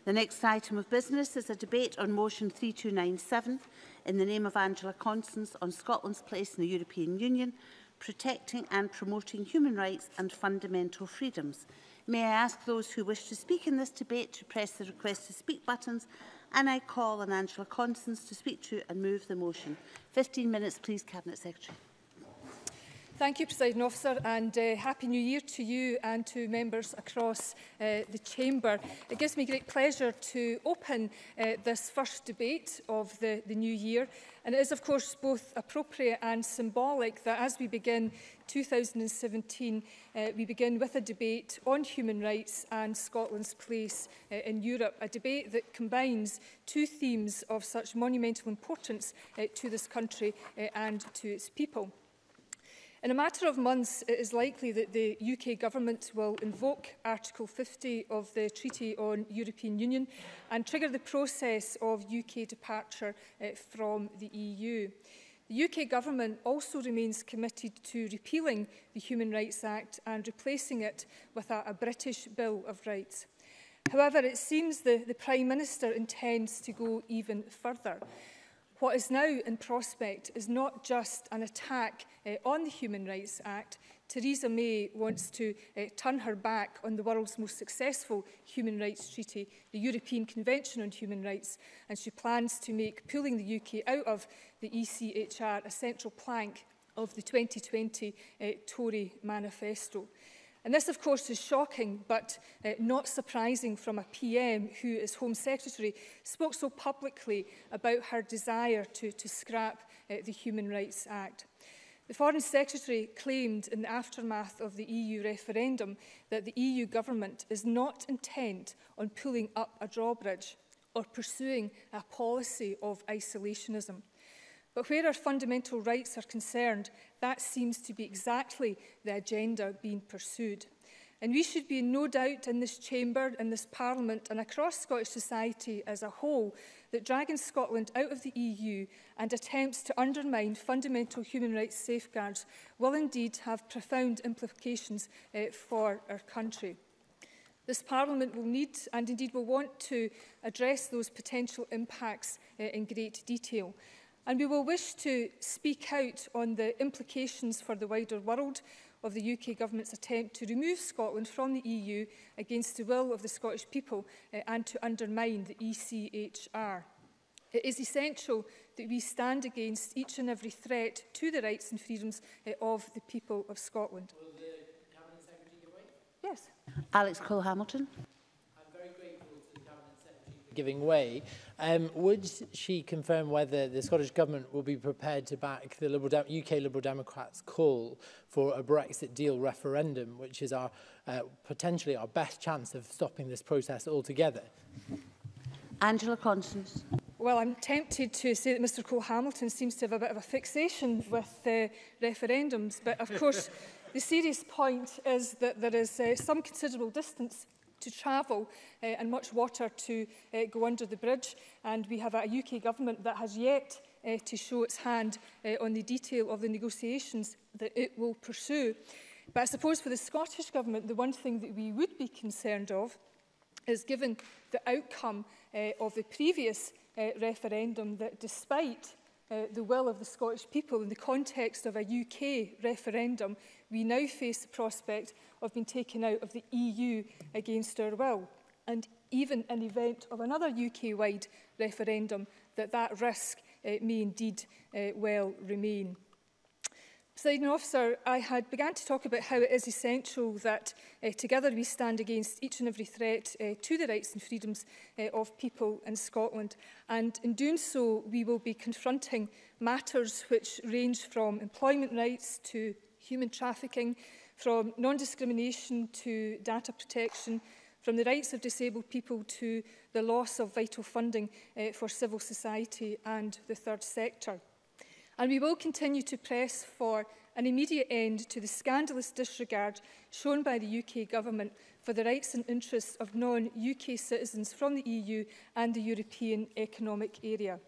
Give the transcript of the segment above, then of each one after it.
The next item of business is a debate on motion 3297 in the name of Angela Constance on Scotland's place in the European Union, protecting and promoting human rights and fundamental freedoms. May I ask those who wish to speak in this debate to press the request to speak buttons, and I call on Angela Constance to speak to and move the motion. 15 minutes, please, Cabinet Secretary. Thank you, Presiding Officer, and Happy New Year to you and to members across the Chamber. It gives me great pleasure to open this first debate of the new year, and it is of course both appropriate and symbolic that as we begin 2017, we begin with a debate on human rights and Scotland's place in Europe, a debate that combines two themes of such monumental importance to this country and to its people. In a matter of months, it is likely that the UK Government will invoke Article 50 of the Treaty on European Union and trigger the process of UK departure from the EU. The UK Government also remains committed to repealing the Human Rights Act and replacing it with a British Bill of Rights. However, it seems the Prime Minister intends to go even further. What is now in prospect is not just an attack on the Human Rights Act. Theresa May wants to turn her back on the world's most successful human rights treaty, the European Convention on Human Rights, and she plans to make pulling the UK out of the ECHR a central plank of the 2020 Tory manifesto. And this, of course, is shocking, but not surprising from a PM who, as Home Secretary, spoke so publicly about her desire to scrap the Human Rights Act. The Foreign Secretary claimed in the aftermath of the EU referendum that the EU government is not intent on pulling up a drawbridge or pursuing a policy of isolationism. But where our fundamental rights are concerned, that seems to be exactly the agenda being pursued. And we should be in no doubt in this chamber, in this Parliament and across Scottish society as a whole that dragging Scotland out of the EU and attempts to undermine fundamental human rights safeguards will indeed have profound implications for our country. This Parliament will need and indeed will want to address those potential impacts in great detail. And we will wish to speak out on the implications for the wider world of the UK Government's attempt to remove Scotland from the EU against the will of the Scottish people and to undermine the ECHR. It is essential that we stand against each and every threat to the rights and freedoms of the people of Scotland. Will the Cabinet Secretary give way? Yes. Alex Cole-Hamilton. Giving way. Would she confirm whether the Scottish Government will be prepared to back the UK Liberal Democrats' call for a Brexit deal referendum, which is our potentially our best chance of stopping this process altogether? Angela Constance. Well, I'm tempted to say that Mr Cole-Hamilton seems to have a bit of a fixation with referendums, but of course the serious point is that there is some considerable distance to travel and much water to go under the bridge, and we have a UK Government that has yet to show its hand on the detail of the negotiations that it will pursue. But I suppose for the Scottish Government, the one thing that we would be concerned of is, given the outcome of the previous referendum, that despite the will of the Scottish people in the context of a UK referendum, we now face the prospect of being taken out of the EU against our will. And even in the event of another UK-wide referendum, that risk may indeed well remain. Presiding Officer, I had begun to talk about how it is essential that together we stand against each and every threat to the rights and freedoms of people in Scotland. And in doing so, we will be confronting matters which range from employment rights to human trafficking, from non-discrimination to data protection, from the rights of disabled people to the loss of vital funding for civil society and the third sector. And we will continue to press for an immediate end to the scandalous disregard shown by the UK Government for the rights and interests of non-UK citizens from the EU and the European Economic Area.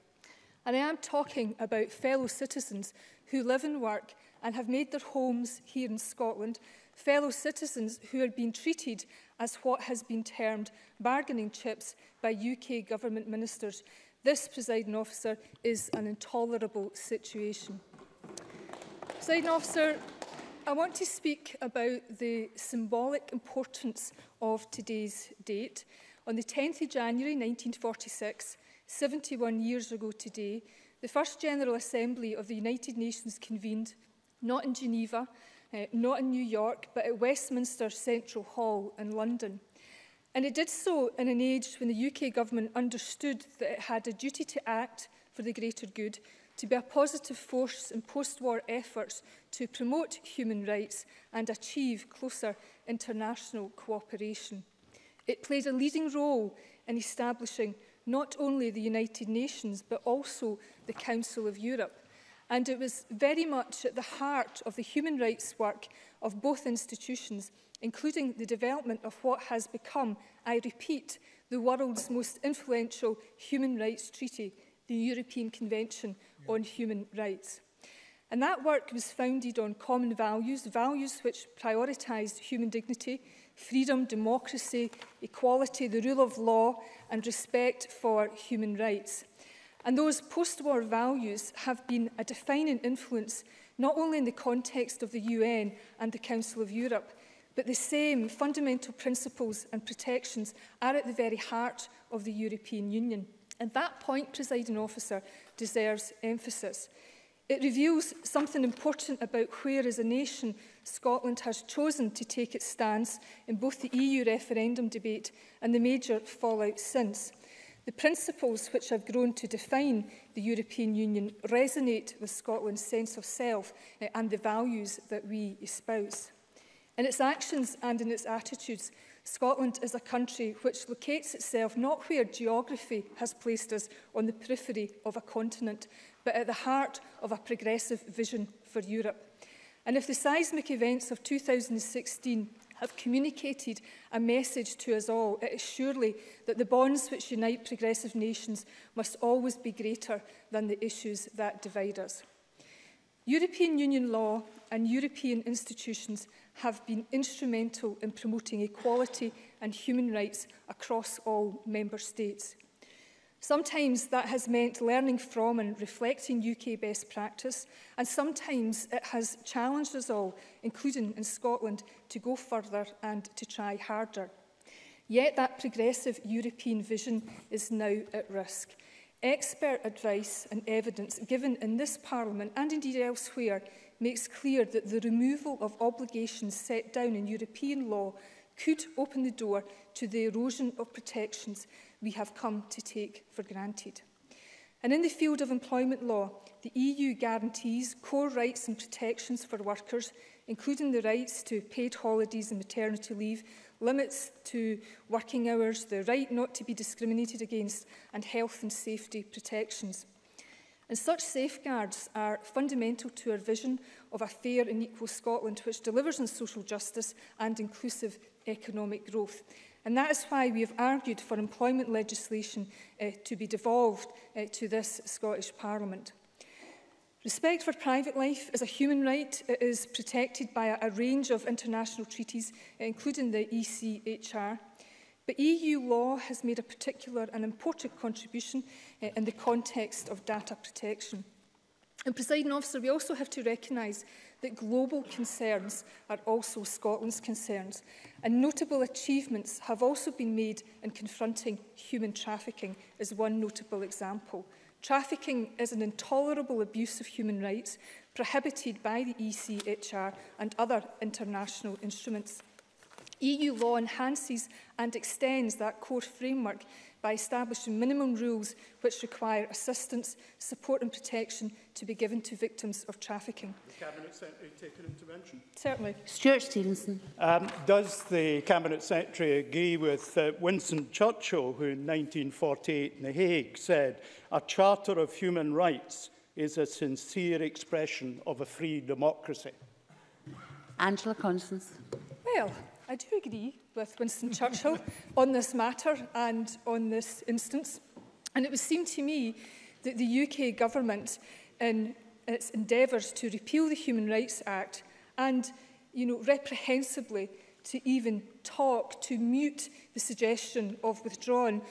And I am talking about fellow citizens who live and work and have made their homes here in Scotland, fellow citizens who are being treated as what has been termed bargaining chips by UK government ministers. This, Presiding Officer, is an intolerable situation. Presiding Officer, I want to speak about the symbolic importance of today's date. On the 10th of January 1946, 71 years ago today, the First General Assembly of the United Nations convened, not in Geneva, not in New York, but at Westminster Central Hall in London. And it did so in an age when the UK government understood that it had a duty to act for the greater good, to be a positive force in post-war efforts to promote human rights and achieve closer international cooperation. It played a leading role in establishing not only the United Nations, but also the Council of Europe. And it was very much at the heart of the human rights work of both institutions, including the development of what has become, I repeat, the world's most influential human rights treaty, the European Convention on Human Rights. And that work was founded on common values, values which prioritised human dignity, freedom, democracy, equality, the rule of law and respect for human rights. And those post-war values have been a defining influence not only in the context of the UN and the Council of Europe, but the same fundamental principles and protections are at the very heart of the European Union. And that point, Presiding Officer, deserves emphasis. It reveals something important about where, as a nation, Scotland has chosen to take its stance in both the EU referendum debate and the major fallout since. The principles which have grown to define the European Union resonate with Scotland's sense of self and the values that we espouse. In its actions and in its attitudes, Scotland is a country which locates itself not where geography has placed us on the periphery of a continent, but at the heart of a progressive vision for Europe. And if the seismic events of 2016 have communicated a message to us all, it is surely that the bonds which unite progressive nations must always be greater than the issues that divide us. European Union law and European institutions have been instrumental in promoting equality and human rights across all member states. Sometimes that has meant learning from and reflecting UK best practice, and sometimes it has challenged us all, including in Scotland, to go further and to try harder. Yet that progressive European vision is now at risk. Expert advice and evidence given in this Parliament and indeed elsewhere makes clear that the removal of obligations set down in European law could open the door to the erosion of protections we have come to take for granted. And in the field of employment law, the EU guarantees core rights and protections for workers, including the rights to paid holidays and maternity leave, limits to working hours, the right not to be discriminated against, and health and safety protections. And such safeguards are fundamental to our vision of a fair and equal Scotland which delivers on social justice and inclusive economic growth. And that is why we have argued for employment legislation to be devolved to this Scottish Parliament. Respect for private life is a human right. It is protected by a range of international treaties, including the ECHR. But EU law has made a particular and important contribution in the context of data protection. And, Presiding Officer, we also have to recognise that global concerns are also Scotland's concerns, and notable achievements have also been made in confronting human trafficking as one notable example. Trafficking is an intolerable abuse of human rights prohibited by the ECHR and other international instruments. EU law enhances and extends that core framework by establishing minimum rules which require assistance, support and protection to be given to victims of trafficking. The Cabinet Secretary take an intervention? Certainly. Stuart Stevenson. Does the Cabinet Secretary agree with Winston Churchill, who in 1948 in The Hague said, "A Charter of Human Rights is a sincere expression of a free democracy"? Angela Constance. Well, I do agree with Winston Churchill on this matter and on this instance. And it would seem to me that the UK government, in its endeavours to repeal the Human Rights Act and reprehensibly to even talk, to mute the suggestion of withdrawing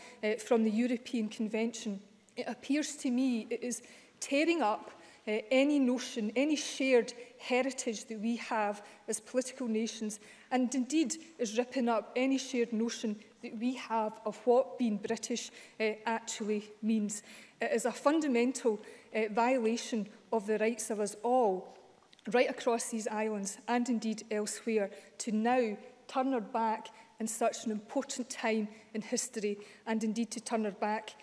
from the European Convention. It appears to me it is tearing up any notion, any shared heritage that we have as political nations, and indeed is ripping up any shared notion that we have of what being British actually means. It is a fundamental violation of the rights of us all, right across these islands and indeed elsewhere, to now turn our back in such an important time in history, and indeed to turn our back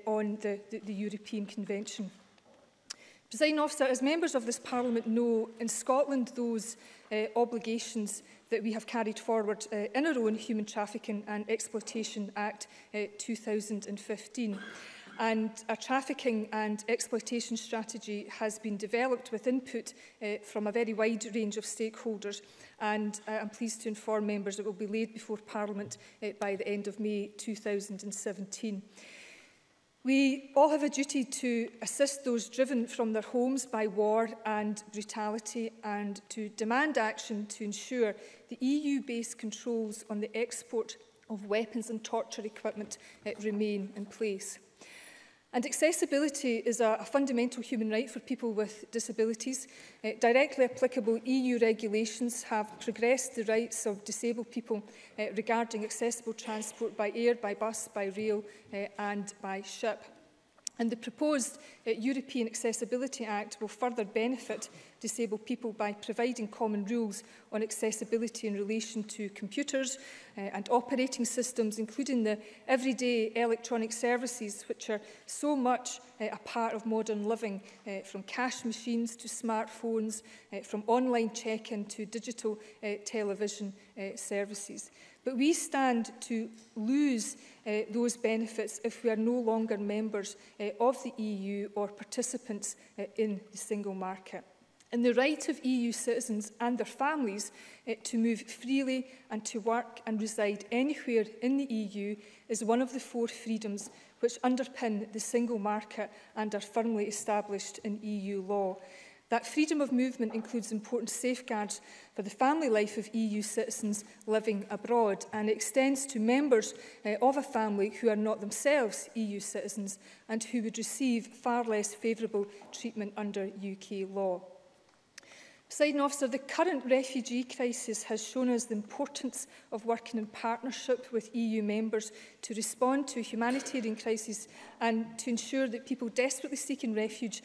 on the European Convention. Presiding Officer, as members of this Parliament know, in Scotland those obligations that we have carried forward in our own Human Trafficking and Exploitation Act 2015. And a trafficking and exploitation strategy has been developed with input from a very wide range of stakeholders, and I'm pleased to inform members it will be laid before Parliament by the end of May 2017. We all have a duty to assist those driven from their homes by war and brutality, and to demand action to ensure the EU-based controls on the export of weapons and torture equipment remain in place. And accessibility is a fundamental human right for people with disabilities. Directly applicable EU regulations have progressed the rights of disabled people regarding accessible transport by air, by bus, by rail and by ship. And the proposed European Accessibility Act will further benefit disabled people by providing common rules on accessibility in relation to computers and operating systems, including the everyday electronic services which are so much a part of modern living, from cash machines to smartphones, from online check-in to digital television services. But we stand to lose those benefits if we are no longer members of the EU or participants in the single market. And the right of EU citizens and their families to move freely and to work and reside anywhere in the EU is one of the 4 freedoms which underpin the single market and are firmly established in EU law. That freedom of movement includes important safeguards for the family life of EU citizens living abroad, and extends to members of a family who are not themselves EU citizens and who would receive far less favourable treatment under UK law. Presiding Officer, the current refugee crisis has shown us the importance of working in partnership with EU members to respond to a humanitarian crisis and to ensure that people desperately seeking refuge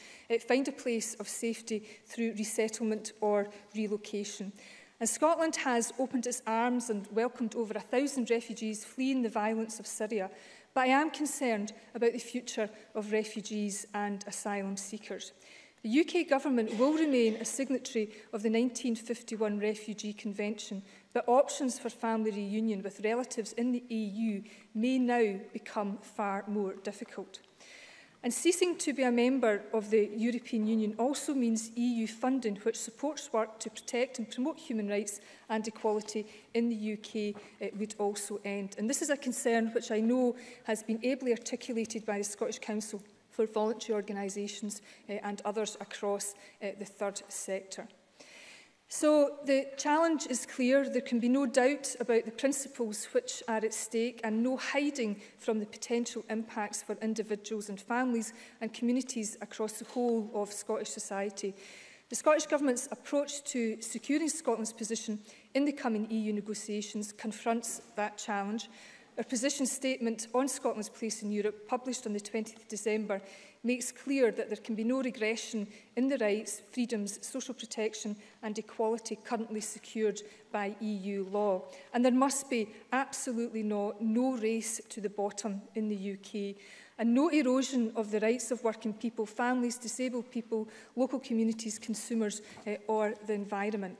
find a place of safety through resettlement or relocation. And Scotland has opened its arms and welcomed over 1,000 refugees fleeing the violence of Syria. But I am concerned about the future of refugees and asylum seekers. The UK Government will remain a signatory of the 1951 Refugee Convention, but options for family reunion with relatives in the EU may now become far more difficult. And ceasing to be a member of the European Union also means EU funding which supports work to protect and promote human rights and equality in the UK would also end. And this is a concern which I know has been ably articulated by the Scottish Council for voluntary organisations and others across the third sector. So the challenge is clear. There can be no doubt about the principles which are at stake, and no hiding from the potential impacts for individuals and families and communities across the whole of Scottish society. The Scottish Government's approach to securing Scotland's position in the coming EU negotiations confronts that challenge. Our position statement on Scotland's place in Europe, published on the 20th of December, makes clear that there can be no regression in the rights, freedoms, social protection and equality currently secured by EU law. And there must be absolutely no race to the bottom in the UK, and no erosion of the rights of working people, families, disabled people, local communities, consumers or the environment.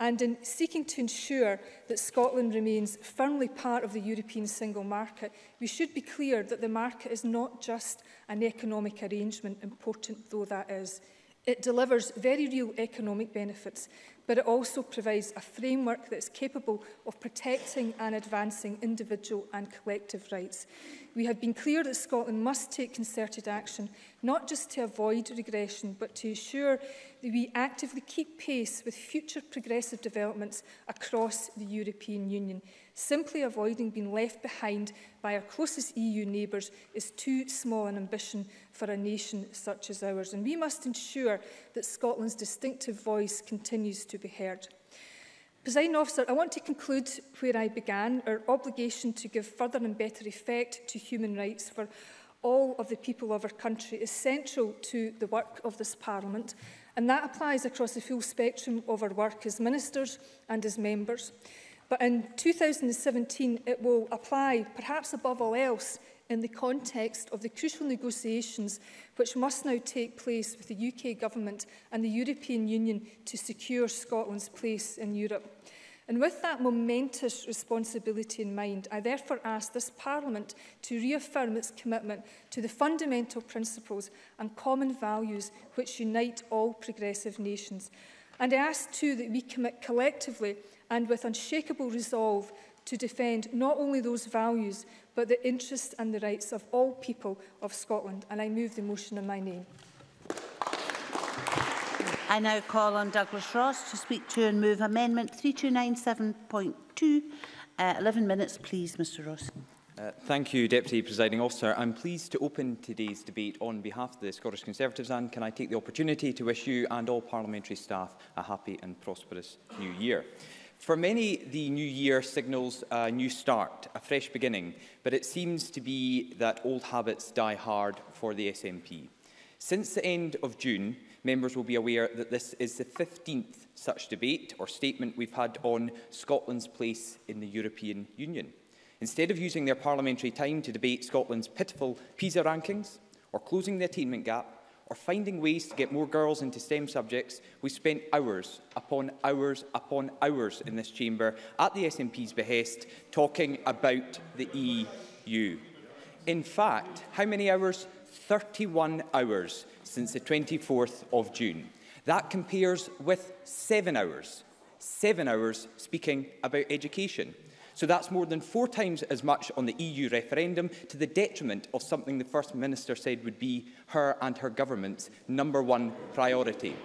And in seeking to ensure that Scotland remains firmly part of the European single market, we should be clear that the market is not just an economic arrangement, important though that is. It delivers very real economic benefits, but it also provides a framework that is capable of protecting and advancing individual and collective rights. we have been clear that Scotland must take concerted action, not just to avoid regression, but to ensure that we actively keep pace with future progressive developments across the European Union. Simply avoiding being left behind by our closest EU neighbours is too small an ambition for a nation such as ours, and we must ensure that Scotland's distinctive voice continues to be heard. Presiding Officer, I want to conclude where I began. Our obligation to give further and better effect to human rights for all of the people of our country is central to the work of this Parliament, and that applies across the full spectrum of our work as ministers and as members. But in 2017, it will apply, perhaps above all else, in the context of the crucial negotiations which must now take place with the UK Government and the European Union to secure Scotland's place in Europe. And with that momentous responsibility in mind, I therefore ask this Parliament to reaffirm its commitment to the fundamental principles and common values which unite all progressive nations. And I ask too that we commit collectively and with unshakable resolve to defend not only those values, but the interests and the rights of all people of Scotland. And I move the motion in my name. I now call on Douglas Ross to speak to and move Amendment 3297.2. 11 minutes, please, Mr Ross. Thank you, Deputy Presiding Officer. I'm pleased to open today's debate on behalf of the Scottish Conservatives, and can I take the opportunity to wish you and all parliamentary staff a happy and prosperous new year. For many, the new year signals a new start, a fresh beginning, but it seems to be that old habits die hard for the SNP. Since the end of June, members will be aware that this is the 15th such debate or statement we've had on Scotland's place in the European Union. Instead of using their parliamentary time to debate Scotland's pitiful PISA rankings, or closing the attainment gap, or finding ways to get more girls into STEM subjects, we spent hours upon hours upon hours in this chamber at the SNP's behest talking about the EU. In fact, how many hours? 31 hours since the 24th of June. That compares with 7 hours speaking about education. So that's more than 4 times as much on the EU referendum, to the detriment of something the First Minister said would be her and her government's #1 priority.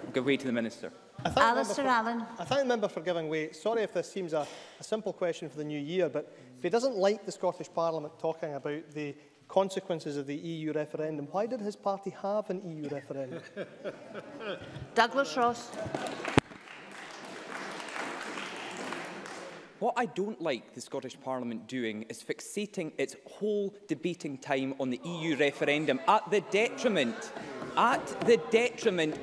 I'll give way to the Minister. Alistair Allen. I thank the member for giving way. Sorry if this seems a simple question for the new year, but if he doesn't like the Scottish Parliament talking about the consequences of the EU referendum, why did his party have an EU referendum? Douglas Ross. What I don't like the Scottish Parliament doing is fixating its whole debating time on the EU referendum at the detriment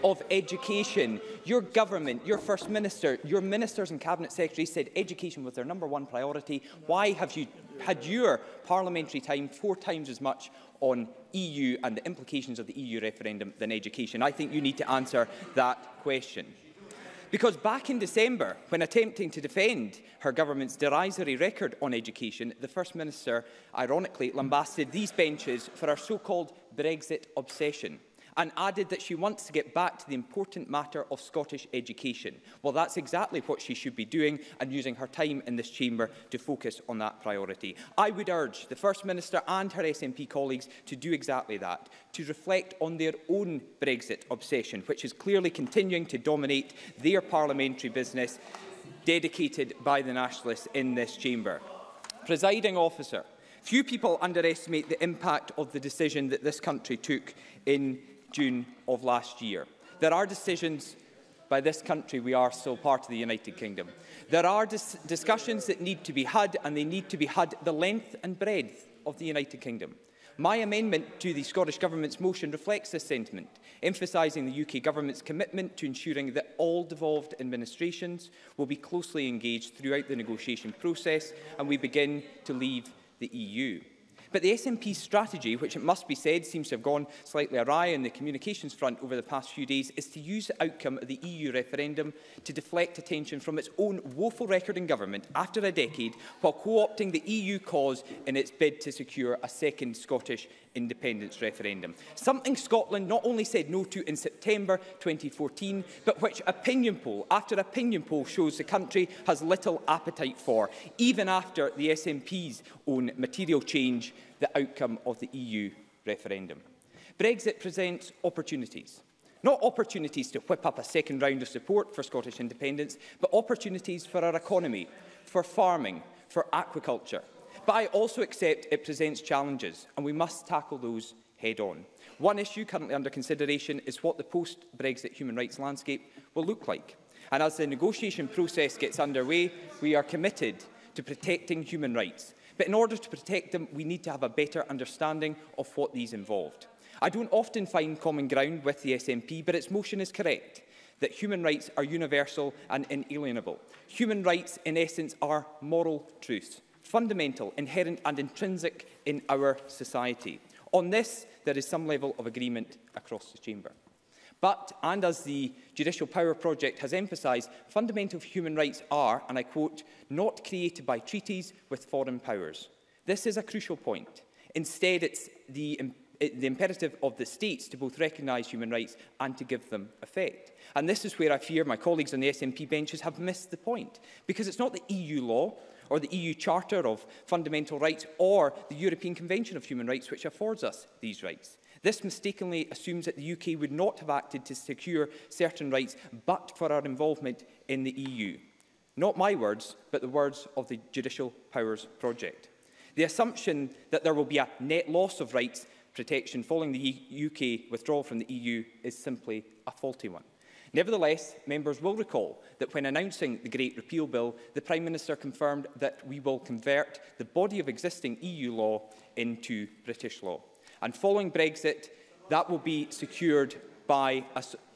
of education. Your government, your First Minister, your ministers and Cabinet Secretaries said education was their #1 priority. Why have you had your parliamentary time 4 times as much on EU and the implications of the EU referendum than education? I think you need to answer that question. Because back in December, when attempting to defend her government's derisory record on education, the First Minister, ironically, lambasted these benches for her so-called Brexit obsession, and added that she wants to get back to the important matter of Scottish education. Well, that's exactly what she should be doing, and using her time in this chamber to focus on that priority. I would urge the First Minister and her SNP colleagues to do exactly that, to reflect on their own Brexit obsession, which is clearly continuing to dominate their parliamentary business, dedicated by the Nationalists in this chamber. Presiding Officer, few people underestimate the impact of the decision that this country took in June of last year. There are decisions by this country, we are still part of the United Kingdom. There are discussions that need to be had, and they need to be had the length and breadth of the United Kingdom. My amendment to the Scottish Government's motion reflects this sentiment, emphasising the UK Government's commitment to ensuring that all devolved administrations will be closely engaged throughout the negotiation process and we begin to leave the EU. But the SNP's strategy, which it must be said seems to have gone slightly awry on the communications front over the past few days, is to use the outcome of the EU referendum to deflect attention from its own woeful record in government after a decade, while co-opting the EU cause in its bid to secure a second Scottish independence referendum. Something Scotland not only said no to in September 2014, but which opinion poll after opinion poll shows the country has little appetite for, even after the SNP's own material change, the outcome of the EU referendum. Brexit presents opportunities. Not opportunities to whip up a second round of support for Scottish independence, but opportunities for our economy, for farming, for aquaculture. But I also accept it presents challenges, and we must tackle those head-on. One issue currently under consideration is what the post-Brexit human rights landscape will look like. And as the negotiation process gets underway, we are committed to protecting human rights. But in order to protect them, we need to have a better understanding of what these involved. I don't often find common ground with the SNP, but its motion is correct, that human rights are universal and inalienable. Human rights, in essence, are moral truths, fundamental, inherent and intrinsic in our society. On this, there is some level of agreement across the chamber. But, and as the Judicial Power Project has emphasised, fundamental human rights are, and I quote, not created by treaties with foreign powers. This is a crucial point. Instead, it's the imperative of the states to both recognise human rights and to give them effect. And this is where I fear my colleagues on the SNP benches have missed the point, because it's not the EU law or the EU Charter of Fundamental Rights or the European Convention of Human Rights which affords us these rights. This mistakenly assumes that the UK would not have acted to secure certain rights but for our involvement in the EU. Not my words, but the words of the Judicial Powers Project. The assumption that there will be a net loss of rights protection following the UK withdrawal from the EU is simply a faulty one. Nevertheless, members will recall that when announcing the Great Repeal Bill, the Prime Minister confirmed that we will convert the body of existing EU law into British law. And following Brexit, that will be secured by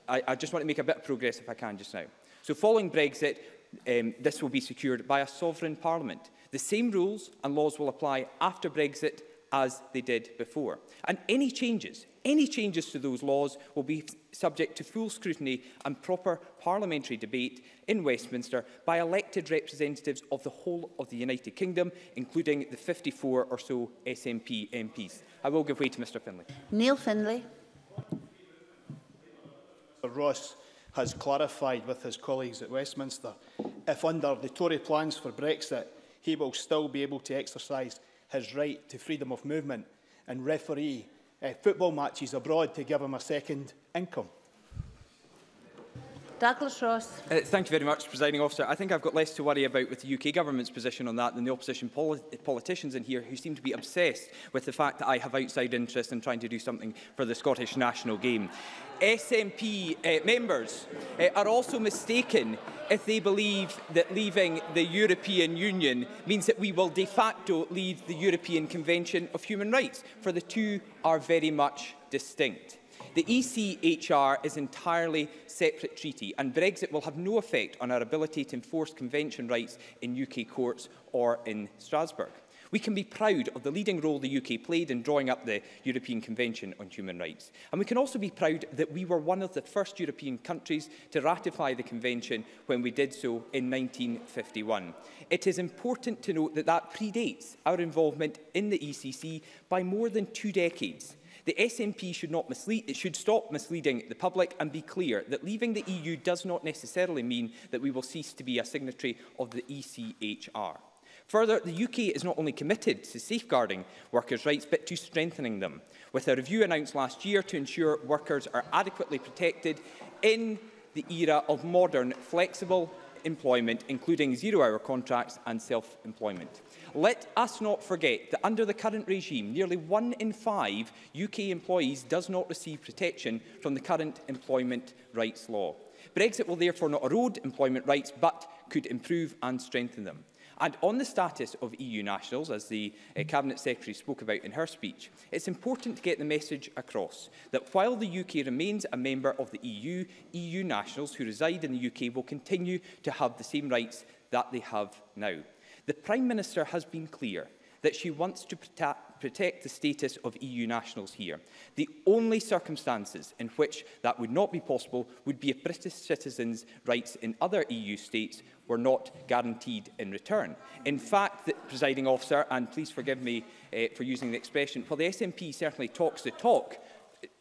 I just want to make a bit of progress if I can just now. So following Brexit, this will be secured by a sovereign parliament. The same rules and laws will apply after Brexit as they did before. And any changes to those laws will be subject to full scrutiny and proper parliamentary debate in Westminster by elected representatives of the whole of the United Kingdom, including the 54 or so SNP MPs. I will give way to Mr Finlay. Neil Finlay. Ross has clarified with his colleagues at Westminster, if under the Tory plans for Brexit, he will still be able to exercise his right to freedom of movement and referee football matches abroad to give him a second income. Douglas Ross. Thank you very much, Presiding Officer. I think I've got less to worry about with the UK Government's position on that than the opposition politicians in here who seem to be obsessed with the fact that I have outside interest in trying to do something for the Scottish national game. SNP members are also mistaken if they believe that leaving the European Union means that we will de facto leave the European Convention of Human Rights, for the two are very much distinct. The ECHR is an entirely separate treaty, and Brexit will have no effect on our ability to enforce convention rights in UK courts or in Strasbourg. We can be proud of the leading role the UK played in drawing up the European Convention on Human Rights. And we can also be proud that we were one of the first European countries to ratify the Convention when we did so in 1951. It is important to note that that predates our involvement in the ECC by more than 2 decades. The SNP should stop misleading the public and be clear that leaving the EU does not necessarily mean that we will cease to be a signatory of the ECHR. Further, the UK is not only committed to safeguarding workers' rights, but to strengthening them, with a review announced last year to ensure workers are adequately protected in the era of modern, flexible employment, including zero-hour contracts and self-employment. Let us not forget that under the current regime, nearly 1 in 5 UK employees does not receive protection from the current employment rights law. Brexit will therefore not erode employment rights, but could improve and strengthen them. And on the status of EU nationals, as the Cabinet Secretary spoke about in her speech, it's important to get the message across that while the UK remains a member of the EU, EU nationals who reside in the UK will continue to have the same rights that they have now. The Prime Minister has been clear that she wants to protect the status of EU nationals here. The only circumstances in which that would not be possible would be if British citizens' rights in other EU states were not guaranteed in return. In fact, the presiding officer, and please forgive me for using the expression, while the SNP certainly talks the talk,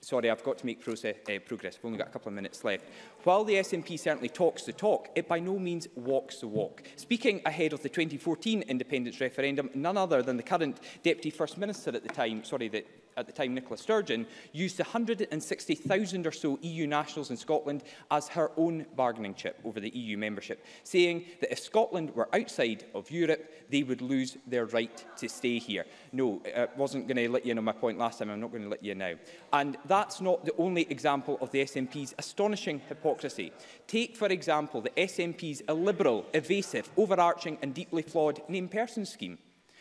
sorry, I've got to make progress. We've only got a couple of minutes left. While the SNP certainly talks the talk, it by no means walks the walk. Speaking ahead of the 2014 independence referendum, none other than the current Deputy First Minister at the time, Nicola Sturgeon, used the 160,000 or so EU nationals in Scotland as her own bargaining chip over the EU membership, saying that if Scotland were outside of Europe, they would lose their right to stay here. No, I wasn't going to let you in on my point last time, I'm not going to let you in now. And that's not the only example of the SNP's astonishing hypocrisy. Take, for example, the SNP's illiberal, evasive, overarching and deeply flawed name person scheme,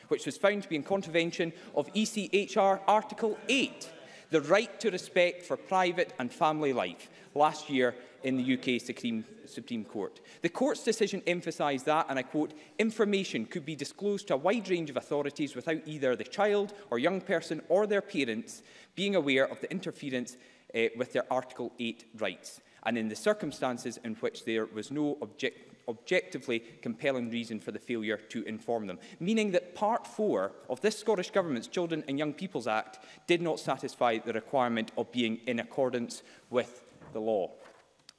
which was found to be in contravention of ECHR Article 8, the right to respect for private and family life, last year in the UK Supreme Court. The Court's decision emphasised that, and I quote, information could be disclosed to a wide range of authorities without either the child or young person or their parents being aware of the interference with their Article 8 rights, and in the circumstances in which there was no objectively compelling reason for the failure to inform them, meaning that Part 4 of this Scottish Government's Children and Young People's Act did not satisfy the requirement of being in accordance with the law.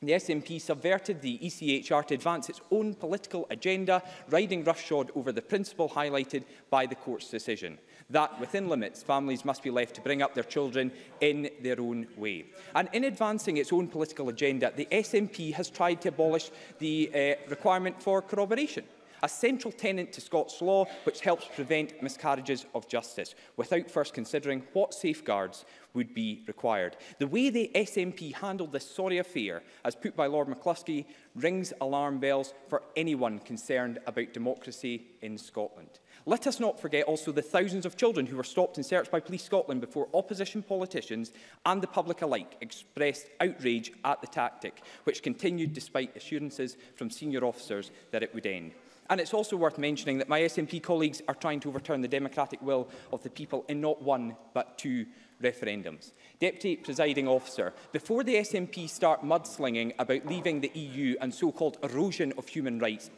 The SNP subverted the ECHR to advance its own political agenda, riding roughshod over the principle highlighted by the Court's decision, that within limits, families must be left to bring up their children in their own way. And in advancing its own political agenda, the SNP has tried to abolish the requirement for corroboration, a central tenet to Scots law which helps prevent miscarriages of justice, without first considering what safeguards would be required. The way the SNP handled this sorry affair, as put by Lord McCluskey, rings alarm bells for anyone concerned about democracy in Scotland. Let us not forget also the thousands of children who were stopped and searched by Police Scotland before opposition politicians and the public alike expressed outrage at the tactic, which continued despite assurances from senior officers that it would end. And it's also worth mentioning that my SNP colleagues are trying to overturn the democratic will of the people in not one but two referendums. Deputy Presiding Officer, before the SNP start mudslinging about leaving the EU and so-called erosion of human rights,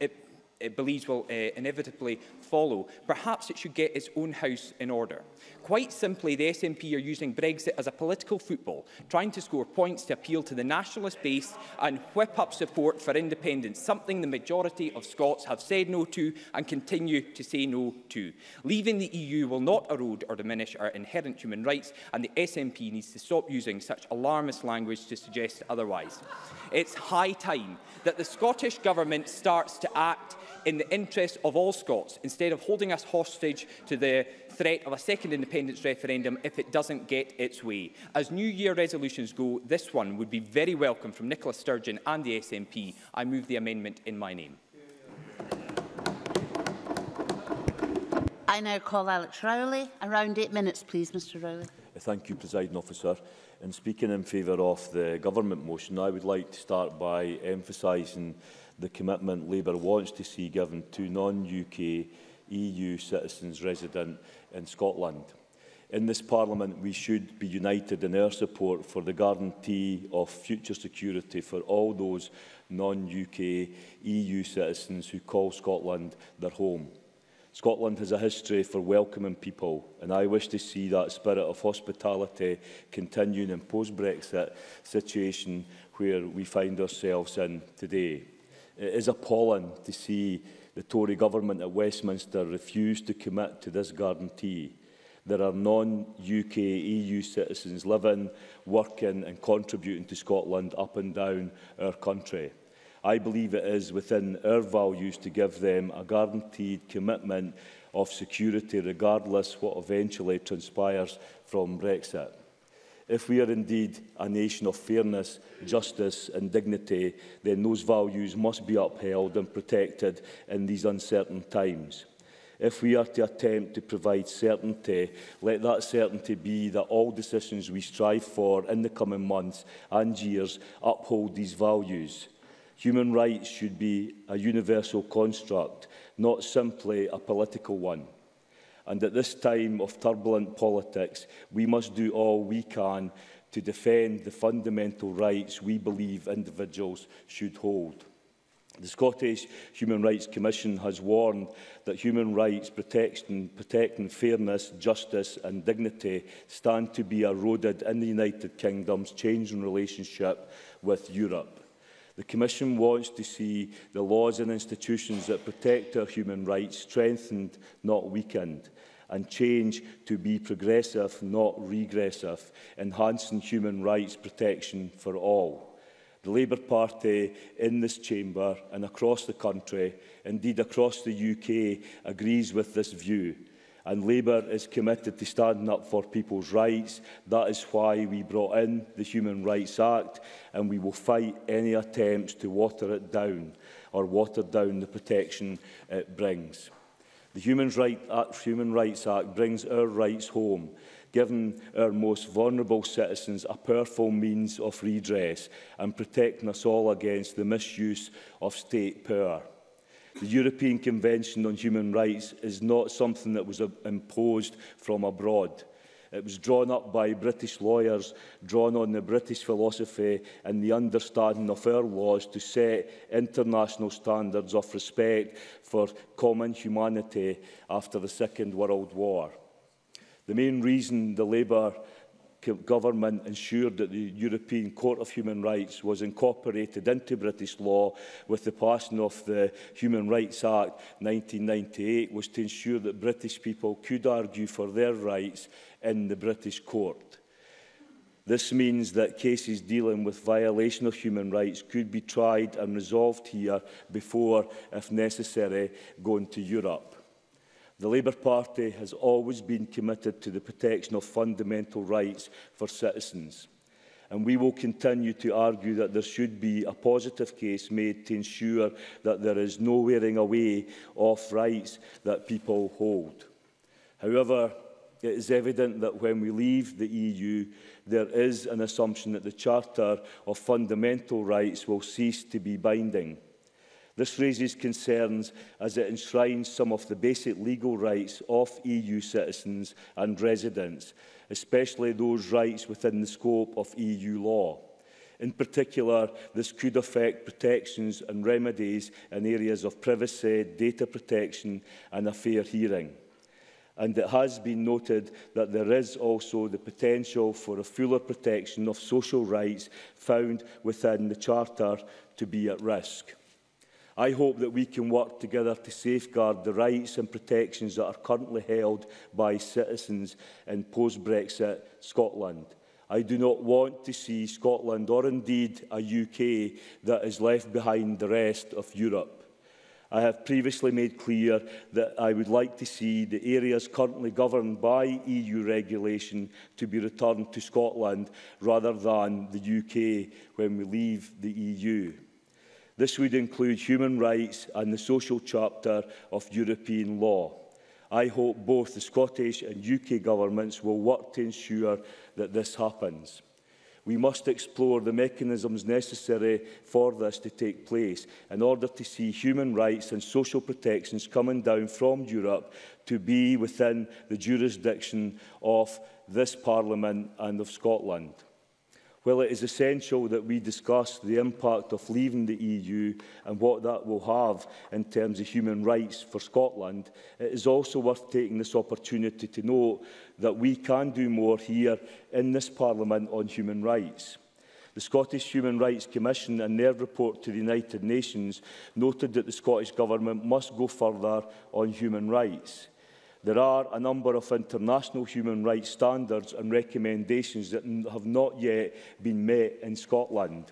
it believes will inevitably follow, perhaps it should get its own house in order. Quite simply, the SNP are using Brexit as a political football, trying to score points to appeal to the nationalist base and whip up support for independence, something the majority of Scots have said no to and continue to say no to. Leaving the EU will not erode or diminish our inherent human rights, and the SNP needs to stop using such alarmist language to suggest otherwise. It's high time that the Scottish Government starts to act in the interest of all Scots, instead of holding us hostage to the threat of a second independence referendum if it doesn't get its way. As New Year resolutions go, this one would be very welcome from Nicola Sturgeon and the SNP. I move the amendment in my name. I now call Alex Rowley. Around 8 minutes, please, Mr Rowley. Thank you, Presiding Officer. In speaking in favour of the government motion, I would like to start by emphasising the commitment Labour wants to see given to non-UK EU citizens resident in Scotland. In this Parliament, we should be united in our support for the guarantee of future security for all those non-UK EU citizens who call Scotland their home. Scotland has a history for welcoming people, and I wish to see that spirit of hospitality continuing in post-Brexit situation where we find ourselves in today. It is appalling to see the Tory government at Westminster refuse to commit to this guarantee. There are non-UK EU citizens living, working and contributing to Scotland up and down our country. I believe it is within our values to give them a guaranteed commitment of security regardless what eventually transpires from Brexit. If we are indeed a nation of fairness, justice and dignity, then those values must be upheld and protected in these uncertain times. If we are to attempt to provide certainty, let that certainty be that all decisions we strive for in the coming months and years uphold these values. Human rights should be a universal construct, not simply a political one. And at this time of turbulent politics, we must do all we can to defend the fundamental rights we believe individuals should hold. The Scottish Human Rights Commission has warned that human rights protecting fairness, justice and dignity stand to be eroded in the United Kingdom's changing relationship with Europe. The Commission wants to see the laws and institutions that protect our human rights strengthened, not weakened, and change to be progressive, not regressive, enhancing human rights protection for all. The Labour Party in this chamber and across the country, indeed across the UK, agrees with this view. And Labour is committed to standing up for people's rights. That is why we brought in the Human Rights Act, and we will fight any attempts to water it down or water down the protection it brings. The Human Rights Act brings our rights home, giving our most vulnerable citizens a powerful means of redress and protecting us all against the misuse of state power. The European Convention on Human Rights is not something that was imposed from abroad. It was drawn up by British lawyers, drawn on the British philosophy and the understanding of our laws to set international standards of respect for common humanity after the Second World War. The main reason the Labour government ensured that the European Court of Human Rights was incorporated into British law with the passing of the Human Rights Act 1998 was to ensure that British people could argue for their rights in the British court. This means that cases dealing with violation of human rights could be tried and resolved here before, if necessary, going to Europe. The Labour Party has always been committed to the protection of fundamental rights for citizens, and we will continue to argue that there should be a positive case made to ensure that there is no wearing away of rights that people hold. However, it is evident that when we leave the EU, there is an assumption that the Charter of Fundamental Rights will cease to be binding. This raises concerns as it enshrines some of the basic legal rights of EU citizens and residents, especially those rights within the scope of EU law. In particular, this could affect protections and remedies in areas of privacy, data protection and a fair hearing. And it has been noted that there is also the potential for a fuller protection of social rights found within the Charter to be at risk. I hope that we can work together to safeguard the rights and protections that are currently held by citizens in post-Brexit Scotland. I do not want to see Scotland, or indeed a UK, that is left behind the rest of Europe. I have previously made clear that I would like to see the areas currently governed by EU regulation to be returned to Scotland rather than the UK when we leave the EU. This would include human rights and the social chapter of European law. I hope both the Scottish and UK governments will work to ensure that this happens. We must explore the mechanisms necessary for this to take place in order to see human rights and social protections coming down from Europe to be within the jurisdiction of this Parliament and of Scotland. While it is essential that we discuss the impact of leaving the EU and what that will have in terms of human rights for Scotland, it is also worth taking this opportunity to note that we can do more here in this Parliament on human rights. The Scottish Human Rights Commission, in their report to the United Nations, noted that the Scottish Government must go further on human rights. There are a number of international human rights standards and recommendations that have not yet been met in Scotland.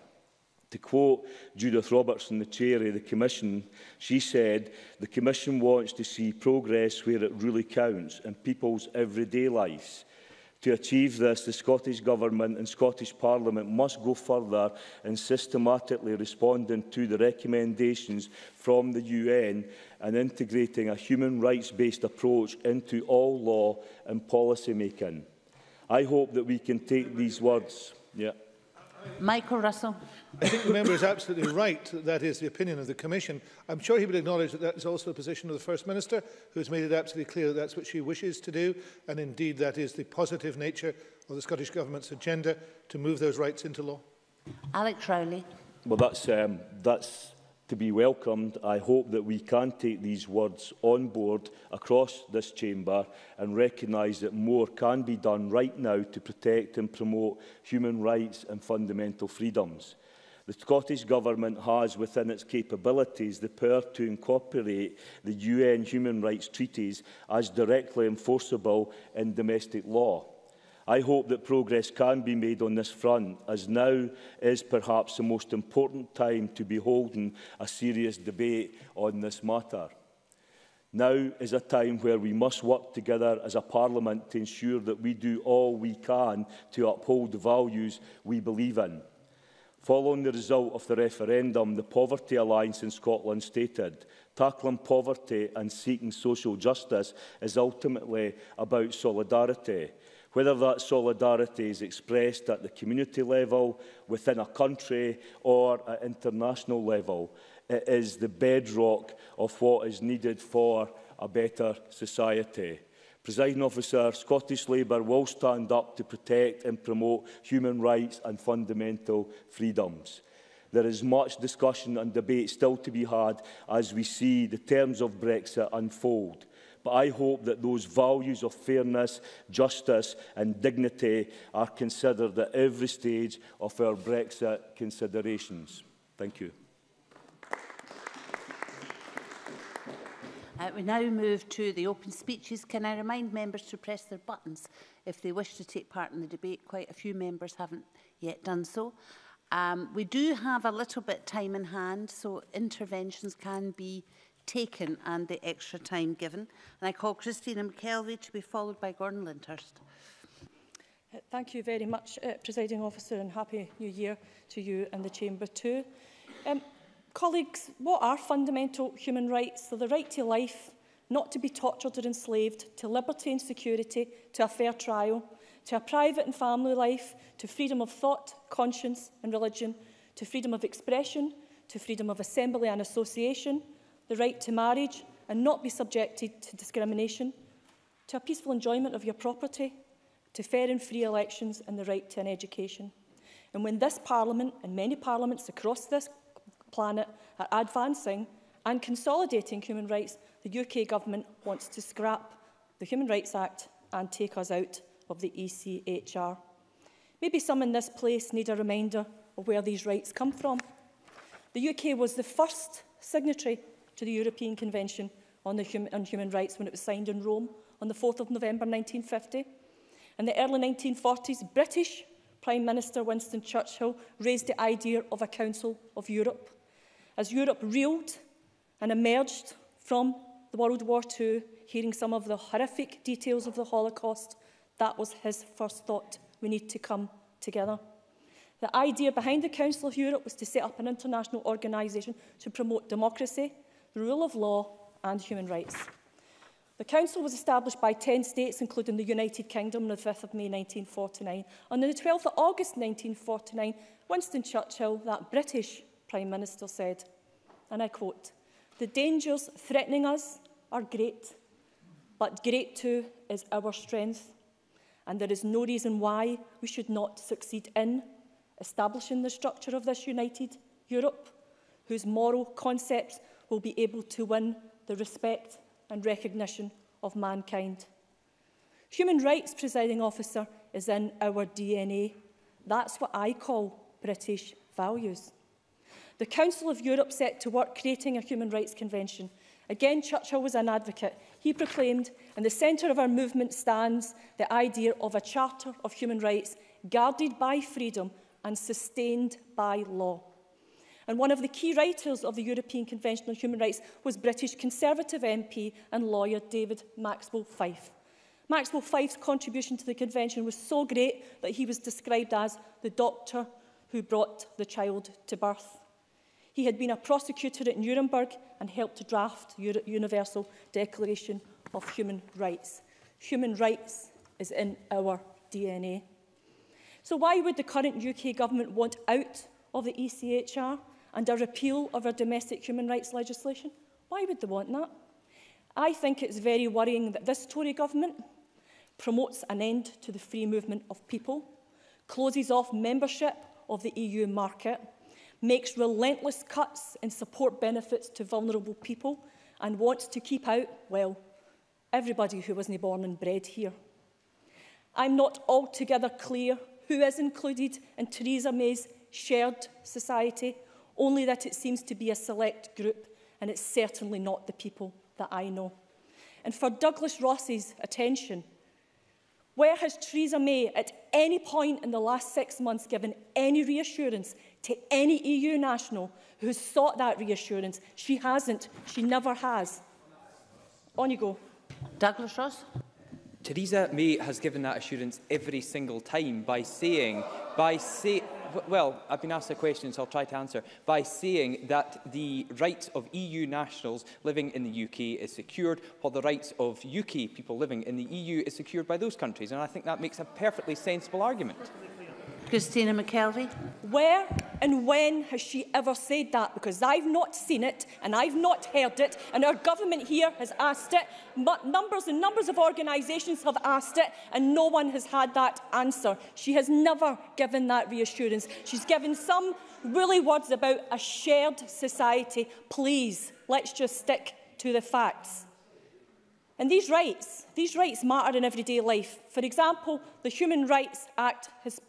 To quote Judith Robertson, the chair of the Commission, she said, "The Commission wants to see progress where it really counts in people's everyday lives. To achieve this, the Scottish Government and Scottish Parliament must go further in systematically responding to the recommendations from the UN and integrating a human rights-based approach into all law and policy making." I hope that we can take these words. Michael Russell. I think the member is absolutely right that that is the opinion of the Commission. I'm sure he would acknowledge that that is also the position of the First Minister, who has made it absolutely clear that that's what she wishes to do, and indeed that is the positive nature of the Scottish Government's agenda to move those rights into law. Alex Rowley. Well, that's to be welcomed. I hope that we can take these words on board across this chamber and recognise that more can be done right now to protect and promote human rights and fundamental freedoms. The Scottish Government has within its capabilities the power to incorporate the UN human rights treaties as directly enforceable in domestic law. I hope that progress can be made on this front, as now is perhaps the most important time to be holding a serious debate on this matter. Now is a time where we must work together as a Parliament to ensure that we do all we can to uphold the values we believe in. Following the result of the referendum, the Poverty Alliance in Scotland stated, "Tackling poverty and seeking social justice is ultimately about solidarity." Whether that solidarity is expressed at the community level, within a country or at international level, it is the bedrock of what is needed for a better society. Presiding Officer, Scottish Labour will stand up to protect and promote human rights and fundamental freedoms. There is much discussion and debate still to be had as we see the terms of Brexit unfold. But I hope that those values of fairness, justice and dignity are considered at every stage of our Brexit considerations. Thank you. We now move to the open speeches. Can I remind members to press their buttons if they wish to take part in the debate? Quite a few members haven't yet done so. We do have a little bit time in hand, so interventions can be taken and the extra time given. And I call Christina McKelvey to be followed by Gordon Lyndhurst. Thank you very much, Presiding Officer, and Happy New Year to you and the Chamber too. Colleagues, what are fundamental human rights? They're the right to life, not to be tortured or enslaved, to liberty and security, to a fair trial, to a private and family life, to freedom of thought, conscience and religion, to freedom of expression, to freedom of assembly and association, the right to marriage and not be subjected to discrimination, to a peaceful enjoyment of your property, to fair and free elections and the right to an education. And when this Parliament and many parliaments across this planet are advancing and consolidating human rights, the UK Government wants to scrap the Human Rights Act and take us out of the ECHR. Maybe some in this place need a reminder of where these rights come from. The UK was the first signatory to the European Convention on Human Rights when it was signed in Rome on the 4th of November 1950. In the early 1940s, British Prime Minister Winston Churchill raised the idea of a Council of Europe. As Europe reeled and emerged from the World War II, hearing some of the horrific details of the Holocaust, that was his first thought: we need to come together. The idea behind the Council of Europe was to set up an international organisation to promote democracy, the rule of law and human rights. The Council was established by 10 states, including the United Kingdom, on the 5th of May 1949. On the 12th of August 1949, Winston Churchill, that British Prime Minister, said, and I quote, "The dangers threatening us are great, but great too is our strength, and there is no reason why we should not succeed in establishing the structure of this united Europe, whose moral concepts will be able to win the respect and recognition of mankind." Human rights, Presiding Officer, is in our DNA. That's what I call British values. The Council of Europe set to work creating a Human Rights Convention. Again, Churchill was an advocate. He proclaimed, "In the centre of our movement stands the idea of a Charter of Human Rights, guarded by freedom and sustained by law." And one of the key writers of the European Convention on Human Rights was British Conservative MP and lawyer David Maxwell Fyfe. Maxwell Fyfe's contribution to the Convention was so great that he was described as the doctor who brought the child to birth. He had been a prosecutor at Nuremberg and helped to draft the Universal Declaration of Human Rights. Human rights is in our DNA. So why would the current UK government want out of the ECHR and a repeal of our domestic human rights legislation? Why would they want that? I think it's very worrying that this Tory government promotes an end to the free movement of people, closes off membership of the EU market, makes relentless cuts in support benefits to vulnerable people and wants to keep out, well, everybody who wasn't born and bred here. I'm not altogether clear who is included in Theresa May's shared society, only that it seems to be a select group, and it's certainly not the people that I know. And for Douglas Ross's attention, where has Theresa May at any point in the last 6 months given any reassurance to any EU national who has sought that reassurance? She hasn't. She never has. On you go. Douglas Ross. Theresa May has given that assurance every single time by saying, well, I've been asked a question, so I'll try to answer, by saying that the rights of EU nationals living in the UK is secured, while the rights of UK people living in the EU is secured by those countries. And I think that makes a perfectly sensible argument. Christina McKelvey. Where and when has she ever said that? Because I've not seen it and I've not heard it, and our government here has asked it. But numbers and numbers of organisations have asked it, and no one has had that answer. She has never given that reassurance. She's given some woolly words about a shared society. Please, let's just stick to the facts. And these rights matter in everyday life. For example, the Human Rights Act has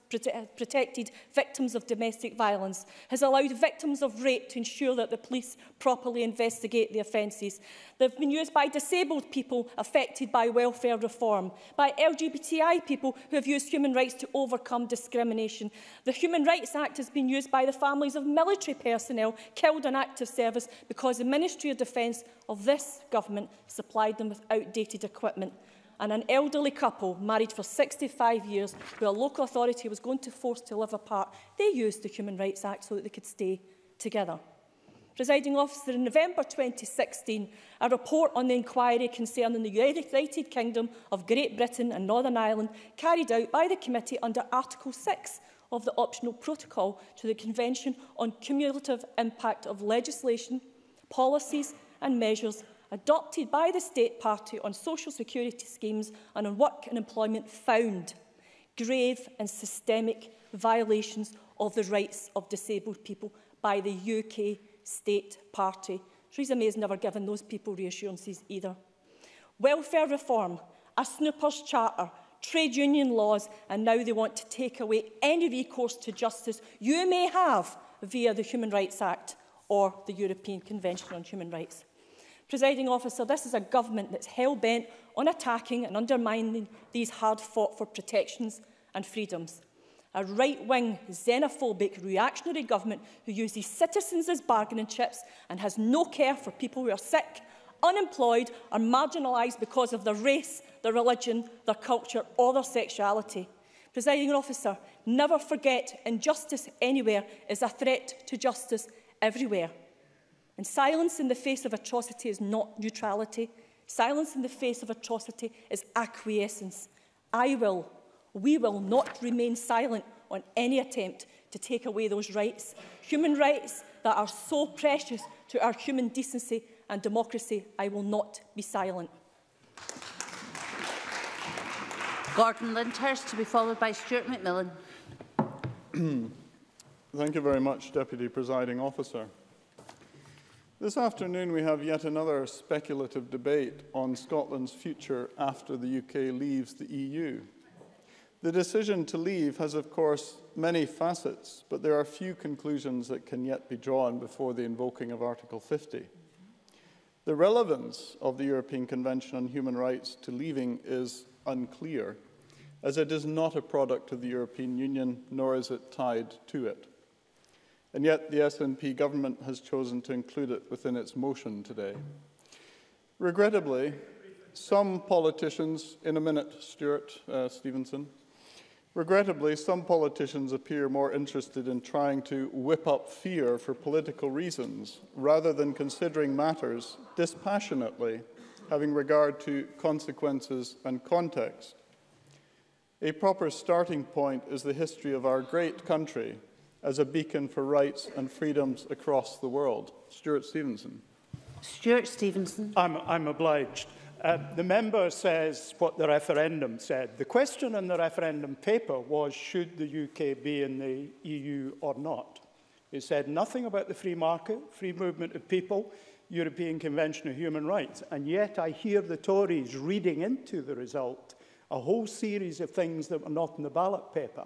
protected victims of domestic violence, has allowed victims of rape to ensure that the police properly investigate the offences. They've been used by disabled people affected by welfare reform, by LGBTI people who have used human rights to overcome discrimination. The Human Rights Act has been used by the families of military personnel killed in active service because the Ministry of Defence of this government supplied them with outdated equipment. And an elderly couple married for 65 years who a local authority was going to force to live apart, they used the Human Rights Act so that they could stay together. Presiding Officer, in November 2016, a report on the inquiry concerning the United Kingdom of Great Britain and Northern Ireland carried out by the committee under Article 6 of the optional protocol to the Convention on Cumulative Impact of Legislation, Policies and Measures adopted by the State Party on social security schemes and on work and employment found grave and systemic violations of the rights of disabled people by the UK State Party. Theresa May has never given those people reassurances either. Welfare reform, a snooper's charter, trade union laws, and now they want to take away any recourse to justice you may have via the Human Rights Act or the European Convention on Human Rights. Presiding Officer, this is a government that's hell-bent on attacking and undermining these hard-fought-for protections and freedoms. A right-wing, xenophobic, reactionary government who uses citizens as bargaining chips and has no care for people who are sick, unemployed or marginalised because of their race, their religion, their culture or their sexuality. Presiding Officer, never forget injustice anywhere is a threat to justice everywhere. And silence in the face of atrocity is not neutrality. Silence in the face of atrocity is acquiescence. We will not remain silent on any attempt to take away those rights. Human rights that are so precious to our human decency and democracy. I will not be silent. Gordon Lyndhurst, to be followed by Stuart McMillan. Thank you very much, Deputy Presiding Officer. This afternoon we have yet another speculative debate on Scotland's future after the UK leaves the EU. The decision to leave has, of course, many facets, but there are few conclusions that can yet be drawn before the invoking of Article 50. The relevance of the European Convention on Human Rights to leaving is unclear, as it is not a product of the European Union, nor is it tied to it. And yet the SNP government has chosen to include it within its motion today. Regrettably, some politicians, in a minute, Stuart Stevenson, regrettably, some politicians appear more interested in trying to whip up fear for political reasons, rather than considering matters dispassionately, having regard to consequences and context. A proper starting point is the history of our great country as a beacon for rights and freedoms across the world. Stuart Stevenson. Stuart Stevenson. I'm obliged. The member says what the referendum said. The question in the referendum paper was, should the UK be in the EU or not? It said nothing about the free market, free movement of people, European Convention of Human Rights. And yet I hear the Tories reading into the result a whole series of things that were not in the ballot paper.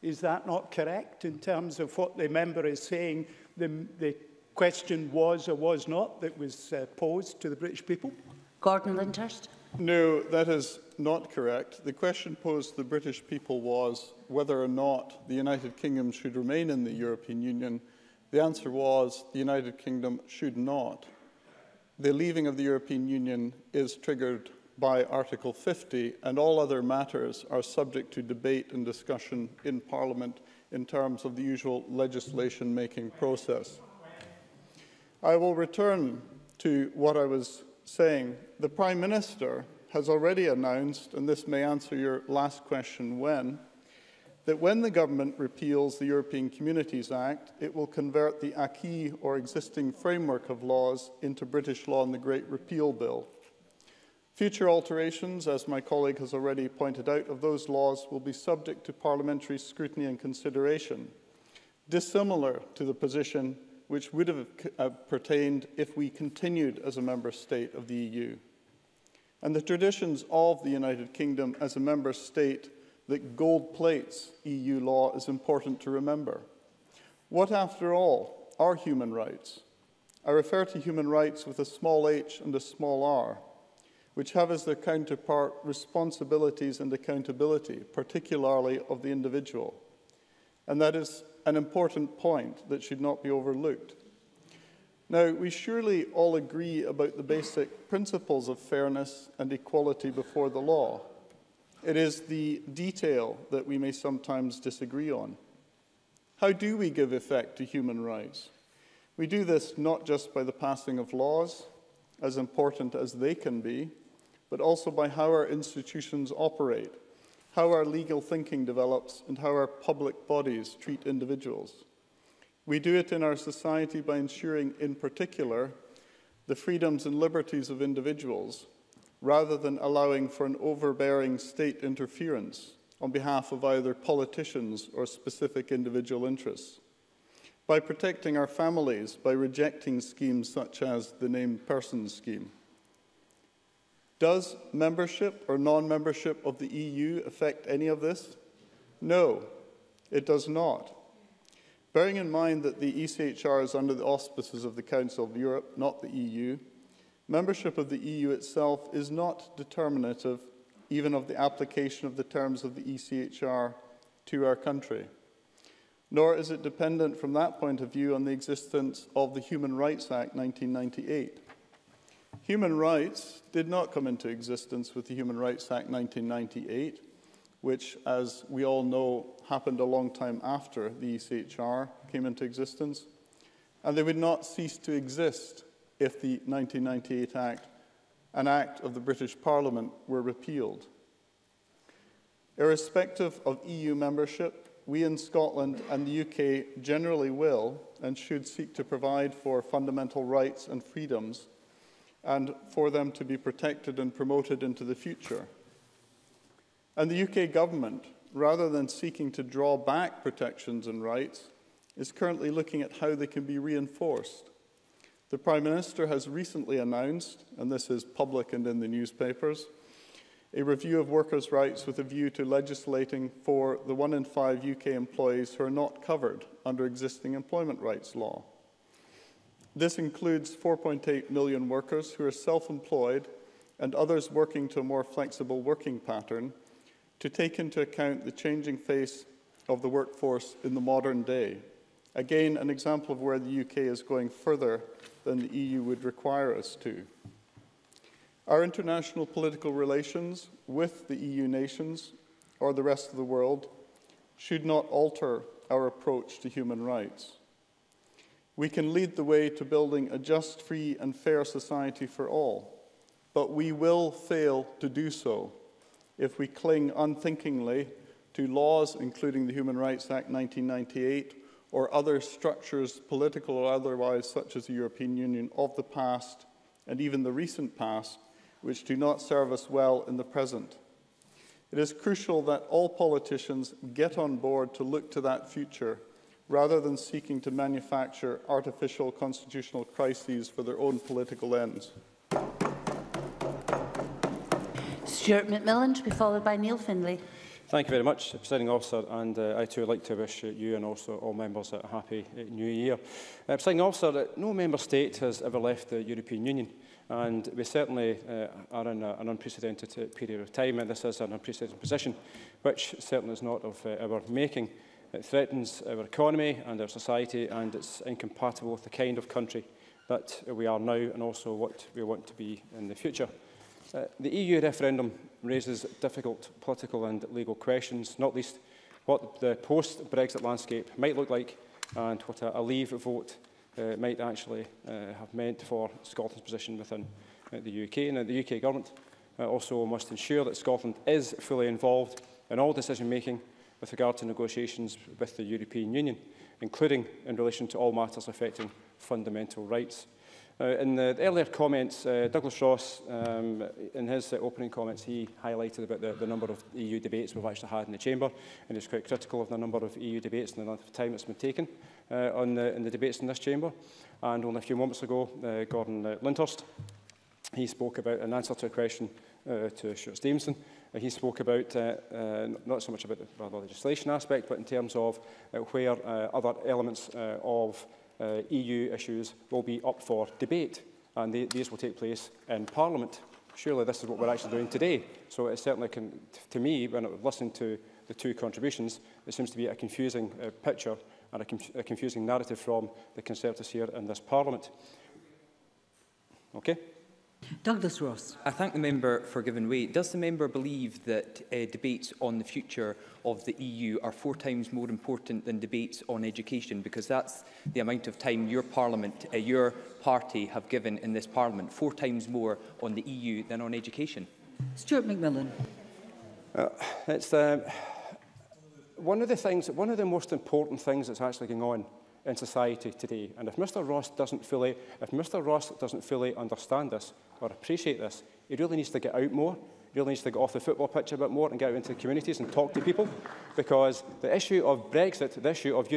Is that not correct in terms of what the member is saying the question was or was not that was posed to the British people? Gordon Lyndhurst. No, that is not correct. The question posed to the British people was whether or not the United Kingdom should remain in the European Union. The answer was the United Kingdom should not. The leaving of the European Union is triggered by Article 50, and all other matters are subject to debate and discussion in Parliament in terms of the usual legislation-making process. I will return to what I was saying. The Prime Minister has already announced, and this may answer your last question that when the government repeals the European Communities Act, it will convert the acquis or existing framework of laws into British law in the Great Repeal Bill. Future alterations, as my colleague has already pointed out, of those laws will be subject to parliamentary scrutiny and consideration, dissimilar to the position which would have pertained if we continued as a member state of the EU. And the traditions of the United Kingdom as a member state that gold plates EU law is important to remember. What, after all, are human rights? I refer to human rights with a small h and a small r, which have as their counterpart responsibilities and accountability, particularly of the individual. And that is an important point that should not be overlooked. Now, we surely all agree about the basic principles of fairness and equality before the law. It is the detail that we may sometimes disagree on. How do we give effect to human rights? We do this not just by the passing of laws, as important as they can be, but also by how our institutions operate, how our legal thinking develops, and how our public bodies treat individuals. We do it in our society by ensuring, in particular, the freedoms and liberties of individuals, rather than allowing for an overbearing state interference on behalf of either politicians or specific individual interests. By protecting our families, by rejecting schemes such as the Named Persons Scheme. Does membership or non-membership of the EU affect any of this? No, it does not. Bearing in mind that the ECHR is under the auspices of the Council of Europe, not the EU, membership of the EU itself is not determinative even of the application of the terms of the ECHR to our country. Nor is it dependent from that point of view on the existence of the Human Rights Act 1998. Human rights did not come into existence with the Human Rights Act 1998, which, as we all know, happened a long time after the ECHR came into existence, and they would not cease to exist if the 1998 Act, an act of the British Parliament, were repealed. Irrespective of EU membership, we in Scotland and the UK generally will and should seek to provide for fundamental rights and freedoms and for them to be protected and promoted into the future. And the UK government, rather than seeking to draw back protections and rights, is currently looking at how they can be reinforced. The Prime Minister has recently announced, and this is public and in the newspapers, a review of workers' rights with a view to legislating for the 1 in 5 UK employees who are not covered under existing employment rights law. This includes 4.8 million workers who are self-employed and others working to a more flexible working pattern to take into account the changing face of the workforce in the modern day. Again, an example of where the UK is going further than the EU would require us to. Our international political relations with the EU nations or the rest of the world should not alter our approach to human rights. We can lead the way to building a just, free and fair society for all, but we will fail to do so if we cling unthinkingly to laws, including the Human Rights Act 1998, or other structures, political or otherwise, such as the European Union, of the past, and even the recent past, which do not serve us well in the present. It is crucial that all politicians get on board to look to that future, rather than seeking to manufacture artificial constitutional crises for their own political ends. Stuart McMillan, to be followed by Neil Findlay. Thank you very much, Presiding Officer, and I too would like to wish you and also all members a happy New Year. Presiding Officer, no member state has ever left the European Union, and we certainly are in an unprecedented period of time, and this is an unprecedented position, which certainly is not of our making. It threatens our economy and our society, and it's incompatible with the kind of country that we are now and also what we want to be in the future. The EU referendum raises difficult political and legal questions, not least what the post-Brexit landscape might look like and what a leave vote might actually have meant for Scotland's position within the UK. And the UK Government also must ensure that Scotland is fully involved in all decision-making with regard to negotiations with the European Union, including in relation to all matters affecting fundamental rights. In the earlier comments, Douglas Ross, in his opening comments, he highlighted about the number of EU debates we've actually had in the Chamber, and he's quite critical of the number of EU debates and the amount of time that's been taken in the debates in this Chamber. And only a few moments ago, Gordon Lyndhurst, he spoke about, an answer to a question to Stuart Stevenson, he spoke about not so much about the legislation aspect, but in terms of where other elements of EU issues will be up for debate, and these will take place in Parliament. Surely this is what we're actually doing today. So it certainly can, to me, when I listen to the two contributions, it seems to be a confusing picture and a confusing narrative from the Conservatives here in this Parliament. Okay. Douglas Ross. I thank the member for giving way. Does the member believe that debates on the future of the EU are 4 times more important than debates on education? Because that's the amount of time your Parliament, your party have given in this Parliament, 4 times more on the EU than on education. Stuart McMillan. It's one of the most important things that's actually going on in society today. And if Mr Ross doesn't fully understand this or appreciate this, he really needs to get out more. He really needs to get off the football pitch a bit more and get out into the communities and talk to people, because the issue of Brexit, the issue of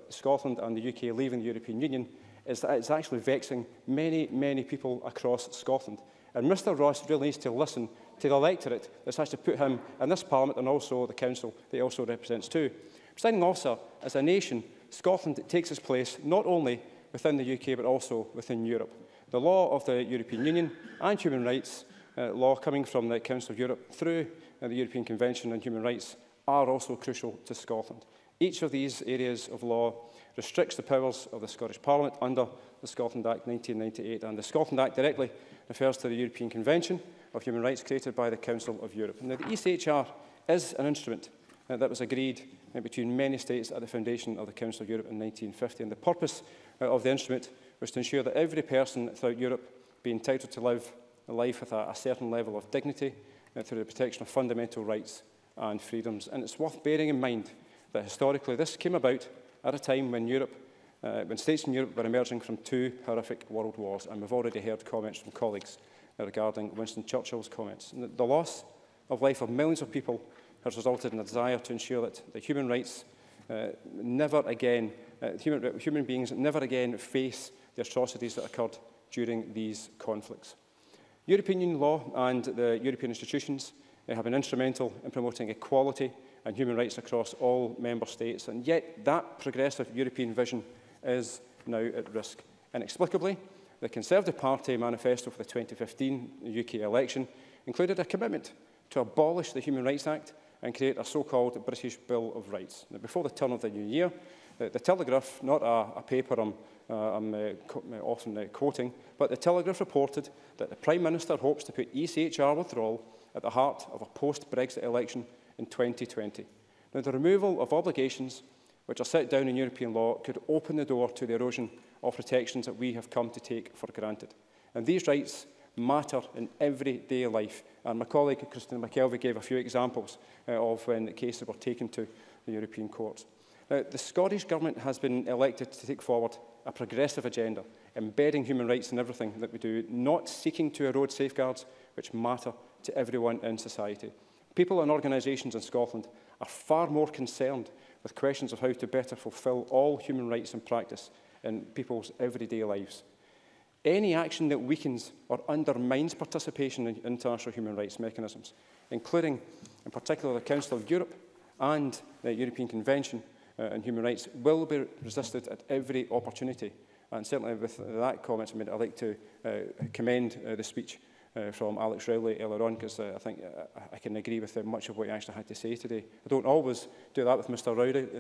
Scotland and the UK leaving the European Union is actually vexing many, many people across Scotland. And Mr Ross really needs to listen to the electorate that's actually put him in this Parliament and also the Council that he also represents too. Presiding Officer, as a nation, Scotland takes its place not only within the UK but also within Europe. The law of the European Union and human rights law coming from the Council of Europe through the European Convention on Human Rights are also crucial to Scotland. Each of these areas of law restricts the powers of the Scottish Parliament under the Scotland Act 1998, and the Scotland Act directly refers to the European Convention of Human Rights created by the Council of Europe. Now, the ECHR is an instrument that was agreed between many states at the foundation of the Council of Europe in 1950, and the purpose of the instrument was to ensure that every person throughout Europe be entitled to live a life with a certain level of dignity through the protection of fundamental rights and freedoms. And it's worth bearing in mind that historically this came about at a time when states in Europe were emerging from 2 horrific world wars, and we've already heard comments from colleagues regarding Winston Churchill's comments. And the loss of life of millions of people has resulted in a desire to ensure that the human rights human beings never again face the atrocities that occurred during these conflicts. European Union law and the European institutions have been instrumental in promoting equality and human rights across all member states, and yet that progressive European vision is now at risk. Inexplicably, the Conservative Party manifesto for the 2015 UK election included a commitment to abolish the Human Rights Act and create a so-called British Bill of Rights. Now, before the turn of the new year, the Telegraph, not a paper I'm often quoting, but the Telegraph reported that the Prime Minister hopes to put ECHR withdrawal at the heart of a post-Brexit election in 2020. Now, the removal of obligations which are set down in European law could open the door to the erosion of protections that we have come to take for granted. And these rights matter in everyday life. And my colleague Christina McKelvey gave a few examples of when cases were taken to the European courts. Now, the Scottish Government has been elected to take forward a progressive agenda, embedding human rights in everything that we do, not seeking to erode safeguards which matter to everyone in society. People and organisations in Scotland are far more concerned with questions of how to better fulfil all human rights in practice in people's everyday lives. Any action that weakens or undermines participation in international human rights mechanisms, including in particular the Council of Europe and the European Convention on Human Rights, will be resisted at every opportunity. And certainly with that comment I made, I'd like to commend the speech from Alex Rowley earlier on, because I think I can agree with much of what he actually had to say today. I don't always do that with Mr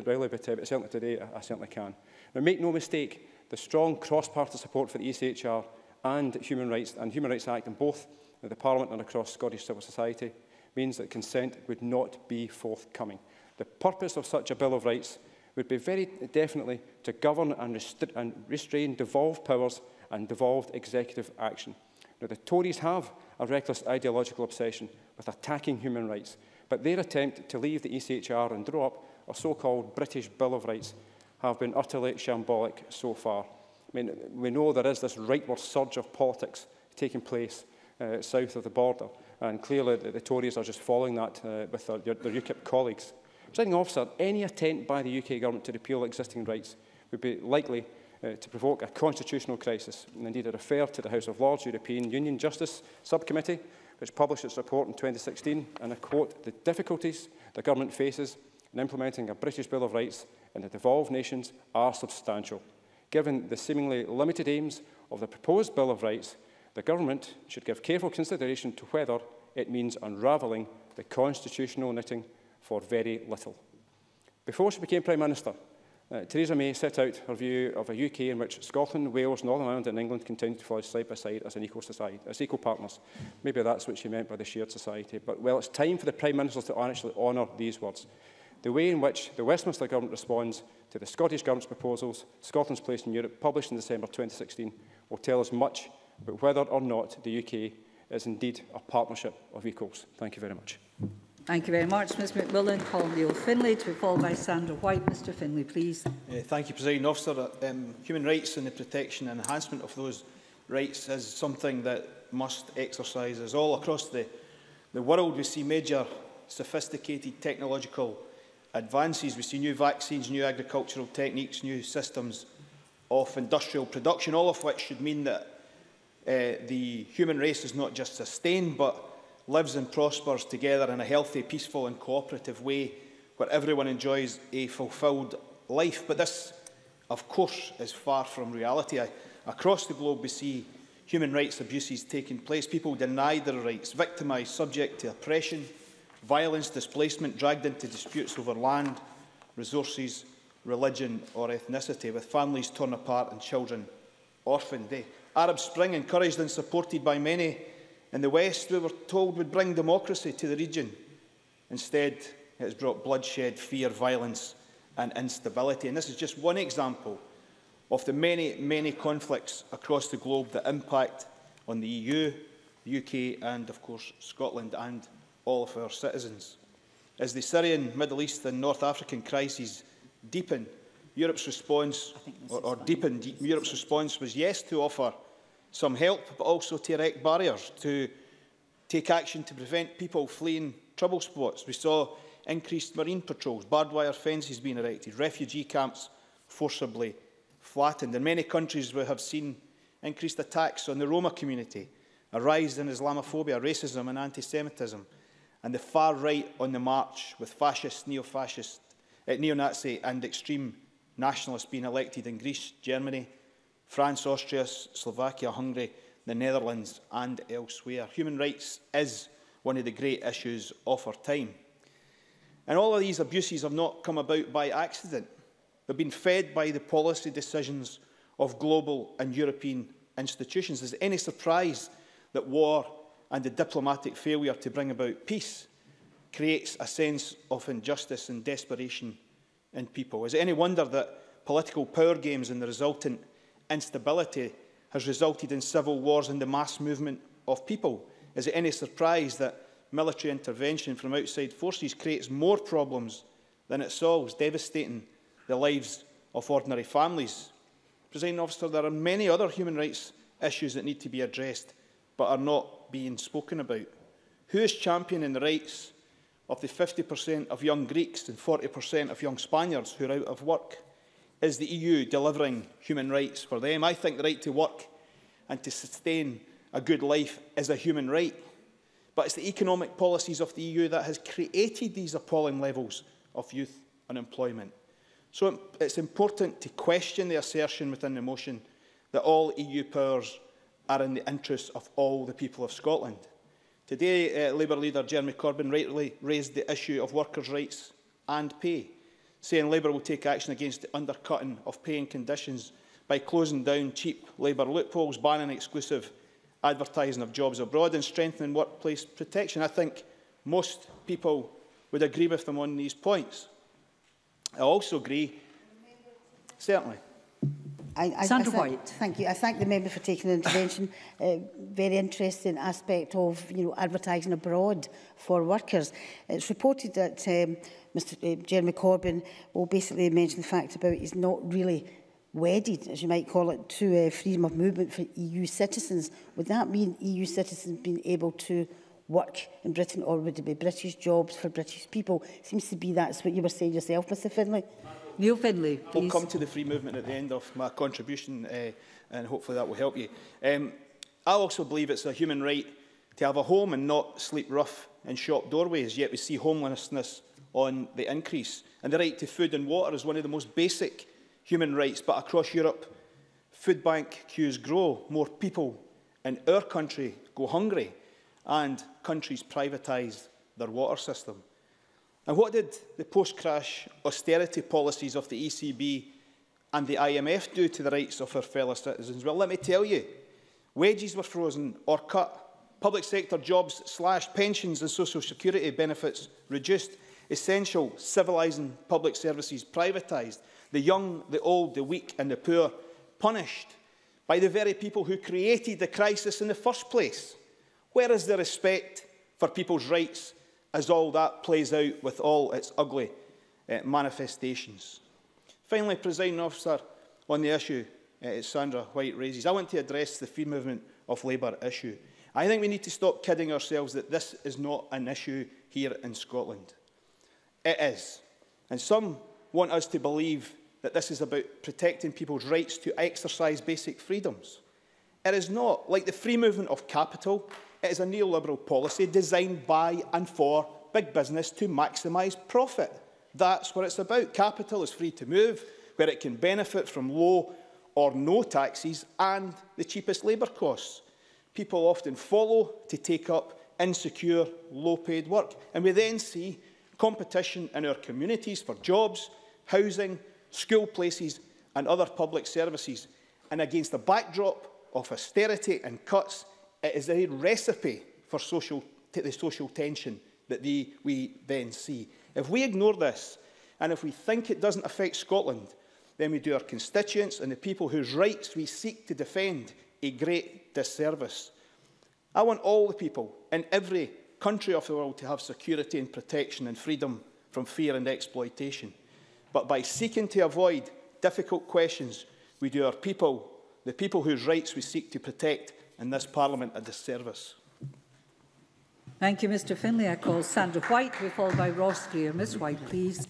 Rowley, but certainly today I certainly can. Now, make no mistake, the strong cross-party support for the ECHR and Human Rights Act in both the Parliament and across Scottish civil society means that consent would not be forthcoming. The purpose of such a Bill of Rights would be very definitely to govern and restrain devolved powers and devolved executive action. Now, the Tories have a reckless ideological obsession with attacking human rights, but their attempt to leave the ECHR and draw up a so-called British Bill of Rights have been utterly shambolic so far. I mean, we know there is this rightward surge of politics taking place south of the border, and clearly the Tories are just following that with their UKIP colleagues. Presiding Officer, any attempt by the UK Government to repeal existing rights would be likely to provoke a constitutional crisis. And indeed, I refer to the House of Lords European Union Justice Subcommittee, which published its report in 2016, and I quote, "The difficulties the government faces in implementing a British Bill of Rights in the devolved nations are substantial. Given the seemingly limited aims of the proposed Bill of Rights, the government should give careful consideration to whether it means unravelling the constitutional knitting for very little." Before she became Prime Minister, Theresa May set out her view of a UK in which Scotland, Wales, Northern Ireland and England continue to flourish side by side as an equal society, as equal partners. Maybe that's what she meant by the shared society. But, well, it's time for the Prime Minister to actually honour these words. The way in which the Westminster Government responds to the Scottish Government's proposals, Scotland's Place in Europe, published in December 2016, will tell us much about whether or not the UK is indeed a partnership of equals. Thank you very much. Thank you very much, Ms Macmillan. Call Neil Finlay to be followed by Sandra White. Mr Finlay, please. Thank you, Presiding Officer. Human rights and the protection and enhancement of those rights is something that must exercise us all across the world. We see major sophisticated technological advances. We see new vaccines, new agricultural techniques, new systems of industrial production, all of which should mean that the human race is not just sustained, but lives and prospers together in a healthy, peaceful and cooperative way where everyone enjoys a fulfilled life. But this, of course, is far from reality. Across the globe, we see human rights abuses taking place, people denied their rights, victimised, subject to oppression, violence, displacement, dragged into disputes over land, resources, religion or ethnicity, with families torn apart and children orphaned. The Arab Spring, encouraged and supported by many in the West, we were told would bring democracy to the region. Instead, it has brought bloodshed, fear, violence and instability. And this is just one example of the many, many conflicts across the globe that impact on the EU, the UK and, of course, Scotland and all of our citizens. As the Syrian, Middle East and North African crises deepen, Europe's response, Europe's response was, yes, to offer some help, but also to erect barriers, to take action to prevent people fleeing trouble spots. We saw increased marine patrols, barbed wire fences being erected, refugee camps forcibly flattened. In many countries we have seen increased attacks on the Roma community, a rise in Islamophobia, racism and anti-Semitism, and the far right on the march, with fascist, neo-fascist, neo-Nazi and extreme nationalists being elected in Greece, Germany, France, Austria, Slovakia, Hungary, the Netherlands and elsewhere. Human rights is one of the great issues of our time. And all of these abuses have not come about by accident. They've been fed by the policy decisions of global and European institutions. Is it any surprise that war and the diplomatic failure to bring about peace creates a sense of injustice and desperation in people? Is it any wonder that political power games and the resultant instability has resulted in civil wars and the mass movement of people. Is it any surprise that military intervention from outside forces creates more problems than it solves, devastating the lives of ordinary families? Presiding Officer, there are many other human rights issues that need to be addressed but are not being spoken about. Who is championing the rights of the 50% of young Greeks and 40% of young Spaniards who are out of work? Is the EU delivering human rights for them? I think the right to work and to sustain a good life is a human right. But it's the economic policies of the EU that has created these appalling levels of youth unemployment. So it's important to question the assertion within the motion that all EU powers are in the interests of all the people of Scotland. Today, Labour leader Jeremy Corbyn rightly raised the issue of workers' rights and pay, saying Labour will take action against the undercutting of pay and conditions by closing down cheap labour loopholes, banning exclusive advertising of jobs abroad and strengthening workplace protection. I think most people would agree with them on these points. I also agree, certainly. Thank you. I thank the member for taking the intervention. Very interesting aspect of advertising abroad for workers. It's reported that Mr. Jeremy Corbyn will basically mention the fact about he's not really wedded, as you might call it, to freedom of movement for EU citizens. Would that mean EU citizens being able to work in Britain, or would it be British jobs for British people? Seems to be that's what you were saying yourself, Mr. Finlay. Neil Finlay, please. We'll come to the free movement at the end of my contribution, and hopefully that will help you. I also believe it's a human right to have a home and not sleep rough in shop doorways, yet we see homelessness on the increase. And the right to food and water is one of the most basic human rights, but across Europe, food bank queues grow, more people in our country go hungry, and countries privatise their water system. And what did the post-crash austerity policies of the ECB and the IMF do to the rights of our fellow citizens? Well, let me tell you, wages were frozen or cut, public sector jobs slashed, pensions and social security benefits reduced, essential civilising public services privatised, the young, the old, the weak and the poor punished by the very people who created the crisis in the first place. Where is the respect for people's rights as all that plays out with all its ugly manifestations? Finally, Presiding Officer, on the issue Sandra White raises, I want to address the free movement of labour issue. I think we need to stop kidding ourselves that this is not an issue here in Scotland. It is. And some want us to believe that this is about protecting people's rights to exercise basic freedoms. It is not. Like the free movement of capital, it is a neoliberal policy designed by and for big business to maximise profit. That's what it's about. Capital is free to move, where it can benefit from low or no taxes and the cheapest labour costs. People often follow to take up insecure, low-paid work. And we then see competition in our communities for jobs, housing, school places and other public services. And against the backdrop of austerity and cuts, it is a recipe for the social tension that we then see. If we ignore this, and if we think it doesn't affect Scotland, then we do our constituents and the people whose rights we seek to defend a great disservice. I want all the people in every country of the world to have security and protection and freedom from fear and exploitation. But by seeking to avoid difficult questions, we do our people, the people whose rights we seek to protect in this Parliament, a disservice. Thank you, Mr Finlay. I call Sandra White, to be followed by Ross Greer. Ms White, please.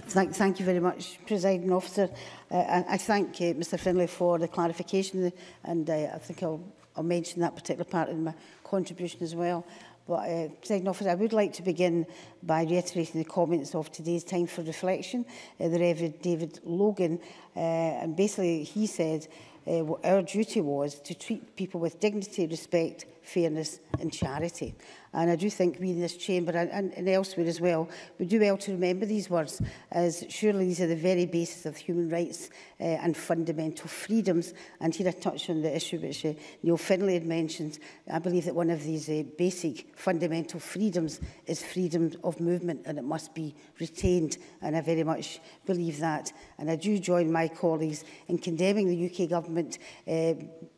Thank you very much, Presiding Officer. I thank Mr Finlay for the clarification, and I think I'll mention that particular part in my contribution as well. But, Presiding Officer, I would like to begin by reiterating the comments of today's Time for Reflection, the Reverend David Logan, and basically he said what our duty was to treat people with dignity, respect, fairness and charity. And I do think we in this chamber and elsewhere as well, we do well to remember these words, as surely these are the very basis of human rights and fundamental freedoms. And here I touch on the issue which Neil Finlay had mentioned. I believe that one of these basic fundamental freedoms is freedom of movement, and it must be retained. And I very much believe that. And I do join my colleagues in condemning the UK government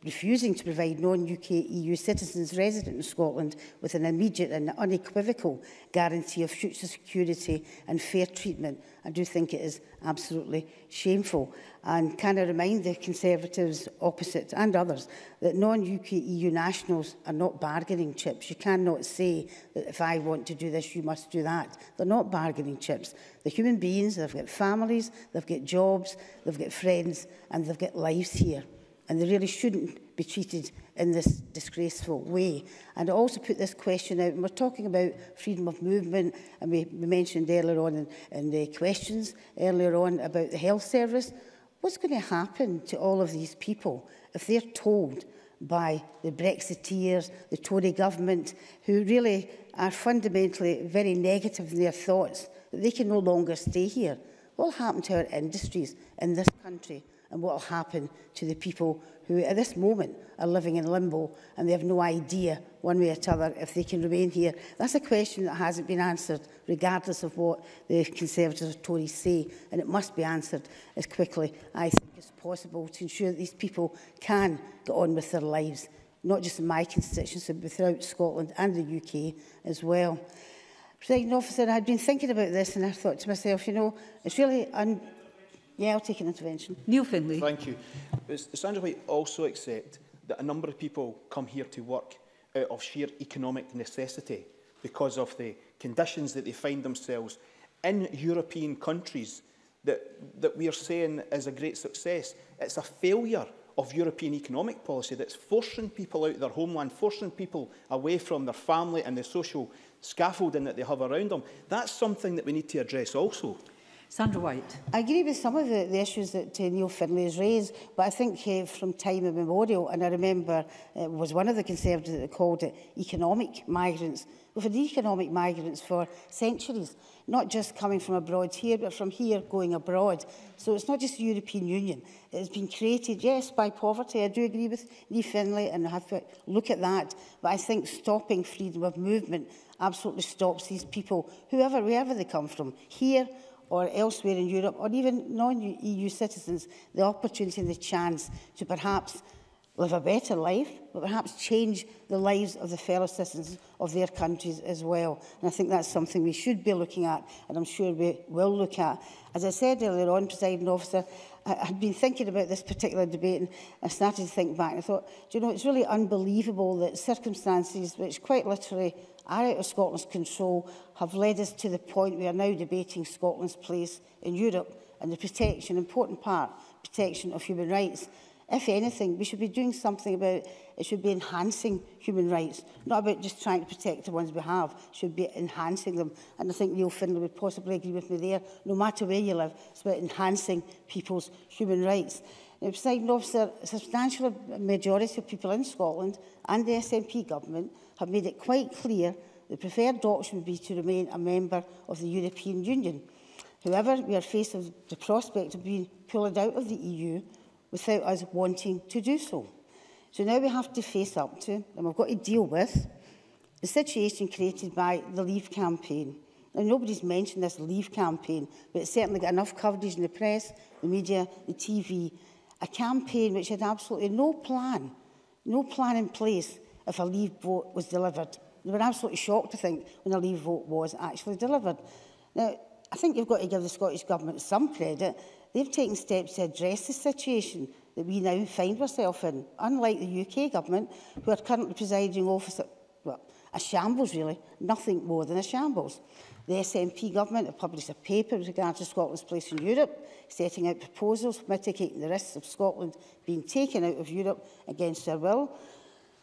refusing to provide non-UK EU citizens citizens resident in Scotland with an immediate and unequivocal guarantee of future security and fair treatment. I do think it is absolutely shameful. And can I remind the Conservatives opposite and others that non-UK EU nationals are not bargaining chips. You cannot say that if I want to do this, you must do that. They're not bargaining chips. They're human beings, they've got families, they've got jobs, they've got friends, and they've got lives here. And they really shouldn't be treated in this disgraceful way. And I also put this question out, and we're talking about freedom of movement, and we mentioned earlier on in the questions earlier on about the health service. What's going to happen to all of these people if they're told by the Brexiteers, the Tory government, who really are fundamentally very negative in their thoughts, that they can no longer stay here? What will happen to our industries in this country? And what will happen to the people who at this moment are living in limbo and they have no idea one way or t'other if they can remain here? That's a question that hasn't been answered, regardless of what the Conservatives or Tories say, and it must be answered as quickly, I think, as possible to ensure that these people can get on with their lives, not just in my constituency, but throughout Scotland and the UK as well. Presiding Officer, I'd been thinking about this and I thought to myself, you know, it's really Yeah, I'll take an intervention. Neil Findlay. Thank you. Does Sandra White also accept that a number of people come here to work out of sheer economic necessity because of the conditions that they find themselves in European countries that we are saying is a great success? It's a failure of European economic policy that's forcing people out of their homeland, forcing people away from their family and the social scaffolding that they have around them. That's something that we need to address also. Sandra White. I agree with some of the issues that Neil Findlay has raised, but I think from time immemorial, and I remember it was one of the Conservatives that called it economic migrants. We've had economic migrants for centuries, not just coming from abroad here, but from here going abroad. So it's not just the European Union. It's been created, yes, by poverty. I do agree with Neil Findlay, and I have to look at that. But I think stopping freedom of movement absolutely stops these people, wherever they come from, here or elsewhere in Europe, or even non-EU citizens, the opportunity and the chance to perhaps live a better life, but perhaps change the lives of the fellow citizens of their countries as well. And I think that's something we should be looking at, and I'm sure we will look at. As I said earlier on, Presiding Officer, I had been thinking about this particular debate, and I started to think back, and I thought, do you know, it's really unbelievable that circumstances which quite literally are out of Scotland's control have led us to the point we are now debating Scotland's place in Europe and the protection, important part, protection of human rights. If anything, we should be doing something about it. Should be enhancing human rights, not about just trying to protect the ones we have. It should be enhancing them. And I think Neil Findlay would possibly agree with me there. No matter where you live, it's about enhancing people's human rights. Now, Presiding Officer, a substantial majority of people in Scotland and the SNP government have made it quite clear the preferred option would be to remain a member of the European Union. However, we are faced with the prospect of being pulled out of the EU without us wanting to do so. So now we have to face up to, and we've got to deal with, the situation created by the Leave campaign. Now, nobody's mentioned this Leave campaign, but it's certainly got enough coverage in the press, the media, the TV, a campaign which had absolutely no plan in place if a Leave vote was delivered. They were absolutely shocked, I think, when a Leave vote was actually delivered. Now, I think you've got to give the Scottish Government some credit. They've taken steps to address the situation that we now find ourselves in, unlike the UK Government, who are currently presiding officer, well, a shambles really, nothing more than a shambles. The SNP Government have published a paper with regard to Scotland's place in Europe, setting out proposals for mitigating the risks of Scotland being taken out of Europe against their will.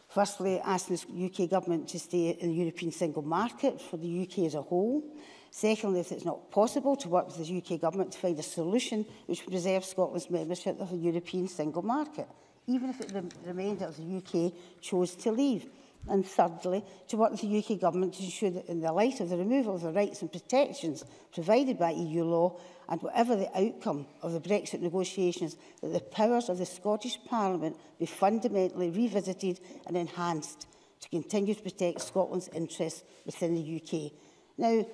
Firstly, asking the UK Government to stay in the European single market for the UK as a whole. Secondly, if it's not possible to work with the UK Government to find a solution which would preserve Scotland's membership of the European single market, even if the remainder of the UK chose to leave. And thirdly, to work with the UK Government to ensure that in the light of the removal of the rights and protections provided by EU law, and whatever the outcome of the Brexit negotiations, that the powers of the Scottish Parliament be fundamentally revisited and enhanced to continue to protect Scotland's interests within the UK. Now,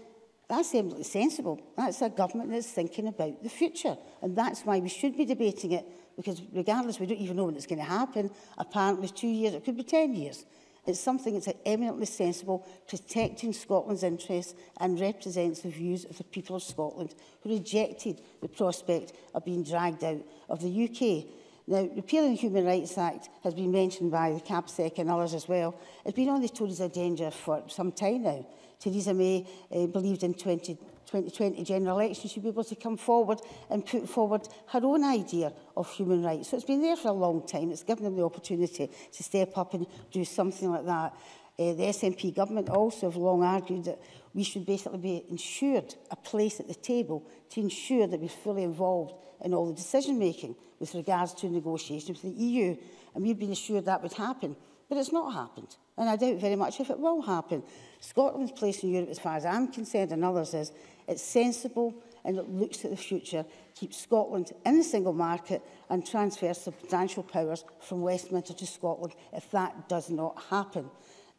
that's eminently sensible. That's a government that's thinking about the future. And that's why we should be debating it, because regardless, we don't even know when it's going to happen. Apparently 2 years, it could be 10 years. It's something that's eminently sensible, protecting Scotland's interests and represents the views of the people of Scotland who rejected the prospect of being dragged out of the UK. Now, repealing the Human Rights Act has been mentioned by the CAPSEC and others as well. It's been on the Tories' agenda for some time now. Theresa May believed in 2020 general election she'd be able to come forward and put forward her own idea of human rights. So it's been there for a long time. It's given them the opportunity to step up and do something like that. The SNP government also have long argued that we should basically be ensured a place at the table to ensure that we're fully involved in all the decision-making with regards to negotiations with the EU. And we've been assured that would happen. But it's not happened. And I doubt very much if it will happen. Scotland's place in Europe, as far as I'm concerned and others, is it's sensible and it looks at the future, keeps Scotland in the single market and transfers substantial powers from Westminster to Scotland if that does not happen.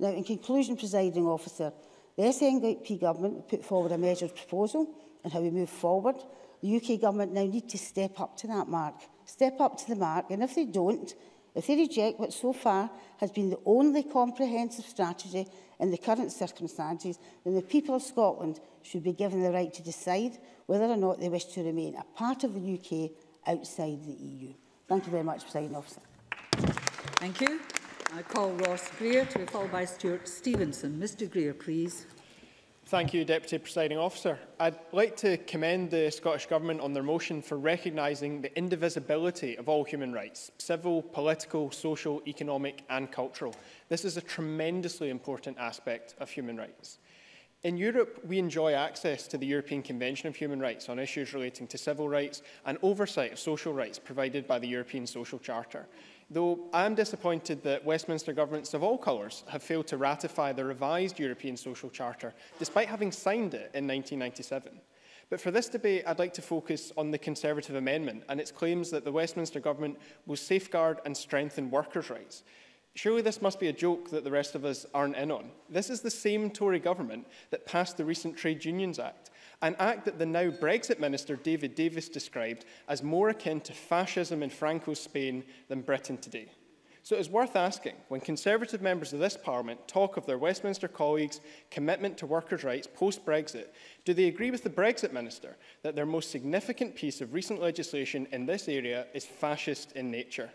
Now, in conclusion, Presiding Officer, the SNP government put forward a measured proposal on how we move forward. The UK government now need to step up to that mark. Step up to the mark, and if they don't, if they reject what so far has been the only comprehensive strategy in the current circumstances, then the people of Scotland should be given the right to decide whether or not they wish to remain a part of the UK outside the EU. Thank you very much, Presiding Officer. Thank you. I call Ross Greer to be followed by Stuart Stevenson. Mr Greer, please. Thank you, Deputy Presiding Officer. I'd like to commend the Scottish Government on their motion for recognising the indivisibility of all human rights, civil, political, social, economic and cultural. This is a tremendously important aspect of human rights. In Europe, we enjoy access to the European Convention of Human Rights on issues relating to civil rights and oversight of social rights provided by the European Social Charter. Though I am disappointed that Westminster governments of all colours have failed to ratify the revised European Social Charter, despite having signed it in 1997. But for this debate, I'd like to focus on the Conservative amendment and its claims that the Westminster government will safeguard and strengthen workers' rights. Surely this must be a joke that the rest of us aren't in on. This is the same Tory government that passed the recent Trade Unions Act, an act that the now Brexit Minister David Davis described as more akin to fascism in Franco's Spain than Britain today. So it is worth asking, when Conservative members of this Parliament talk of their Westminster colleagues' commitment to workers' rights post-Brexit, do they agree with the Brexit Minister that their most significant piece of recent legislation in this area is fascist in nature?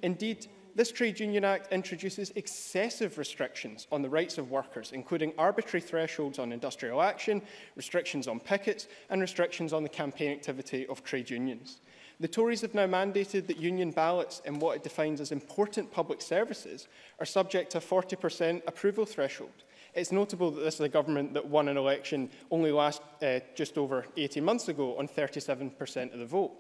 Indeed, this Trade Union Act introduces excessive restrictions on the rights of workers, including arbitrary thresholds on industrial action, restrictions on pickets, and restrictions on the campaign activity of trade unions. The Tories have now mandated that union ballots in what it defines as important public services are subject to a 40% approval threshold. It's notable that this is a government that won an election only just over 18 months ago on 37% of the vote.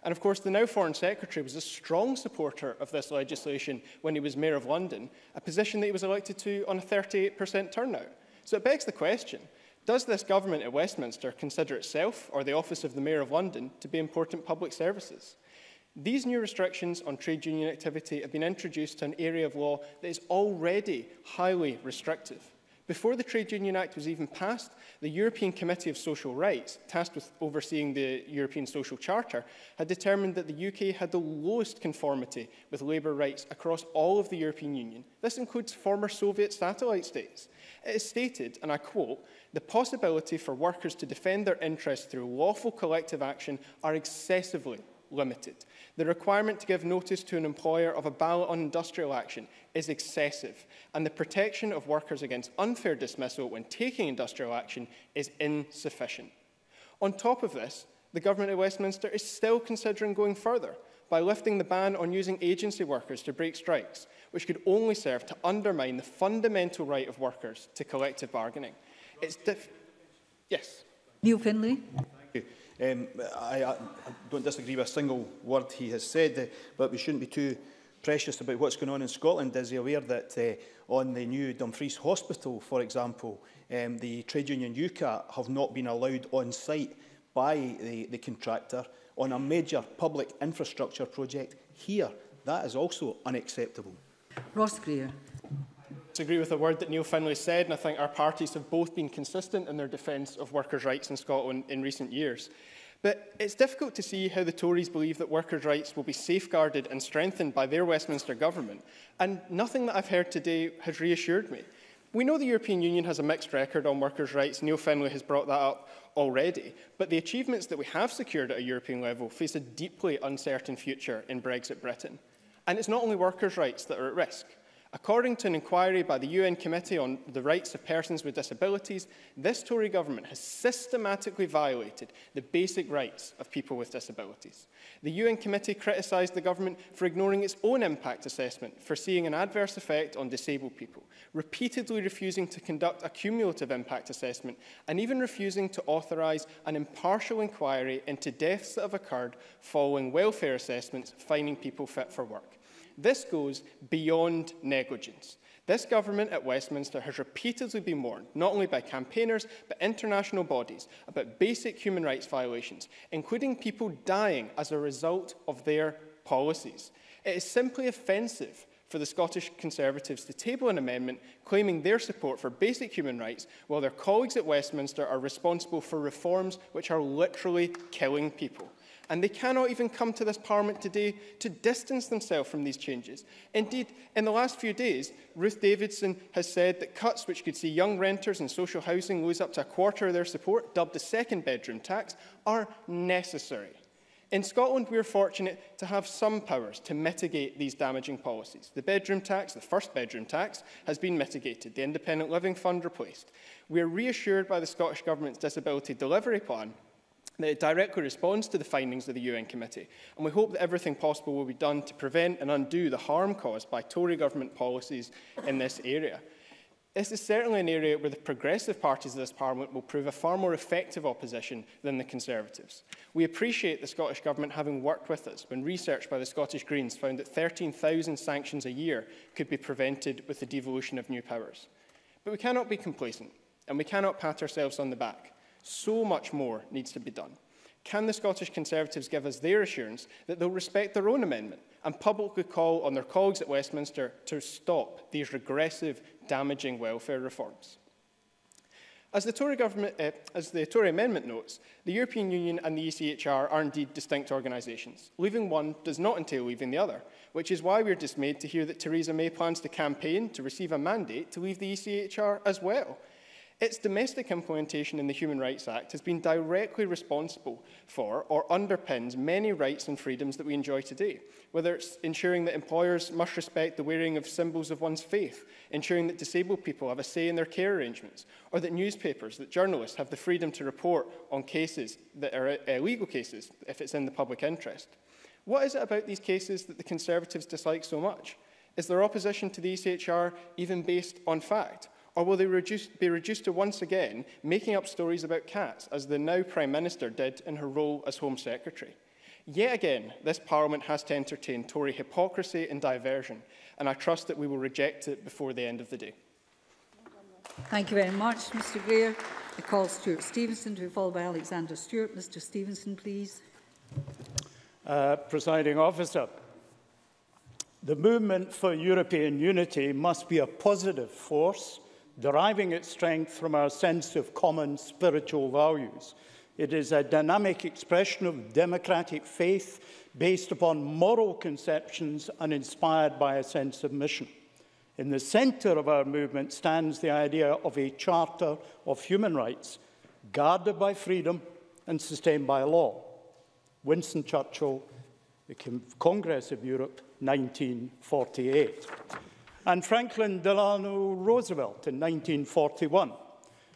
And of course, the now Foreign Secretary was a strong supporter of this legislation when he was Mayor of London, a position that he was elected to on a 38% turnout. So it begs the question, does this government at Westminster consider itself, or the office of the Mayor of London, to be important public services? These new restrictions on trade union activity have been introduced to an area of law that is already highly restrictive. Before the Trade Union Act was even passed, the European Committee of Social Rights, tasked with overseeing the European Social Charter, had determined that the UK had the lowest conformity with labour rights across all of the European Union. This includes former Soviet satellite states. It is stated, and I quote, "The possibility for workers to defend their interests through lawful collective action are excessively limited. The requirement to give notice to an employer of a ballot on industrial action is excessive, and the protection of workers against unfair dismissal when taking industrial action is insufficient." On top of this, the government at Westminster is still considering going further by lifting the ban on using agency workers to break strikes, which could only serve to undermine the fundamental right of workers to collective bargaining. Yes. Neil Findlay. I don't disagree with a single word he has said, but we shouldn't be too precious about what's going on in Scotland. Is he aware that on the new Dumfries Hospital, for example, the trade union UCA have not been allowed on site by the contractor on a major public infrastructure project here? That is also unacceptable. Ross Greer. I agree with the word that Neil Findlay said, and I think our parties have both been consistent in their defence of workers' rights in Scotland in recent years. But it's difficult to see how the Tories believe that workers' rights will be safeguarded and strengthened by their Westminster government, and nothing that I've heard today has reassured me. We know the European Union has a mixed record on workers' rights. Neil Findlay has brought that up already. But the achievements that we have secured at a European level face a deeply uncertain future in Brexit Britain. And it's not only workers' rights that are at risk. According to an inquiry by the UN Committee on the Rights of Persons with Disabilities, this Tory government has systematically violated the basic rights of people with disabilities. The UN Committee criticised the government for ignoring its own impact assessment, for seeing an adverse effect on disabled people, repeatedly refusing to conduct a cumulative impact assessment, and even refusing to authorise an impartial inquiry into deaths that have occurred following welfare assessments finding people fit for work. This goes beyond negligence. This government at Westminster has repeatedly been warned, not only by campaigners, but international bodies, about basic human rights violations, including people dying as a result of their policies. It is simply offensive for the Scottish Conservatives to table an amendment claiming their support for basic human rights, while their colleagues at Westminster are responsible for reforms which are literally killing people. And they cannot even come to this Parliament today to distance themselves from these changes. Indeed, in the last few days, Ruth Davidson has said that cuts which could see young renters in social housing lose up to a quarter of their support, dubbed the second bedroom tax, are necessary. In Scotland, we are fortunate to have some powers to mitigate these damaging policies. The bedroom tax, the first bedroom tax, has been mitigated, the Independent Living Fund replaced. We are reassured by the Scottish Government's Disability Delivery Plan that it directly responds to the findings of the UN Committee, and we hope that everything possible will be done to prevent and undo the harm caused by Tory government policies in this area. This is certainly an area where the progressive parties of this Parliament will prove a far more effective opposition than the Conservatives. We appreciate the Scottish Government having worked with us when research by the Scottish Greens found that 13,000 sanctions a year could be prevented with the devolution of new powers. But we cannot be complacent, and we cannot pat ourselves on the back. So much more needs to be done. Can the Scottish Conservatives give us their assurance that they'll respect their own amendment and publicly call on their colleagues at Westminster to stop these regressive, damaging welfare reforms? As the Tory amendment notes, the European Union and the ECHR are indeed distinct organisations. Leaving one does not entail leaving the other, which is why we are dismayed to hear that Theresa May plans to campaign to receive a mandate to leave the ECHR as well. Its domestic implementation in the Human Rights Act has been directly responsible for or underpins many rights and freedoms that we enjoy today, whether it's ensuring that employers must respect the wearing of symbols of one's faith, ensuring that disabled people have a say in their care arrangements, or that newspapers, that journalists have the freedom to report on cases that are illegal cases if it's in the public interest. What is it about these cases that the Conservatives dislike so much? Is their opposition to the ECHR even based on fact? Or will they be reduced to once again making up stories about cats, as the now Prime Minister did in her role as Home Secretary? Yet again, this Parliament has to entertain Tory hypocrisy and diversion, and I trust that we will reject it before the end of the day. Thank you very much, Mr Greer. I call Stuart Stevenson to be followed by Alexander Stewart. Mr Stevenson, please. Presiding Officer, the movement for European unity must be a positive force, deriving its strength from our sense of common spiritual values. It is a dynamic expression of democratic faith based upon moral conceptions and inspired by a sense of mission. In the centre of our movement stands the idea of a Charter of Human Rights, guarded by freedom and sustained by law. Winston Churchill, the Congress of Europe, 1948. And Franklin Delano Roosevelt in 1941.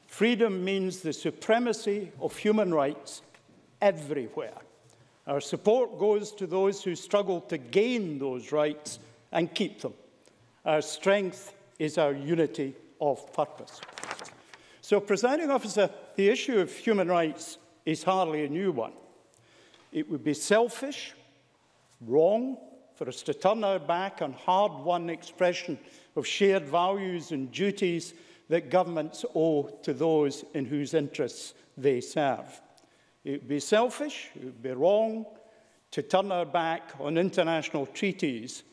Freedom means the supremacy of human rights everywhere. Our support goes to those who struggle to gain those rights and keep them. Our strength is our unity of purpose. So, Presiding Officer, the issue of human rights is hardly a new one. It would be selfish, wrong, for us to turn our back on hard-won expression of shared values and duties that governments owe to those in whose interests they serve. It would be selfish, it would be wrong to turn our back on international treaties.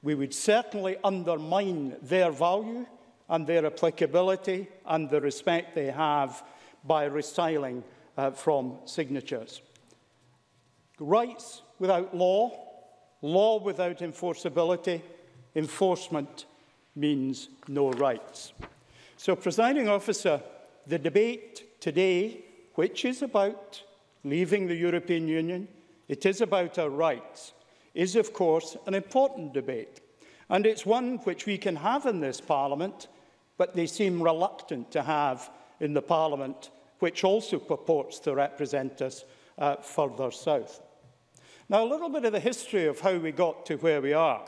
We would certainly undermine their value and their applicability and the respect they have by retiring from signatures. Rights without law, law without enforceability, enforcement means no rights. So, Presiding Officer, the debate today, which is about leaving the European Union, it is about our rights, is of course an important debate. And it's one which we can have in this Parliament, but they seem reluctant to have in the Parliament which also purports to represent us further south. Now, a little bit of the history of how we got to where we are.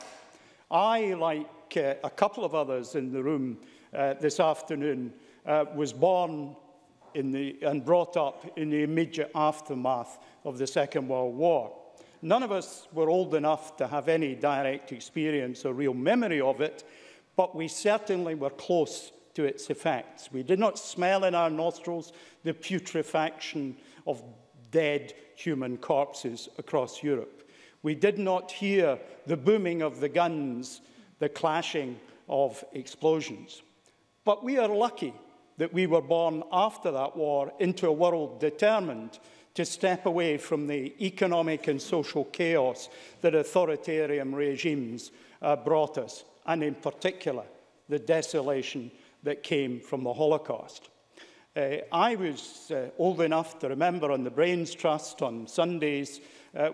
I, like a couple of others in the room this afternoon, was born and brought up in the immediate aftermath of the Second World War. None of us were old enough to have any direct experience or real memory of it, but we certainly were close to its effects. We did not smell in our nostrils the putrefaction of dead human corpses across Europe. We did not hear the booming of the guns, the clashing of explosions. But we are lucky that we were born after that war into a world determined to step away from the economic and social chaos that authoritarian regimes brought us, and in particular, the desolation that came from the Holocaust. I was old enough to remember on the Brains Trust on Sundays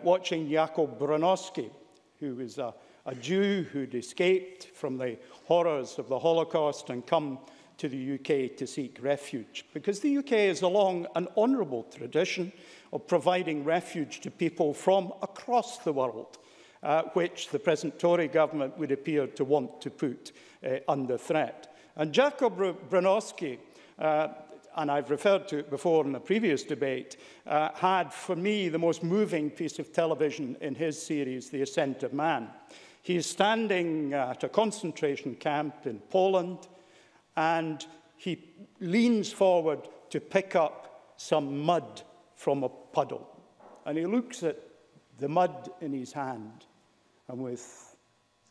watching Jakob Bronowski, who was a Jew who'd escaped from the horrors of the Holocaust and come to the UK to seek refuge, because the UK has a long and honourable tradition of providing refuge to people from across the world, which the present Tory government would appear to want to put under threat. And Jakob Bronowski, and I've referred to it before in a previous debate, had for me the most moving piece of television in his series, The Ascent of Man. He is standing at a concentration camp in Poland, and he leans forward to pick up some mud from a puddle. And he looks at the mud in his hand, and with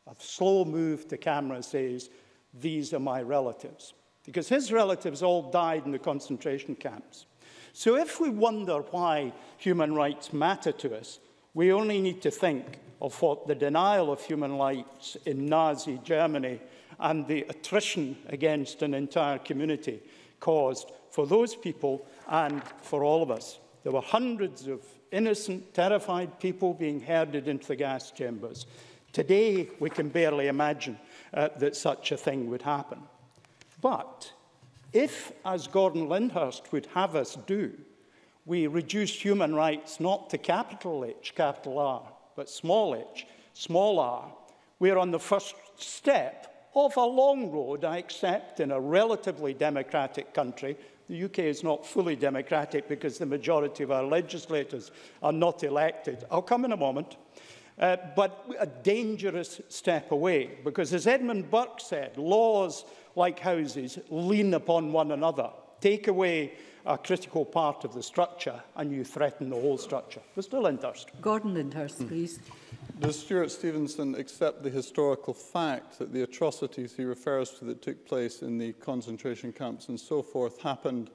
a slow move to camera says, "These are my relatives." Because his relatives all died in the concentration camps. So if we wonder why human rights matter to us, we only need to think of what the denial of human rights in Nazi Germany and the attrition against an entire community caused for those people and for all of us. There were hundreds of innocent, terrified people being herded into the gas chambers. Today, we can barely imagine that such a thing would happen. But if, as Gordon Lyndhurst would have us do, we reduce human rights not to capital H, capital R, but small h, small r, we're on the first step of a long road, I accept, in a relatively democratic country. The UK is not fully democratic because the majority of our legislators are not elected. I'll come in a moment. But a dangerous step away, because as Edmund Burke said, laws, like houses, lean upon one another. Take away a critical part of the structure and you threaten the whole structure. Mr Lyndhurst. Gordon Lyndhurst, please. Does Stuart Stevenson accept the historical fact that the atrocities he refers to that took place in the concentration camps and so forth happened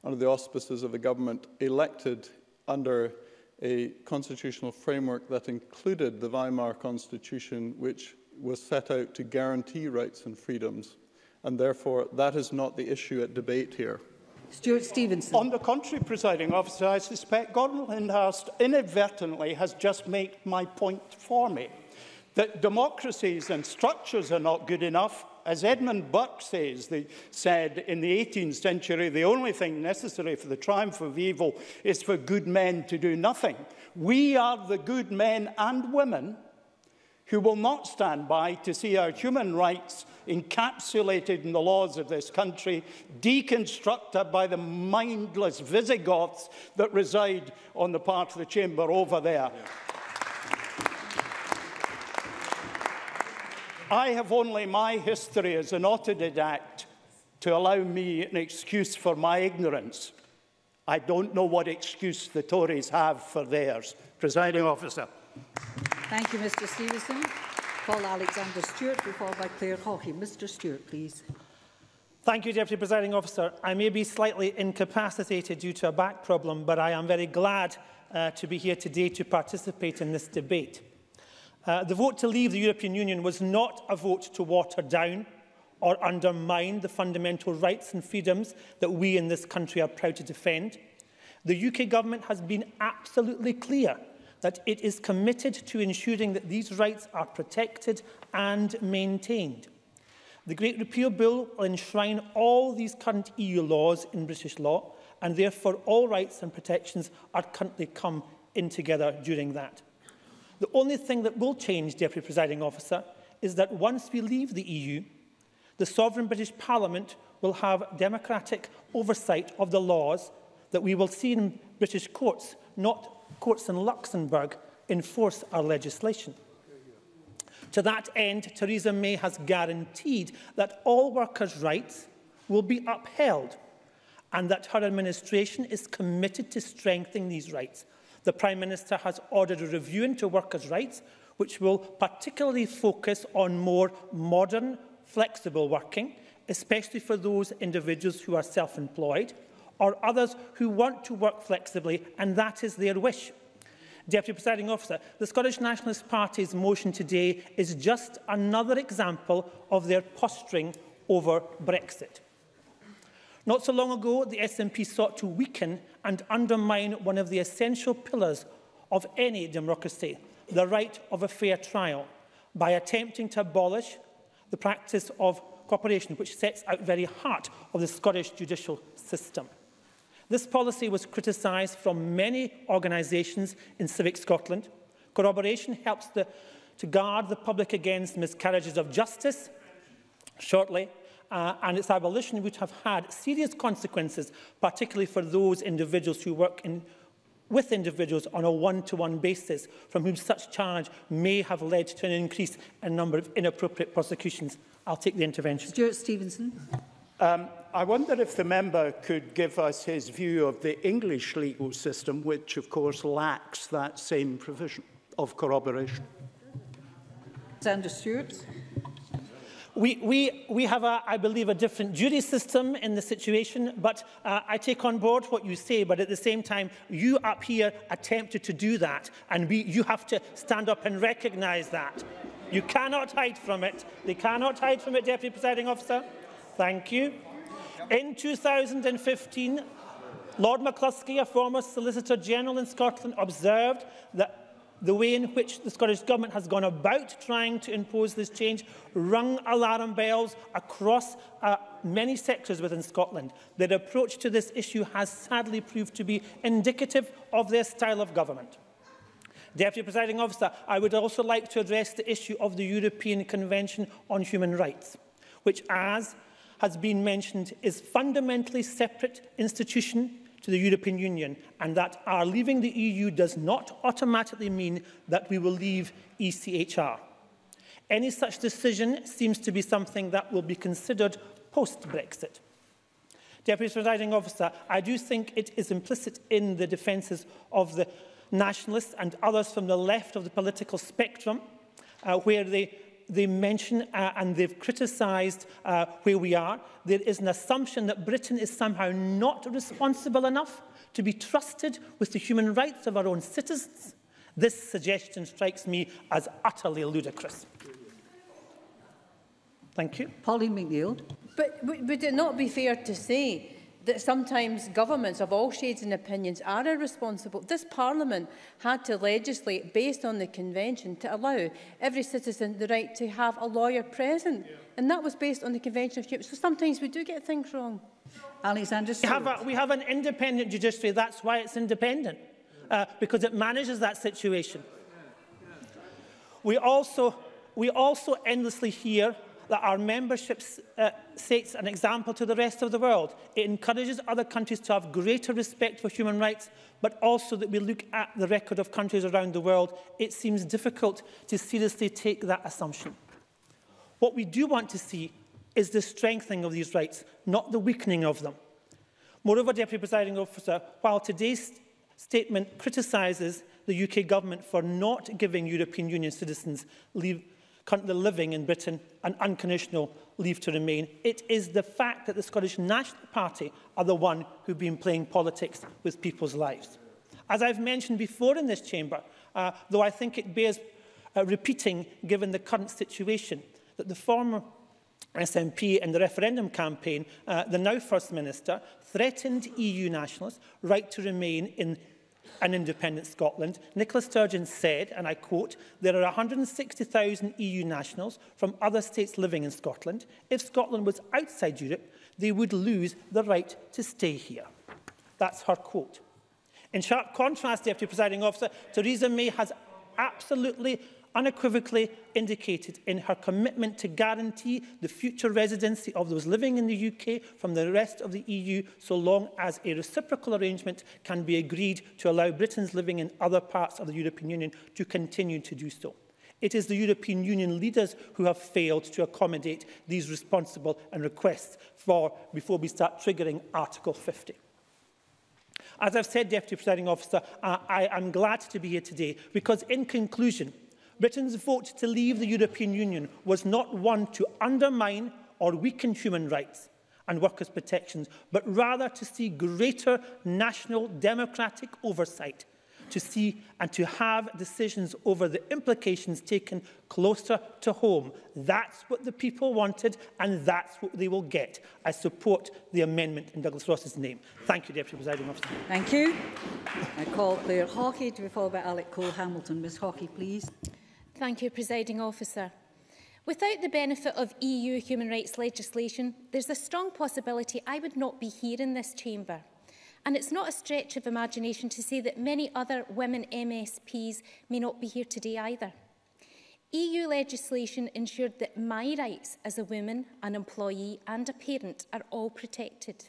under the auspices of a government elected under a constitutional framework that included the Weimar Constitution, which was set out to guarantee rights and freedoms, and therefore that is not the issue at debate here? Stuart Stevenson. On the contrary, Presiding Officer, I suspect Gordon Lyndhurst inadvertently has just made my point for me, that democracies and structures are not good enough. As Edmund Burke said in the 18th century, the only thing necessary for the triumph of evil is for good men to do nothing. We are the good men and women who will not stand by to see our human rights encapsulated in the laws of this country, deconstructed by the mindless Visigoths that reside on the part of the chamber over there. I have only my history as an autodidact to allow me an excuse for my ignorance. I don't know what excuse the Tories have for theirs. Presiding Officer. Thank you, Mr Stevenson. Paul Alexander Stewart, followed by Claire Hawkey. Mr Stewart, please. Thank you, Deputy Presiding Officer. I may be slightly incapacitated due to a back problem, but I am very glad to be here today to participate in this debate. The vote to leave the European Union was not a vote to water down or undermine the fundamental rights and freedoms that we in this country are proud to defend. The UK Government has been absolutely clear that it is committed to ensuring that these rights are protected and maintained. The Great Repeal Bill will enshrine all these current EU laws in British law, and therefore all rights and protections are currently come in together during that. The only thing that will change, Deputy Presiding Officer, is that once we leave the EU, the sovereign British Parliament will have democratic oversight of the laws that we will see in British courts, not courts in Luxembourg, enforce our legislation. To that end, Theresa May has guaranteed that all workers' rights will be upheld and that her administration is committed to strengthening these rights. The Prime Minister has ordered a review into workers' rights, which will particularly focus on more modern, flexible working, especially for those individuals who are self-employed or others who want to work flexibly, and that is their wish. Deputy Presiding Officer, the Scottish Nationalist Party's motion today is just another example of their posturing over Brexit. Not so long ago, the SNP sought to weaken and undermine one of the essential pillars of any democracy, the right of a fair trial, by attempting to abolish the practice of cooperation, which sets out the very heart of the Scottish judicial system. This policy was criticised from many organisations in Civic Scotland. Corroboration helps to guard the public against miscarriages of justice shortly, and its abolition would have had serious consequences, particularly for those individuals who work with individuals on a one-to-one basis, from whom such charge may have led to an increase in the number of inappropriate prosecutions. I'll take the intervention. Stuart Stevenson. I wonder if the member could give us his view of the English legal system, which of course lacks that same provision of corroboration. Alexander Stewart. We have, I believe, a different jury system in the situation, but I take on board what you say, but at the same time, you up here attempted to do that, and you have to stand up and recognise that. You cannot hide from it. They cannot hide from it, Deputy Presiding Officer. Thank you. In 2015, Lord McCluskey, a former Solicitor General in Scotland, observed that the way in which the Scottish Government has gone about trying to impose this change rung alarm bells across many sectors within Scotland. Their approach to this issue has sadly proved to be indicative of their style of government. Deputy Presiding Officer, I would also like to address the issue of the European Convention on Human Rights, which, as has been mentioned, is fundamentally separate institution to the European Union, and that our leaving the EU does not automatically mean that we will leave ECHR. Any such decision seems to be something that will be considered post-Brexit. Deputy Presiding Officer, I do think it is implicit in the defences of the nationalists and others from the left of the political spectrum, where they mention and they've criticised where we are. There is an assumption that Britain is somehow not responsible enough to be trusted with the human rights of our own citizens. This suggestion strikes me as utterly ludicrous. Thank you. Pauline McNeill. But would it not be fair to say that sometimes governments of all shades and opinions are irresponsible? This Parliament had to legislate based on the Convention to allow every citizen the right to have a lawyer present. And that was based on the Convention of Human Rights. So sometimes we do get things wrong. Alexander Stewart. We have an independent judiciary. That's why it's independent, because it manages that situation. We also endlessly hear that our membership sets an example to the rest of the world. It encourages other countries to have greater respect for human rights, but also that we look at the record of countries around the world. It seems difficult to seriously take that assumption. What we do want to see is the strengthening of these rights, not the weakening of them. Moreover, Deputy Presiding Officer, while today's statement criticises the UK Government for not giving European Union citizens leave currently living in Britain and unconditional leave to remain. It is the fact that the Scottish National Party are the one who've been playing politics with people's lives. As I've mentioned before in this chamber, though I think it bears repeating given the current situation, that the former SNP in the referendum campaign, the now First Minister, threatened EU nationals' right to remain in an independent Scotland. Nicola Sturgeon said, and I quote, "There are 160,000 EU nationals from other states living in Scotland. If Scotland was outside Europe, they would lose the right to stay here." That's her quote. In sharp contrast, Deputy Presiding Officer, Theresa May has absolutely unequivocally indicated in her commitment to guarantee the future residency of those living in the UK from the rest of the EU, so long as a reciprocal arrangement can be agreed to allow Britons living in other parts of the European Union to continue to do so. It is the European Union leaders who have failed to accommodate these responsible and requests before we start triggering Article 50. As I've said, Deputy Presiding Officer, I am glad to be here today because, in conclusion, Britain's vote to leave the European Union was not one to undermine or weaken human rights and workers' protections, but rather to see greater national democratic oversight, to see and to have decisions over the implications taken closer to home. That's what the people wanted, and that's what they will get. I support the amendment in Douglas Ross's name. Thank you, Deputy Presiding Officer. Thank you. I call Claire Hawkey to be followed by Alec Cole-Hamilton. Ms Hawkey, please. Thank you, Presiding Officer. Without the benefit of EU human rights legislation, there's a strong possibility I would not be here in this chamber. And it's not a stretch of imagination to say that many other women MSPs may not be here today either. EU legislation ensured that my rights as a woman, an employee and a parent are all protected.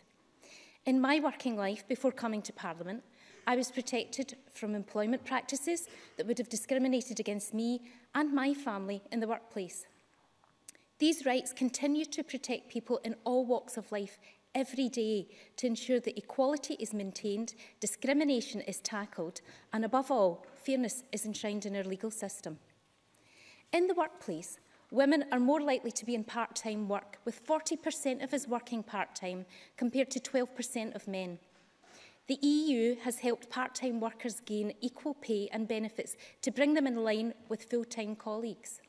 In my working life before coming to Parliament, I was protected from employment practices that would have discriminated against me and my family in the workplace. These rights continue to protect people in all walks of life every day to ensure that equality is maintained, discrimination is tackled, and above all, fairness is enshrined in our legal system. In the workplace, women are more likely to be in part-time work, with 40% of us working part-time compared to 12% of men. The EU has helped part-time workers gain equal pay and benefits to bring them in line with full-time colleagues.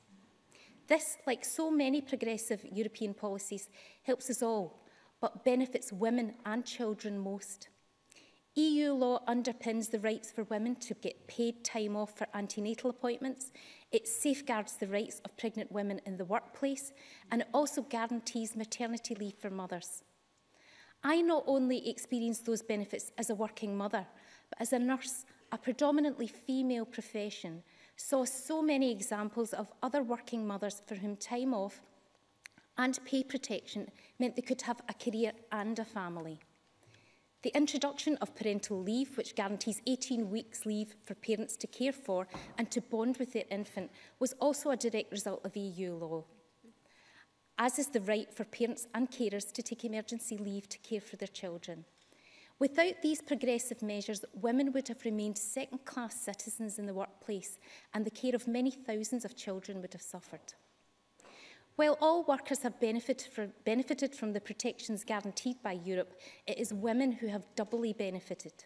This, like so many progressive European policies, helps us all, but benefits women and children most. EU law underpins the rights for women to get paid time off for antenatal appointments. It safeguards the rights of pregnant women in the workplace, and it also guarantees maternity leave for mothers. I not only experienced those benefits as a working mother, but as a nurse, a predominantly female profession, saw so many examples of other working mothers for whom time off and pay protection meant they could have a career and a family. The introduction of parental leave, which guarantees 18 weeks leave for parents to care for and to bond with their infant, was also a direct result of EU law, as is the right for parents and carers to take emergency leave to care for their children. Without these progressive measures, women would have remained second-class citizens in the workplace, and the care of many thousands of children would have suffered. While all workers have benefited from the protections guaranteed by Europe, it is women who have doubly benefited.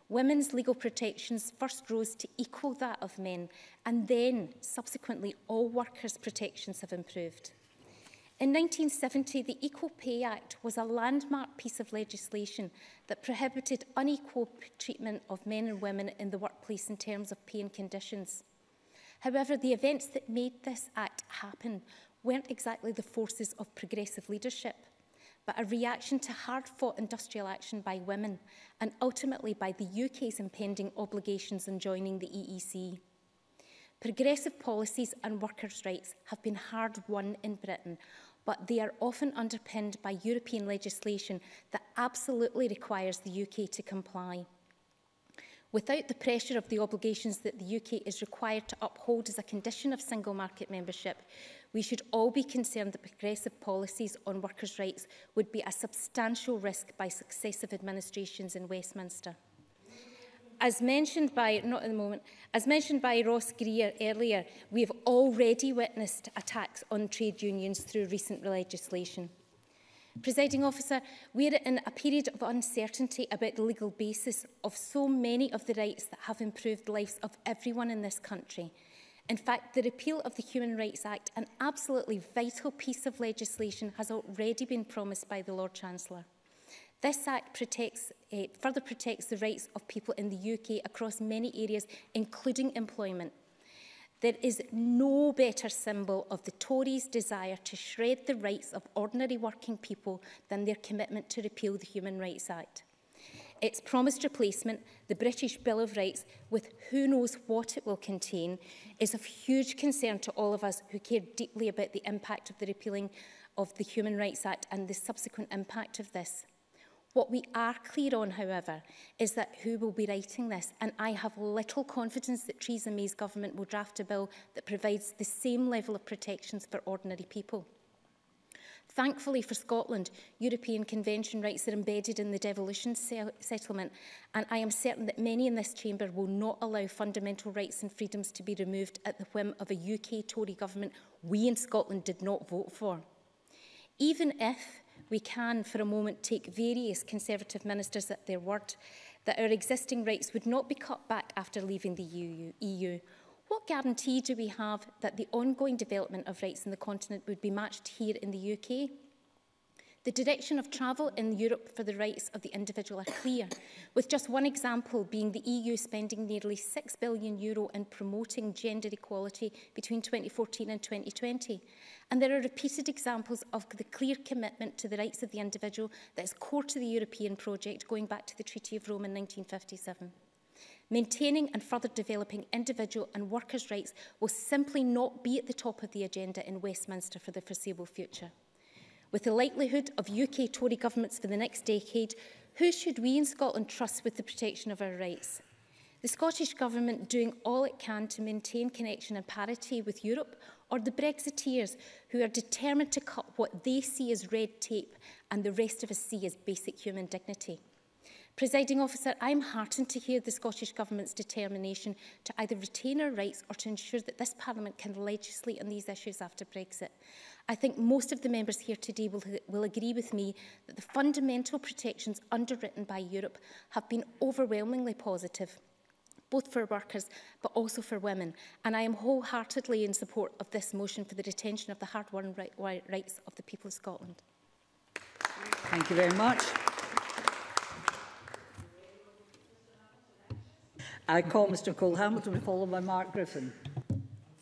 Women's legal protections first rose to equal that of men, and then, subsequently, all workers' protections have improved. In 1970, the Equal Pay Act was a landmark piece of legislation that prohibited unequal treatment of men and women in the workplace in terms of pay and conditions. However, the events that made this act happen weren't exactly the forces of progressive leadership, but a reaction to hard-fought industrial action by women and ultimately by the UK's impending obligations on joining the EEC. Progressive policies and workers' rights have been hard-won in Britain, but they are often underpinned by European legislation that absolutely requires the UK to comply. Without the pressure of the obligations that the UK is required to uphold as a condition of single market membership, we should all be concerned that progressive policies on workers' rights would be a substantial risk by successive administrations in Westminster. As mentioned by, not at the moment, as mentioned by Ross Greer earlier, we have already witnessed attacks on trade unions through recent legislation. Presiding Officer, we are in a period of uncertainty about the legal basis of so many of the rights that have improved the lives of everyone in this country. In fact, the repeal of the Human Rights Act, an absolutely vital piece of legislation, has already been promised by the Lord Chancellor. This Act further protects the rights of people in the UK across many areas, including employment. There is no better symbol of the Tories' desire to shred the rights of ordinary working people than their commitment to repeal the Human Rights Act. Its promised replacement, the British Bill of Rights, with who knows what it will contain, is of huge concern to all of us who care deeply about the impact of the repealing of the Human Rights Act and the subsequent impact of this. What we are clear on, however, is that who will be writing this, and I have little confidence that Theresa May's government will draft a bill that provides the same level of protections for ordinary people. Thankfully for Scotland, European Convention rights are embedded in the devolution settlement, and I am certain that many in this chamber will not allow fundamental rights and freedoms to be removed at the whim of a UK Tory government we in Scotland did not vote for. Even if we can, for a moment, take various Conservative ministers at their word that our existing rights would not be cut back after leaving the EU. What guarantee do we have that the ongoing development of rights in the continent would be matched here in the UK? The direction of travel in Europe for the rights of the individual are clear, with just one example being the EU spending nearly €6 billion in promoting gender equality between 2014 and 2020. And there are repeated examples of the clear commitment to the rights of the individual that is core to the European project going back to the Treaty of Rome in 1957. Maintaining and further developing individual and workers' rights will simply not be at the top of the agenda in Westminster for the foreseeable future. With the likelihood of UK Tory governments for the next decade, who should we in Scotland trust with the protection of our rights? The Scottish Government doing all it can to maintain connection and parity with Europe, or the Brexiteers who are determined to cut what they see as red tape and the rest of us see as basic human dignity? Presiding Officer, I am heartened to hear the Scottish Government's determination to either retain our rights or to ensure that this Parliament can legislate on these issues after Brexit. I think most of the members here today will agree with me that the fundamental protections underwritten by Europe have been overwhelmingly positive, both for workers but also for women, and I am wholeheartedly in support of this motion for the retention of the hard-won rights of the people of Scotland. Thank you very much. I call Mr Cole-Hamilton, followed by Mark Griffin.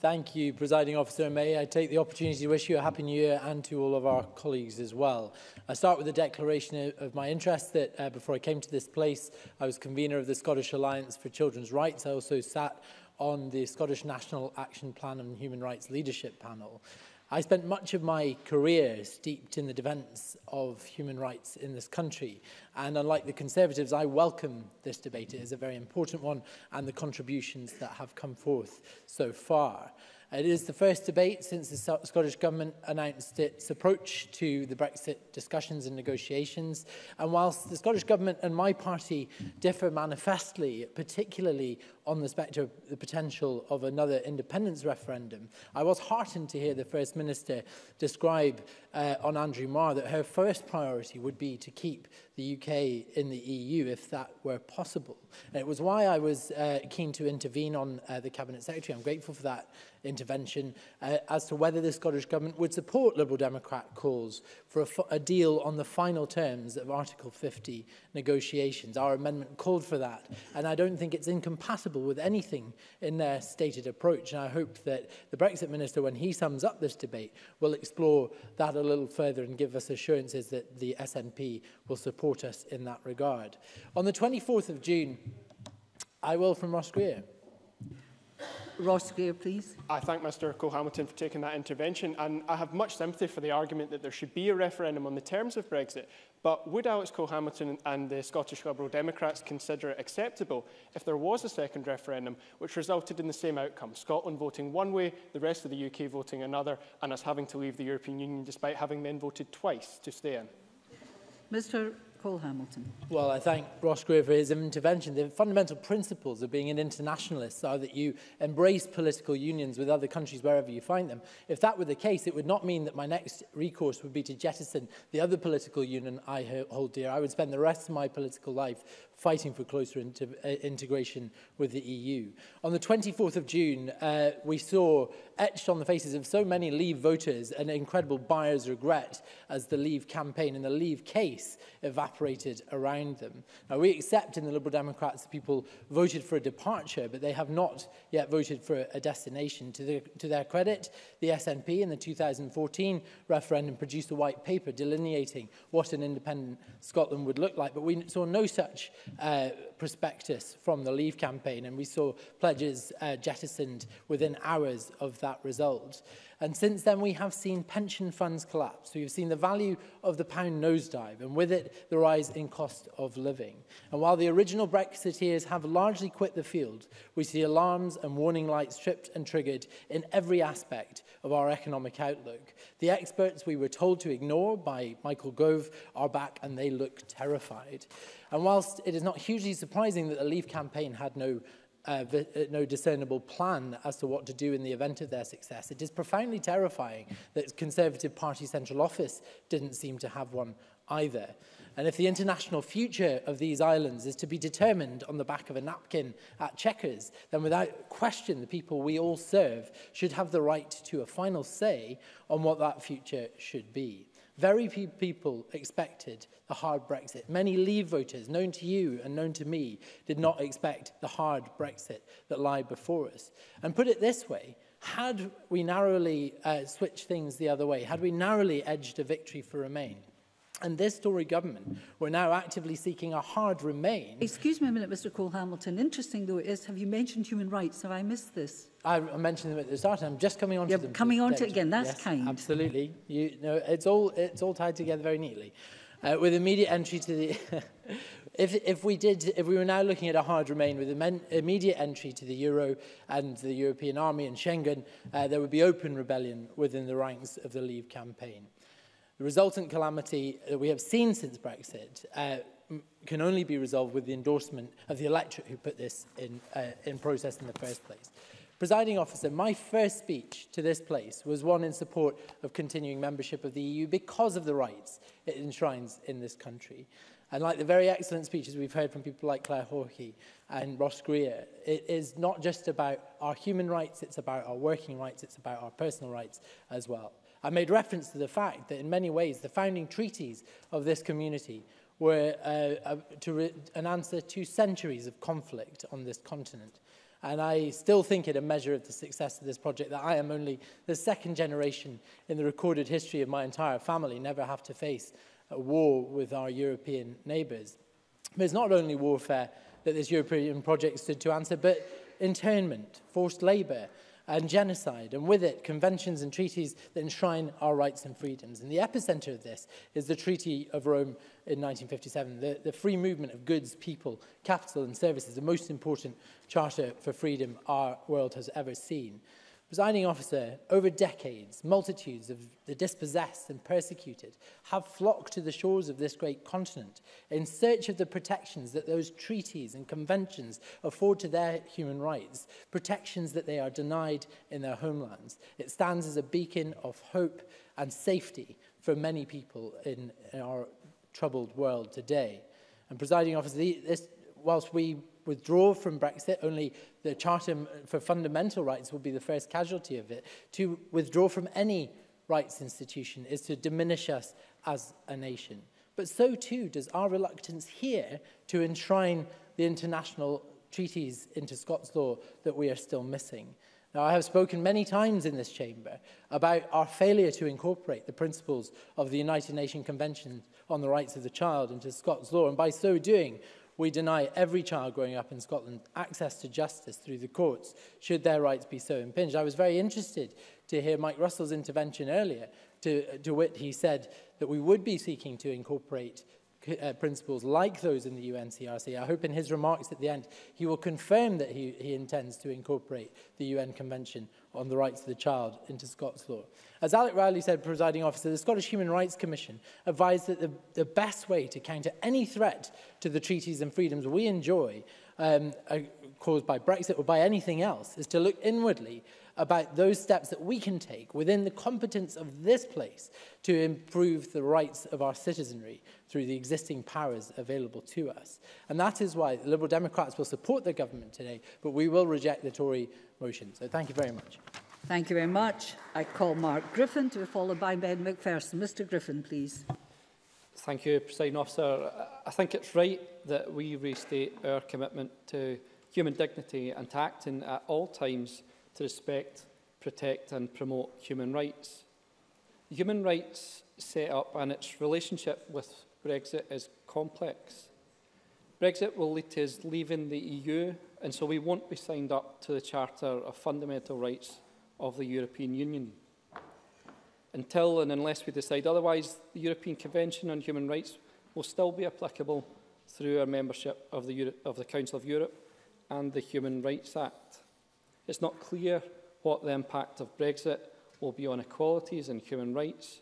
Thank you, Presiding Officer. May I take the opportunity to wish you a Happy New Year and to all of our colleagues as well. I start with a declaration of my interest that before I came to this place, I was convener of the Scottish Alliance for Children's Rights. I also sat on the Scottish National Action Plan on Human Rights Leadership Panel. I spent much of my career steeped in the defence of human rights in this country, and unlike the Conservatives, I welcome this debate. It is a very important one, and the contributions that have come forth so far. It is the first debate since the Scottish Government announced its approach to the Brexit discussions and negotiations. And whilst the Scottish Government and my party differ manifestly, particularly on the spectre of the potential of another independence referendum, I was heartened to hear the First Minister describe on Andrew Marr that her first priority would be to keep the UK in the EU if that were possible. And it was why I was keen to intervene on the Cabinet Secretary. I'm grateful for that intervention as to whether the Scottish Government would support Liberal Democrat calls for a deal on the final terms of Article 50 negotiations. Our amendment called for that, and I don't think it's incompatible with anything in their stated approach. And I hope that the Brexit Minister, when he sums up this debate, will explore that a little further and give us assurances that the SNP will support us in that regard. On the 24th of June, I will from Ross Greer. Ross Greer, please. I thank Mr Cole-Hamilton for taking that intervention, and I have much sympathy for the argument that there should be a referendum on the terms of Brexit. But would Alex Cole-Hamilton and the Scottish Liberal Democrats consider it acceptable if there was a second referendum which resulted in the same outcome, Scotland voting one way, the rest of the UK voting another, and us having to leave the European Union despite having then voted twice to stay in? Mr Cole Hamilton. Well, I thank Ross Greer for his intervention. The fundamental principles of being an internationalist are that you embrace political unions with other countries wherever you find them. If that were the case, it would not mean that my next recourse would be to jettison the other political union I hold dear. I would spend the rest of my political life fighting for closer integration with the EU. On the 24th of June, we saw etched on the faces of so many Leave voters an incredible buyer's regret as the Leave campaign and the Leave case evaporated around them. Now, we accept in the Liberal Democrats that people voted for a departure, but they have not yet voted for a destination. To their credit, the SNP in the 2014 referendum produced a white paper delineating what an independent Scotland would look like, but we saw no such prospectus from the Leave campaign, and we saw pledges jettisoned within hours of that result. And since then, we have seen pension funds collapse. We've seen the value of the pound nosedive, and with it, the rise in cost of living. And while the original Brexiteers have largely quit the field, we see alarms and warning lights tripped and triggered in every aspect of our economic outlook. The experts we were told to ignore by Michael Gove are back, and they look terrified. And whilst it is not hugely surprising that the Leave campaign had no discernible plan as to what to do in the event of their success, it is profoundly terrifying that Conservative Party central office didn't seem to have one either. And if the international future of these islands is to be determined on the back of a napkin at Chequers, then without question the people we all serve should have the right to a final say on what that future should be. Very few people expected the hard Brexit. Many Leave voters, known to you and known to me, did not expect the hard Brexit that lie before us. And put it this way, had we narrowly switched things the other way, had we narrowly edged a victory for Remain, and this Tory government were now actively seeking a hard Remain. Excuse me a minute, Mr Cole Hamilton. Interesting though it is, have you mentioned human rights? Have I missed this? I mentioned them at the start, and I'm just coming on to them. Coming on to it again, that's kind. Absolutely. You know, it's all tied together very neatly. With immediate entry to the... if we were now looking at a hard Remain with immediate entry to the Euro and the European Army and Schengen, there would be open rebellion within the ranks of the Leave campaign. The resultant calamity that we have seen since Brexit can only be resolved with the endorsement of the electorate who put this in process in the first place. Presiding officer, my first speech to this place was one in support of continuing membership of the EU because of the rights it enshrines in this country. And like the very excellent speeches we've heard from people like Claire Hawkey and Ross Greer, it is not just about our human rights, it's about our working rights, it's about our personal rights as well. I made reference to the fact that in many ways the founding treaties of this community were an answer to centuries of conflict on this continent. And I still think it a measure of the success of this project that I am only the second generation in the recorded history of my entire family never have to face a war with our European neighbours. But it's not only warfare that this European project stood to answer, but internment, forced labour, and genocide, and with it, conventions and treaties that enshrine our rights and freedoms. And the epicentre of this is the Treaty of Rome in 1957, the free movement of goods, people, capital and services, the most important charter for freedom our world has ever seen. Presiding officer, over decades, multitudes of the dispossessed and persecuted have flocked to the shores of this great continent in search of the protections that those treaties and conventions afford to their human rights, protections that they are denied in their homelands. It stands as a beacon of hope and safety for many people in our troubled world today. And presiding officer, whilst we withdraw from Brexit, only the Charter for Fundamental Rights will be the first casualty of it. To withdraw from any rights institution is to diminish us as a nation. But so too does our reluctance here to enshrine the international treaties into Scots law that we are still missing. Now, I have spoken many times in this chamber about our failure to incorporate the principles of the United Nations Convention on the Rights of the Child into Scots law, and by so doing, we deny every child growing up in Scotland access to justice through the courts, should their rights be so impinged. I was very interested to hear Mike Russell's intervention earlier, to wit, he said that we would be seeking to incorporate principles like those in the UNCRC. I hope in his remarks at the end he will confirm that he intends to incorporate the UN Convention on the rights of the child into Scots law. As Alec Riley said, Presiding Officer, the Scottish Human Rights Commission advised that the best way to counter any threat to the treaties and freedoms we enjoy caused by Brexit or by anything else is to look inwardly about those steps that we can take within the competence of this place to improve the rights of our citizenry through the existing powers available to us. And that is why the Liberal Democrats will support the government today, but we will reject the Tory motion. So thank you very much. Thank you very much. I call Mark Griffin to be followed by Ben McPherson. Mr Griffin, please. Thank you, Presiding Officer. I think it's right that we restate our commitment to human dignity and to acting at all times to respect, protect and promote human rights. The human rights set up and its relationship with Brexit is complex. Brexit will lead to us leaving the EU, and so we won't be signed up to the Charter of Fundamental Rights of the European Union. Until and unless we decide otherwise, the European Convention on Human Rights will still be applicable through our membership of the Council of Europe and the Human Rights Act. It's not clear what the impact of Brexit will be on equalities and human rights,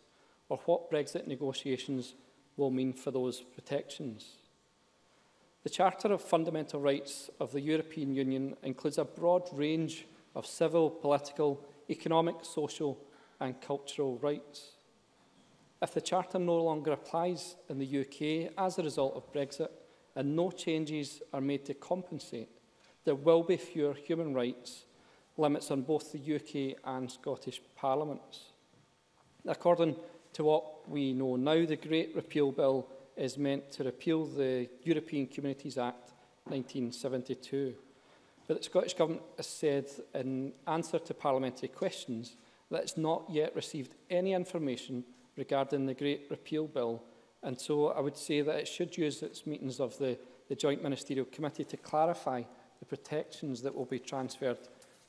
or what Brexit negotiations will mean for those protections. The Charter of Fundamental Rights of the European Union includes a broad range of civil, political, economic, social and cultural rights. If the Charter no longer applies in the UK as a result of Brexit and no changes are made to compensate, there will be fewer human rights limits on both the UK and Scottish Parliaments. According to what we know now, the Great Repeal Bill is meant to repeal the European Communities Act 1972. But the Scottish Government has said in answer to parliamentary questions that it's not yet received any information regarding the Great Repeal Bill, and so I would say that it should use its meetings of the Joint Ministerial Committee to clarify the protections that will be transferred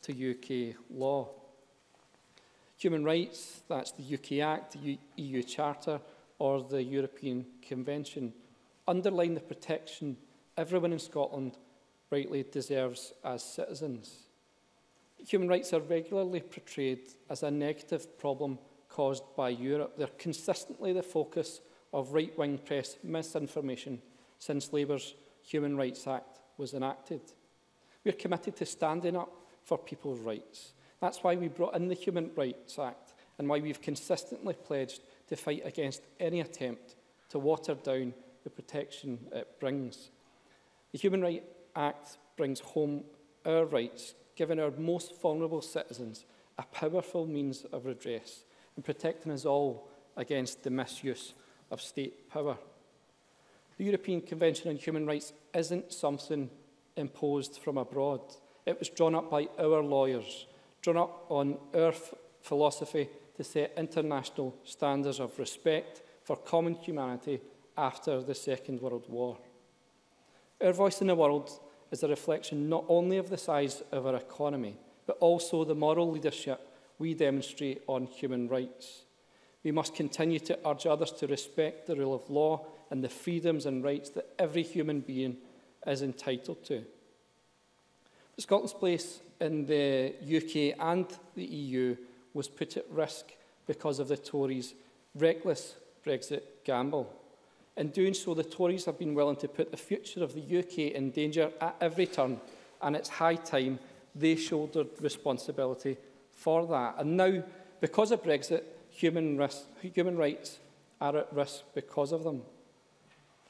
to UK law. Human rights, that's the UK Act, the EU Charter or the European Convention, underline the protection everyone in Scotland rightly deserves as citizens. Human rights are regularly portrayed as a negative problem caused by Europe. They're consistently the focus of right-wing press misinformation since Labour's Human Rights Act was enacted. We're committed to standing up for people's rights. That's why we brought in the Human Rights Act and why we've consistently pledged to fight against any attempt to water down the protection it brings. The Human Rights Act brings home our rights, giving our most vulnerable citizens a powerful means of redress and protecting us all against the misuse of state power. The European Convention on Human Rights isn't something imposed from abroad. It was drawn up by our lawyers, drawn up on our philosophy to set international standards of respect for common humanity after the Second World War. Our voice in the world is a reflection not only of the size of our economy, but also the moral leadership we demonstrate on human rights. We must continue to urge others to respect the rule of law and the freedoms and rights that every human being is entitled to. But Scotland's place in the UK and the EU was put at risk because of the Tories' reckless Brexit gamble. In doing so, the Tories have been willing to put the future of the UK in danger at every turn, and it's high time they shouldered responsibility for that. And now, because of Brexit, human rights are at risk because of them.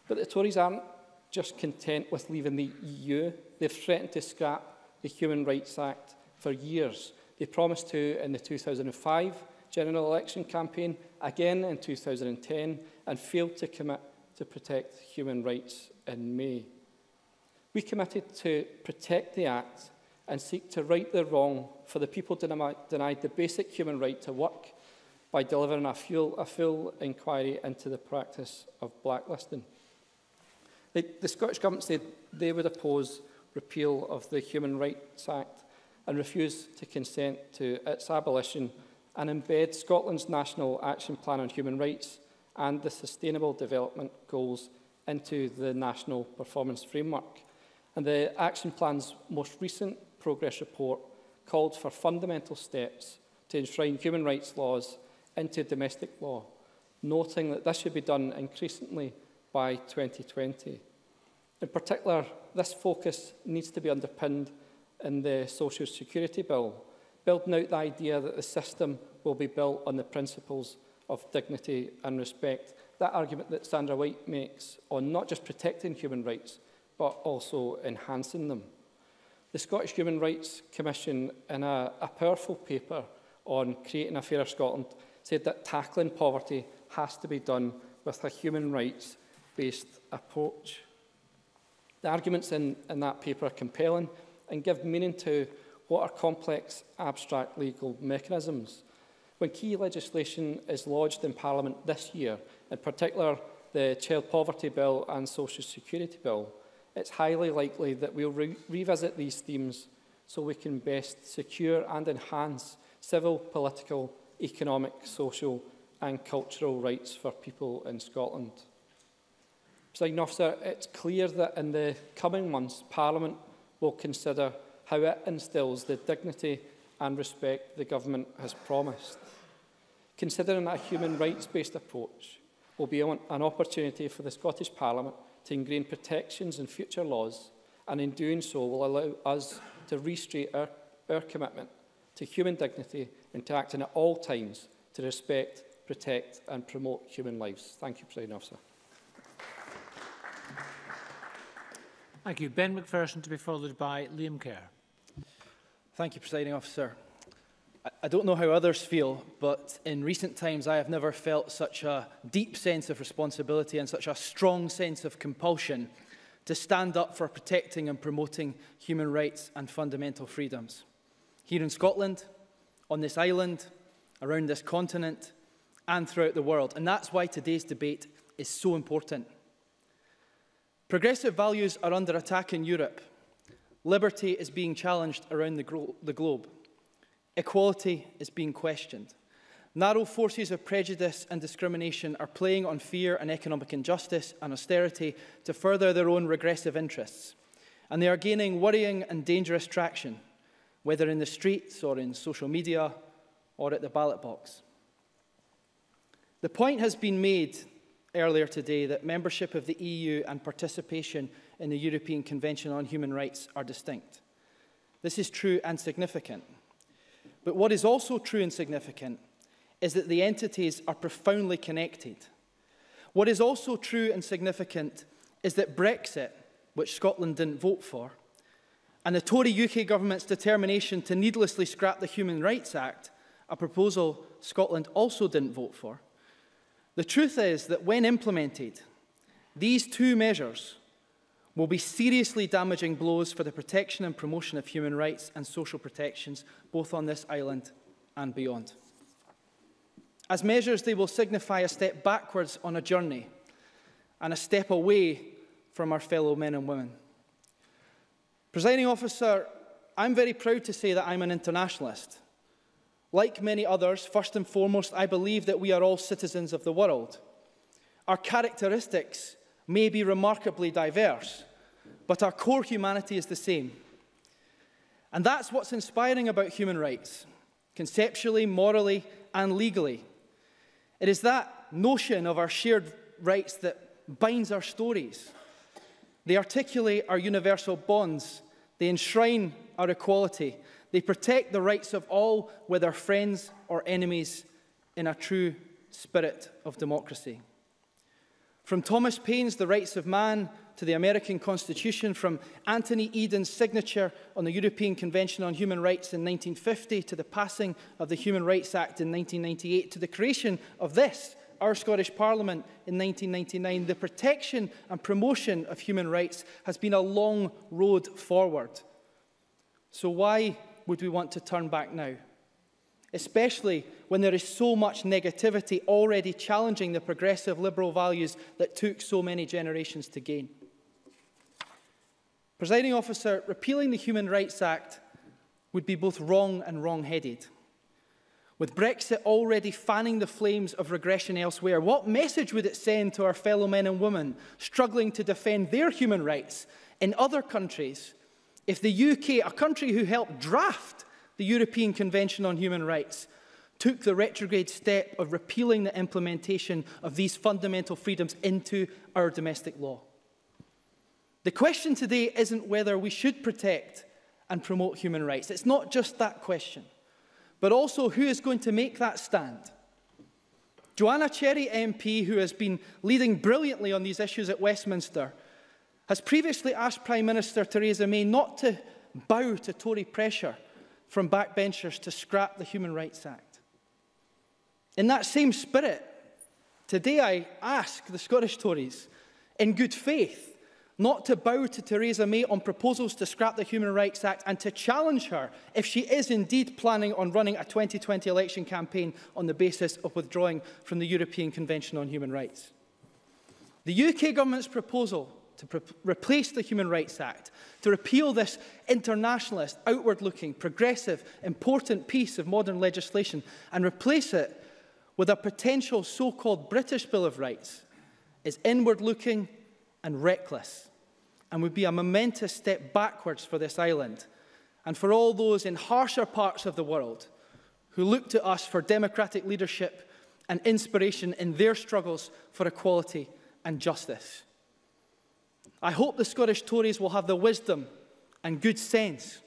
But the Tories aren't just content with leaving the EU. They've threatened to scrap the Human Rights Act for years. They promised to in the 2005 general election campaign, again in 2010, and failed to commit to protect human rights in May. We committed to protect the Act and seek to right the wrong for the people denied the basic human right to work by delivering a full inquiry into the practice of blacklisting. The Scottish Government said they would oppose repeal of the Human Rights Act and refuse to consent to its abolition and embed Scotland's National Action Plan on Human Rights and the Sustainable Development Goals into the National Performance Framework. And the Action Plan's most recent progress report called for fundamental steps to enshrine human rights laws into domestic law, noting that this should be done increasingly by 2020. In particular, this focus needs to be underpinned in the Social Security Bill, building out the idea that the system will be built on the principles of dignity and respect. That argument that Sandra White makes on not just protecting human rights, but also enhancing them. The Scottish Human Rights Commission, in a powerful paper on creating a fairer Scotland, said that tackling poverty has to be done with a human rights-based approach. The arguments in that paper are compelling and give meaning to what are complex, abstract legal mechanisms. When key legislation is lodged in Parliament this year, in particular the Child Poverty Bill and Social Security Bill, it's highly likely that we'll revisit these themes so we can best secure and enhance civil, political, economic, social and cultural rights for people in Scotland. Presiding Officer, it's clear that in the coming months, Parliament will consider how it instills the dignity and respect the Government has promised. Considering a human rights-based approach will be an opportunity for the Scottish Parliament to ingrain protections in future laws, and in doing so will allow us to restate our commitment to human dignity and to acting at all times to respect, protect and promote human lives. Thank you, Presiding Officer. Thank you. Ben McPherson to be followed by Liam Kerr. Thank you, Presiding Officer. I don't know how others feel, but in recent times I have never felt such a deep sense of responsibility and such a strong sense of compulsion to stand up for protecting and promoting human rights and fundamental freedoms. Here in Scotland, on this island, around this continent, and throughout the world. And that's why today's debate is so important. Progressive values are under attack in Europe. Liberty is being challenged around the globe. Equality is being questioned. Narrow forces of prejudice and discrimination are playing on fear and economic injustice and austerity to further their own regressive interests. And they are gaining worrying and dangerous traction, whether in the streets or in social media or at the ballot box. The point has been made earlier today that membership of the EU and participation in the European Convention on Human Rights are distinct. This is true and significant. But what is also true and significant is that the entities are profoundly connected. What is also true and significant is that Brexit, which Scotland didn't vote for, and the Tory UK government's determination to needlessly scrap the Human Rights Act, a proposal Scotland also didn't vote for, the truth is that when implemented, these two measures will be seriously damaging blows for the protection and promotion of human rights and social protections, both on this island and beyond. As measures, they will signify a step backwards on a journey and a step away from our fellow men and women. Presiding Officer, I'm very proud to say that I'm an internationalist. Like many others, first and foremost, I believe that we are all citizens of the world. Our characteristics may be remarkably diverse, but our core humanity is the same. And that's what's inspiring about human rights, conceptually, morally, and legally. It is that notion of our shared rights that binds our stories. They articulate our universal bonds. They enshrine our equality. They protect the rights of all, whether friends or enemies, in a true spirit of democracy. From Thomas Paine's The Rights of Man to the American Constitution, from Anthony Eden's signature on the European Convention on Human Rights in 1950 to the passing of the Human Rights Act in 1998 to the creation of this, our Scottish Parliament, in 1999, the protection and promotion of human rights has been a long road forward. So why would we want to turn back now? Especially when there is so much negativity already challenging the progressive liberal values that took so many generations to gain. Presiding Officer, repealing the Human Rights Act would be both wrong and wrong-headed. With Brexit already fanning the flames of regression elsewhere, what message would it send to our fellow men and women struggling to defend their human rights in other countries if the UK, a country who helped draft the European Convention on Human Rights, took the retrograde step of repealing the implementation of these fundamental freedoms into our domestic law. The question today isn't whether we should protect and promote human rights. It's not just that question, but also who is going to make that stand. Joanna Cherry MP, who has been leading brilliantly on these issues at Westminster, has previously asked Prime Minister Theresa May not to bow to Tory pressure from backbenchers to scrap the Human Rights Act. In that same spirit, today I ask the Scottish Tories, in good faith, not to bow to Theresa May on proposals to scrap the Human Rights Act and to challenge her if she is indeed planning on running a 2020 election campaign on the basis of withdrawing from the European Convention on Human Rights. The UK Government's proposal to replace the Human Rights Act, to repeal this internationalist, outward-looking, progressive, important piece of modern legislation and replace it with a potential so-called British Bill of Rights, is inward-looking and reckless, and would be a momentous step backwards for this island and for all those in harsher parts of the world who look to us for democratic leadership and inspiration in their struggles for equality and justice. I hope the Scottish Tories will have the wisdom and good sense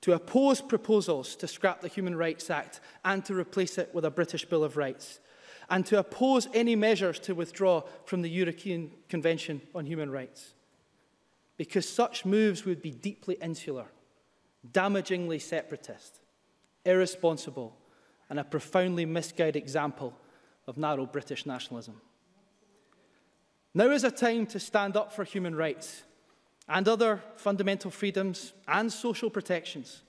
to oppose proposals to scrap the Human Rights Act and to replace it with a British Bill of Rights, and to oppose any measures to withdraw from the European Convention on Human Rights, because such moves would be deeply insular, damagingly separatist, irresponsible, and a profoundly misguided example of narrow British nationalism. Now is a time to stand up for human rights and other fundamental freedoms and social protections,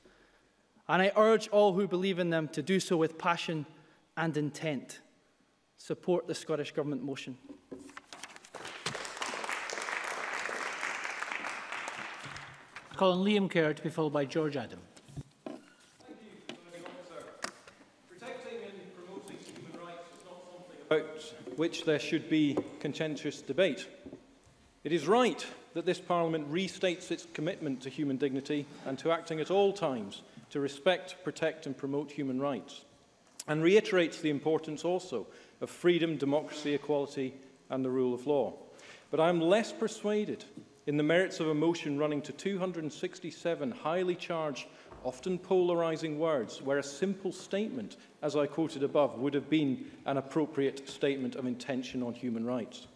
and I urge all who believe in them to do so with passion and intent. Support the Scottish Government motion. I call on Liam Kerr to be followed by George Adam. Protecting and promoting human rights is not something about which there should be contentious debate. It is right that this Parliament restates its commitment to human dignity and to acting at all times to respect, protect and promote human rights, and reiterates the importance also of freedom, democracy, equality and the rule of law. But I am less persuaded in the merits of a motion running to 267 highly charged, often polarising words, where a simple statement, as I quoted above, would have been an appropriate statement of intention on human rights.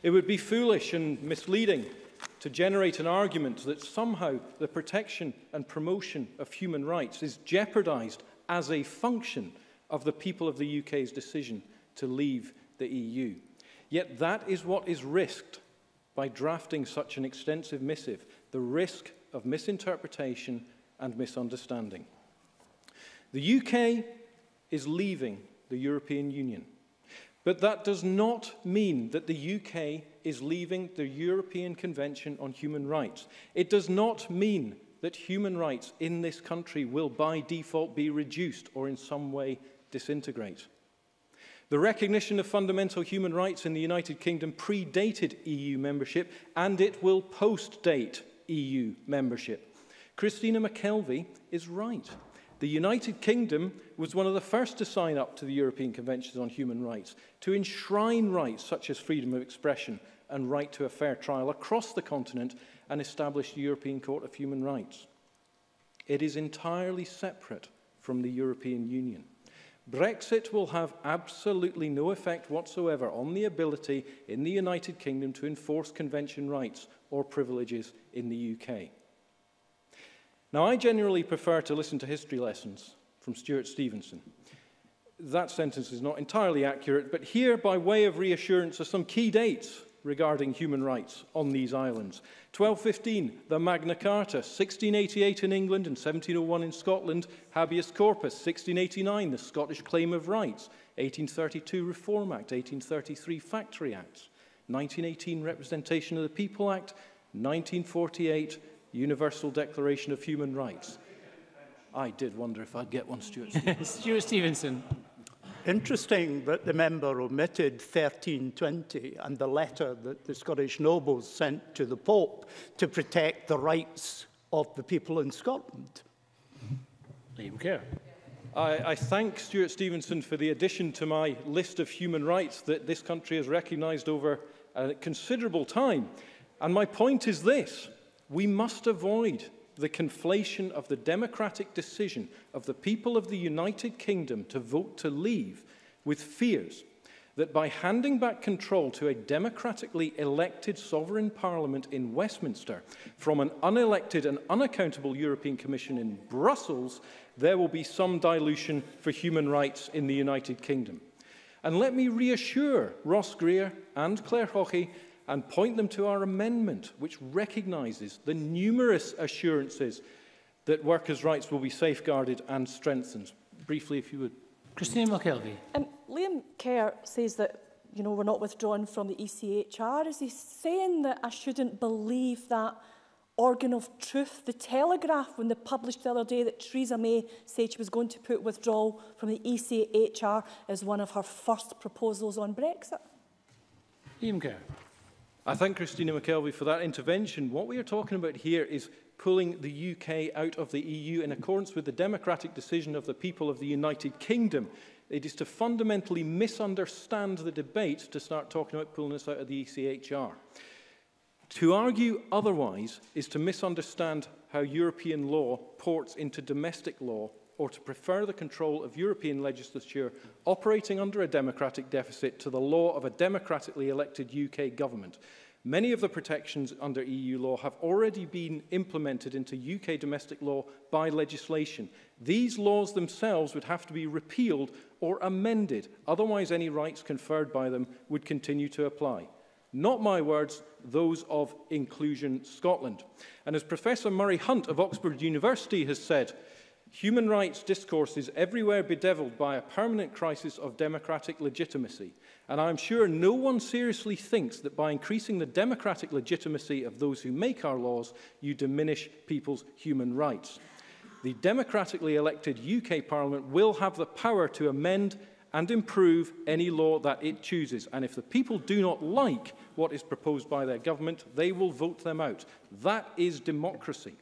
It would be foolish and misleading to generate an argument that somehow the protection and promotion of human rights is jeopardised as a function of the people of the UK's decision to leave the EU. Yet that is what is risked by drafting such an extensive missive, the risk of misinterpretation and misunderstanding. The UK is leaving the European Union, but that does not mean that the UK is leaving the European Convention on Human Rights. It does not mean that human rights in this country will by default be reduced or in some way disintegrate. The recognition of fundamental human rights in the United Kingdom predated EU membership, and it will post-date EU membership. Christina McKelvey is right. The United Kingdom was one of the first to sign up to the European Convention on Human Rights, to enshrine rights such as freedom of expression and right to a fair trial across the continent, and establish the European Court of Human Rights. It is entirely separate from the European Union. Brexit will have absolutely no effect whatsoever on the ability in the United Kingdom to enforce convention rights or privileges in the UK. Now, I generally prefer to listen to history lessons from Stuart Stevenson. That sentence is not entirely accurate, but here, by way of reassurance, are some key dates regarding human rights on these islands. 1215, the Magna Carta, 1688 in England and 1701 in Scotland, habeas corpus, 1689, the Scottish Claim of Rights, 1832 Reform Act, 1833 Factory Acts, 1918 Representation of the People Act, 1948 Universal Declaration of Human Rights. I did wonder if I'd get one, Stuart Stevenson. Stuart Stevenson. Interesting that the member omitted 1320 and the letter that the Scottish nobles sent to the Pope to protect the rights of the people in Scotland. Liam Kerr. I thank Stuart Stevenson for the addition to my list of human rights that this country has recognised over a considerable time. And my point is this: we must avoid the conflation of the democratic decision of the people of the United Kingdom to vote to leave with fears that by handing back control to a democratically elected sovereign parliament in Westminster from an unelected and unaccountable European Commission in Brussels, there will be some dilution for human rights in the United Kingdom. And let me reassure Ross Greer and Claire Hockey and point them to our amendment, which recognises the numerous assurances that workers' rights will be safeguarded and strengthened. Briefly, if you would. Christina McKelvey. Liam Kerr says that, we're not withdrawn from the ECHR. Is he saying that I shouldn't believe that organ of truth? The Telegraph, when they published the other day that Theresa May said she was going to put withdrawal from the ECHR as one of her first proposals on Brexit. Liam Kerr. I thank Christina McKelvey for that intervention. What we are talking about here is pulling the UK out of the EU in accordance with the democratic decision of the people of the United Kingdom. It is to fundamentally misunderstand the debate to start talking about pulling us out of the ECHR. To argue otherwise is to misunderstand how European law ports into domestic law, or to prefer the control of European legislature operating under a democratic deficit to the law of a democratically elected UK government. Many of the protections under EU law have already been implemented into UK domestic law by legislation. These laws themselves would have to be repealed or amended, otherwise any rights conferred by them would continue to apply. Not my words, those of Inclusion Scotland. And as Professor Murray Hunt of Oxford University has said, human rights discourse is everywhere bedevilled by a permanent crisis of democratic legitimacy. And I'm sure no one seriously thinks that by increasing the democratic legitimacy of those who make our laws, you diminish people's human rights. The democratically elected UK Parliament will have the power to amend and improve any law that it chooses. And if the people do not like what is proposed by their government, they will vote them out. That is democracy.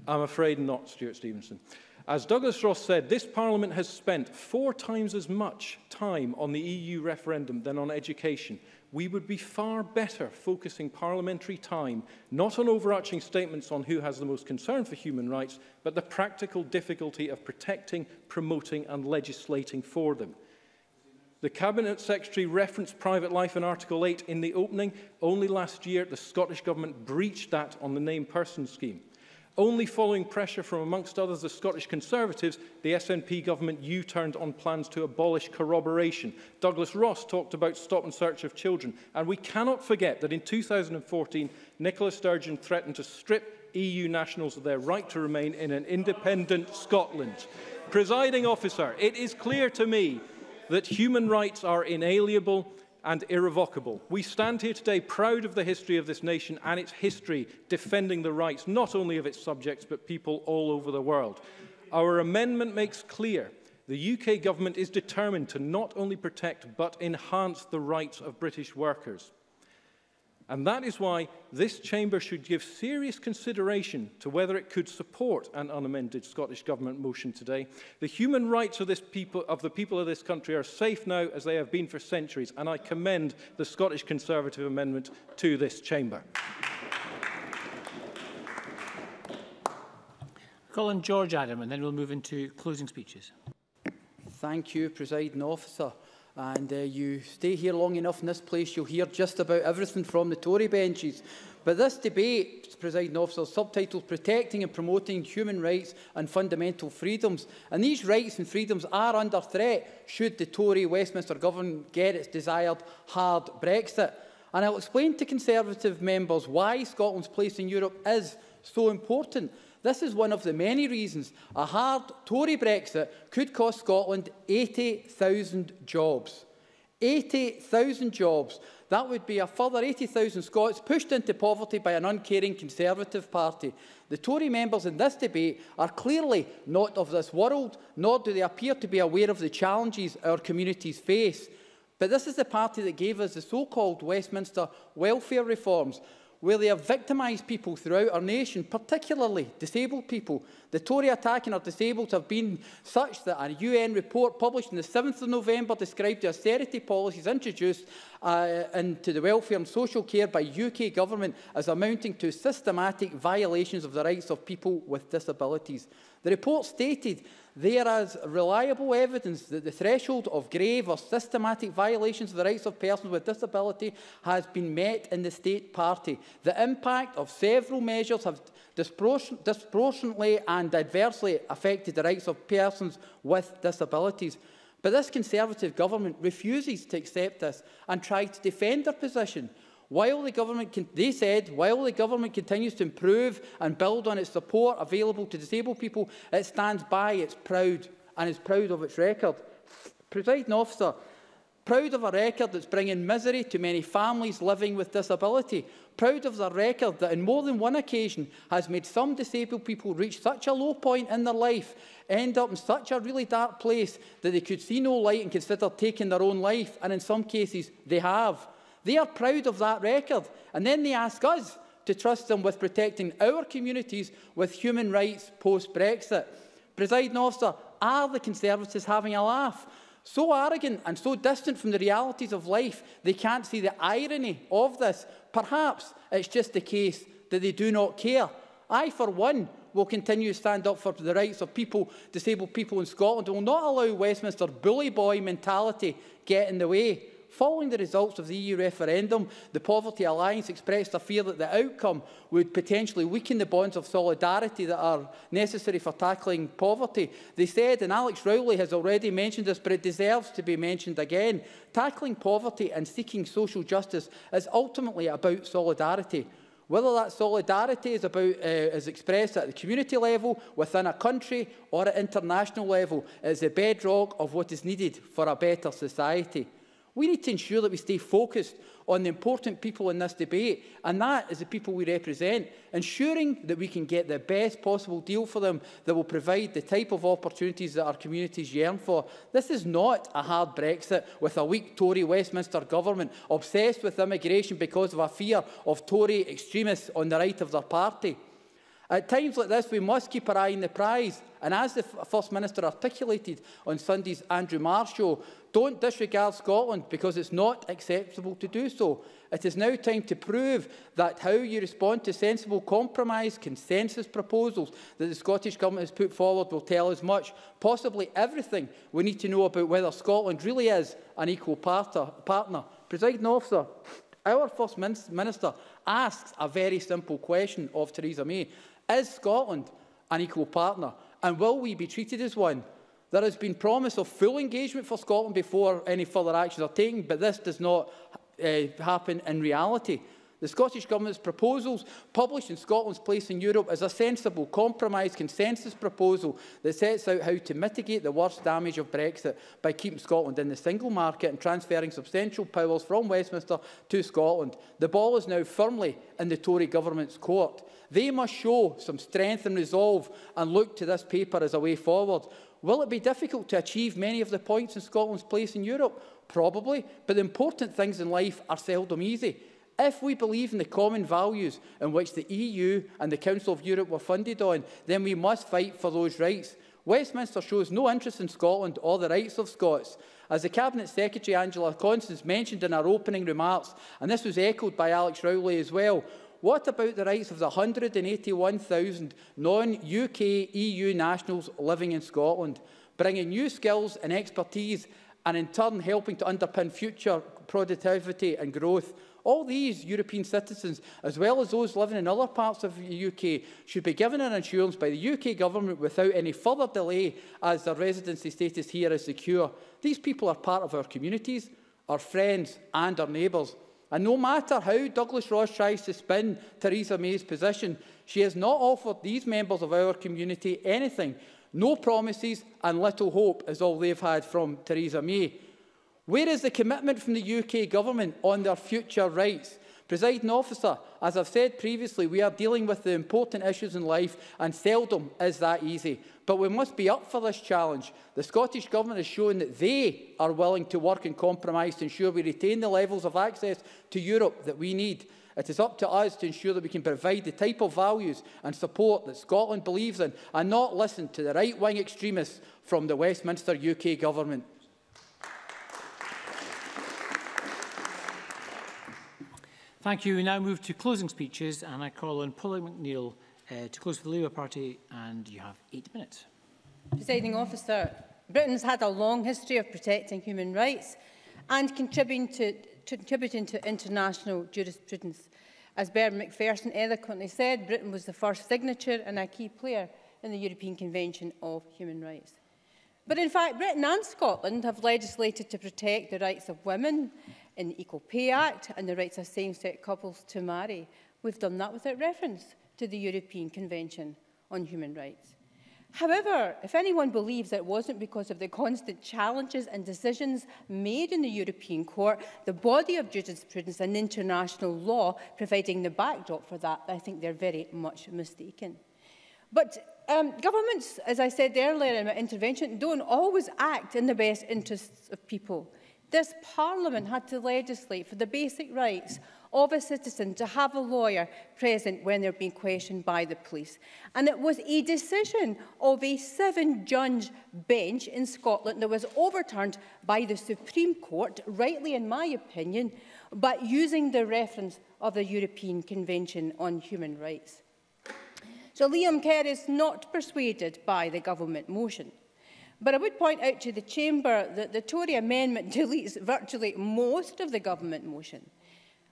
I'm afraid not, Stuart Stevenson. As Douglas Ross said, this Parliament has spent 4 times as much time on the EU referendum than on education. We would be far better focusing parliamentary time not on overarching statements on who has the most concern for human rights, but the practical difficulty of protecting, promoting and legislating for them. The Cabinet Secretary referenced private life in Article 8 in the opening. Only last year, the Scottish Government breached that on the named person scheme. Only following pressure from, amongst others, the Scottish Conservatives, the SNP government U-turned on plans to abolish corroboration. Douglas Ross talked about stop and search of children. And we cannot forget that in 2014, Nicola Sturgeon threatened to strip EU nationals of their right to remain in an independent Scotland. Presiding officer, it is clear to me that human rights are inalienable and irrevocable. We stand here today proud of the history of this nation and its history defending the rights not only of its subjects but people all over the world. Our amendment makes clear the UK government is determined to not only protect but enhance the rights of British workers. And that is why this chamber should give serious consideration to whether it could support an unamended Scottish Government motion today. The human rights of the people of this country are safe now as they have been for centuries, and I commend the Scottish Conservative amendment to this chamber. Call on George Adam, and then we'll move into closing speeches. Thank you, Presiding Officer. And you stay here long enough in this place, you'll hear just about everything from the Tory benches. But this debate, Presiding Officer, is subtitled Protecting and Promoting Human Rights and Fundamental Freedoms. And these rights and freedoms are under threat should the Tory Westminster Government get its desired hard Brexit. And I'll explain to Conservative members why Scotland's place in Europe is so important. This is one of the many reasons a hard Tory Brexit could cost Scotland 80,000 jobs. 80,000 jobs. That would be a further 80,000 Scots pushed into poverty by an uncaring Conservative party. The Tory members in this debate are clearly not of this world, nor do they appear to be aware of the challenges our communities face. But this is the party that gave us the so-called Westminster welfare reforms. where they have victimised people throughout our nation, particularly disabled people. The Tory attack on our disabled have been such that a UN report published on the 7th of November described the austerity policies introduced into the welfare and social care by UK government as amounting to systematic violations of the rights of people with disabilities. The report stated there is reliable evidence that the threshold of grave or systematic violations of the rights of persons with disability has been met in the State Party. The impact of several measures have disproportionately and adversely affected the rights of persons with disabilities. But this Conservative government refuses to accept this and tries to defend their position. While the government, while the government continues to improve and build on its support available to disabled people, it stands by its proud and is proud of its record. Presiding Officer, proud of a record that's bringing misery to many families living with disability. Proud of the record that on more than one occasion has made some disabled people reach such a low point in their life, end up in such a really dark place that they could see no light and consider taking their own life, and in some cases they have. They are proud of that record, and then they ask us to trust them with protecting our communities with human rights post-Brexit. Presiding Officer, are the Conservatives having a laugh? So arrogant and so distant from the realities of life, they can't see the irony of this. Perhaps it's just the case that they do not care. I, for one, will continue to stand up for the rights of people, disabled people in Scotland, and will not allow Westminster bully boy mentality get in the way. Following the results of the EU referendum, the Poverty Alliance expressed a fear that the outcome would potentially weaken the bonds of solidarity that are necessary for tackling poverty. They said, and Alex Rowley has already mentioned this, but it deserves to be mentioned again, tackling poverty and seeking social justice is ultimately about solidarity. Whether that solidarity is expressed at the community level, within a country, or at international level, is the bedrock of what is needed for a better society. We need to ensure that we stay focused on the important people in this debate, and that is the people we represent, ensuring that we can get the best possible deal for them that will provide the type of opportunities that our communities yearn for. This is not a hard Brexit with a weak Tory Westminster government obsessed with immigration because of a fear of Tory extremists on the right of their party. At times like this, we must keep our eye on the prize, and as the First Minister articulated on Sunday's Andrew Marr show, don't disregard Scotland because it's not acceptable to do so. It is now time to prove that how you respond to sensible compromise, consensus proposals that the Scottish Government has put forward will tell us much, possibly everything we need to know about whether Scotland really is an equal partner. Presiding Officer, our First Minister asks a very simple question of Theresa May. Is Scotland an equal partner? And will we be treated as one? There has been promise of full engagement for Scotland before any further actions are taken, but this does not happen in reality. The Scottish Government's proposals, published in Scotland's Place in Europe, is a sensible compromise consensus proposal that sets out how to mitigate the worst damage of Brexit by keeping Scotland in the single market and transferring substantial powers from Westminster to Scotland. The ball is now firmly in the Tory Government's court. They must show some strength and resolve and look to this paper as a way forward. Will it be difficult to achieve many of the points in Scotland's Place in Europe? Probably, but the important things in life are seldom easy. If we believe in the common values in which the EU and the Council of Europe were funded on, then we must fight for those rights. Westminster shows no interest in Scotland or the rights of Scots. As the Cabinet Secretary Angela Constance mentioned in her opening remarks, and this was echoed by Alex Rowley as well, what about the rights of the 181,000 non-UK EU nationals living in Scotland, bringing new skills and expertise and in turn helping to underpin future productivity and growth? All these European citizens, as well as those living in other parts of the UK, should be given an assurance by the UK Government without any further delay as their residency status here is secure. These people are part of our communities, our friends and our neighbours. And no matter how Douglas Ross tries to spin Theresa May's position, she has not offered these members of our community anything. No promises and little hope is all they've had from Theresa May. Where is the commitment from the UK Government on their future rights? Presiding Officer, as I've said previously, we are dealing with the important issues in life, and seldom is that easy. But we must be up for this challenge. The Scottish Government has shown that they are willing to work and compromise to ensure we retain the levels of access to Europe that we need. It is up to us to ensure that we can provide the type of values and support that Scotland believes in, and not listen to the right-wing extremists from the Westminster UK Government. Thank you. We now move to closing speeches, and I call on Polly McNeill to close for the Labour Party, and you have 8 minutes. Presiding Officer, Britain's had a long history of protecting human rights and contributing to international jurisprudence. As Bernard Macpherson eloquently said, Britain was the first signature and a key player in the European Convention of Human Rights. But in fact, Britain and Scotland have legislated to protect the rights of women in the Equal Pay Act and the rights of same-sex couples to marry. We've done that without reference to the European Convention on Human Rights. However, if anyone believes that it wasn't because of the constant challenges and decisions made in the European Court, the body of jurisprudence and international law providing the backdrop for that, I think they're very much mistaken. But governments, as I said earlier in my intervention, don't always act in the best interests of people. This Parliament had to legislate for the basic rights of a citizen to have a lawyer present when they're being questioned by the police. And it was a decision of a 7-judge bench in Scotland that was overturned by the Supreme Court, rightly in my opinion, but using the reference of the European Convention on Human Rights. So Liam Kerr is not persuaded by the government motion. But I would point out to the Chamber that the Tory amendment deletes virtually most of the government motion.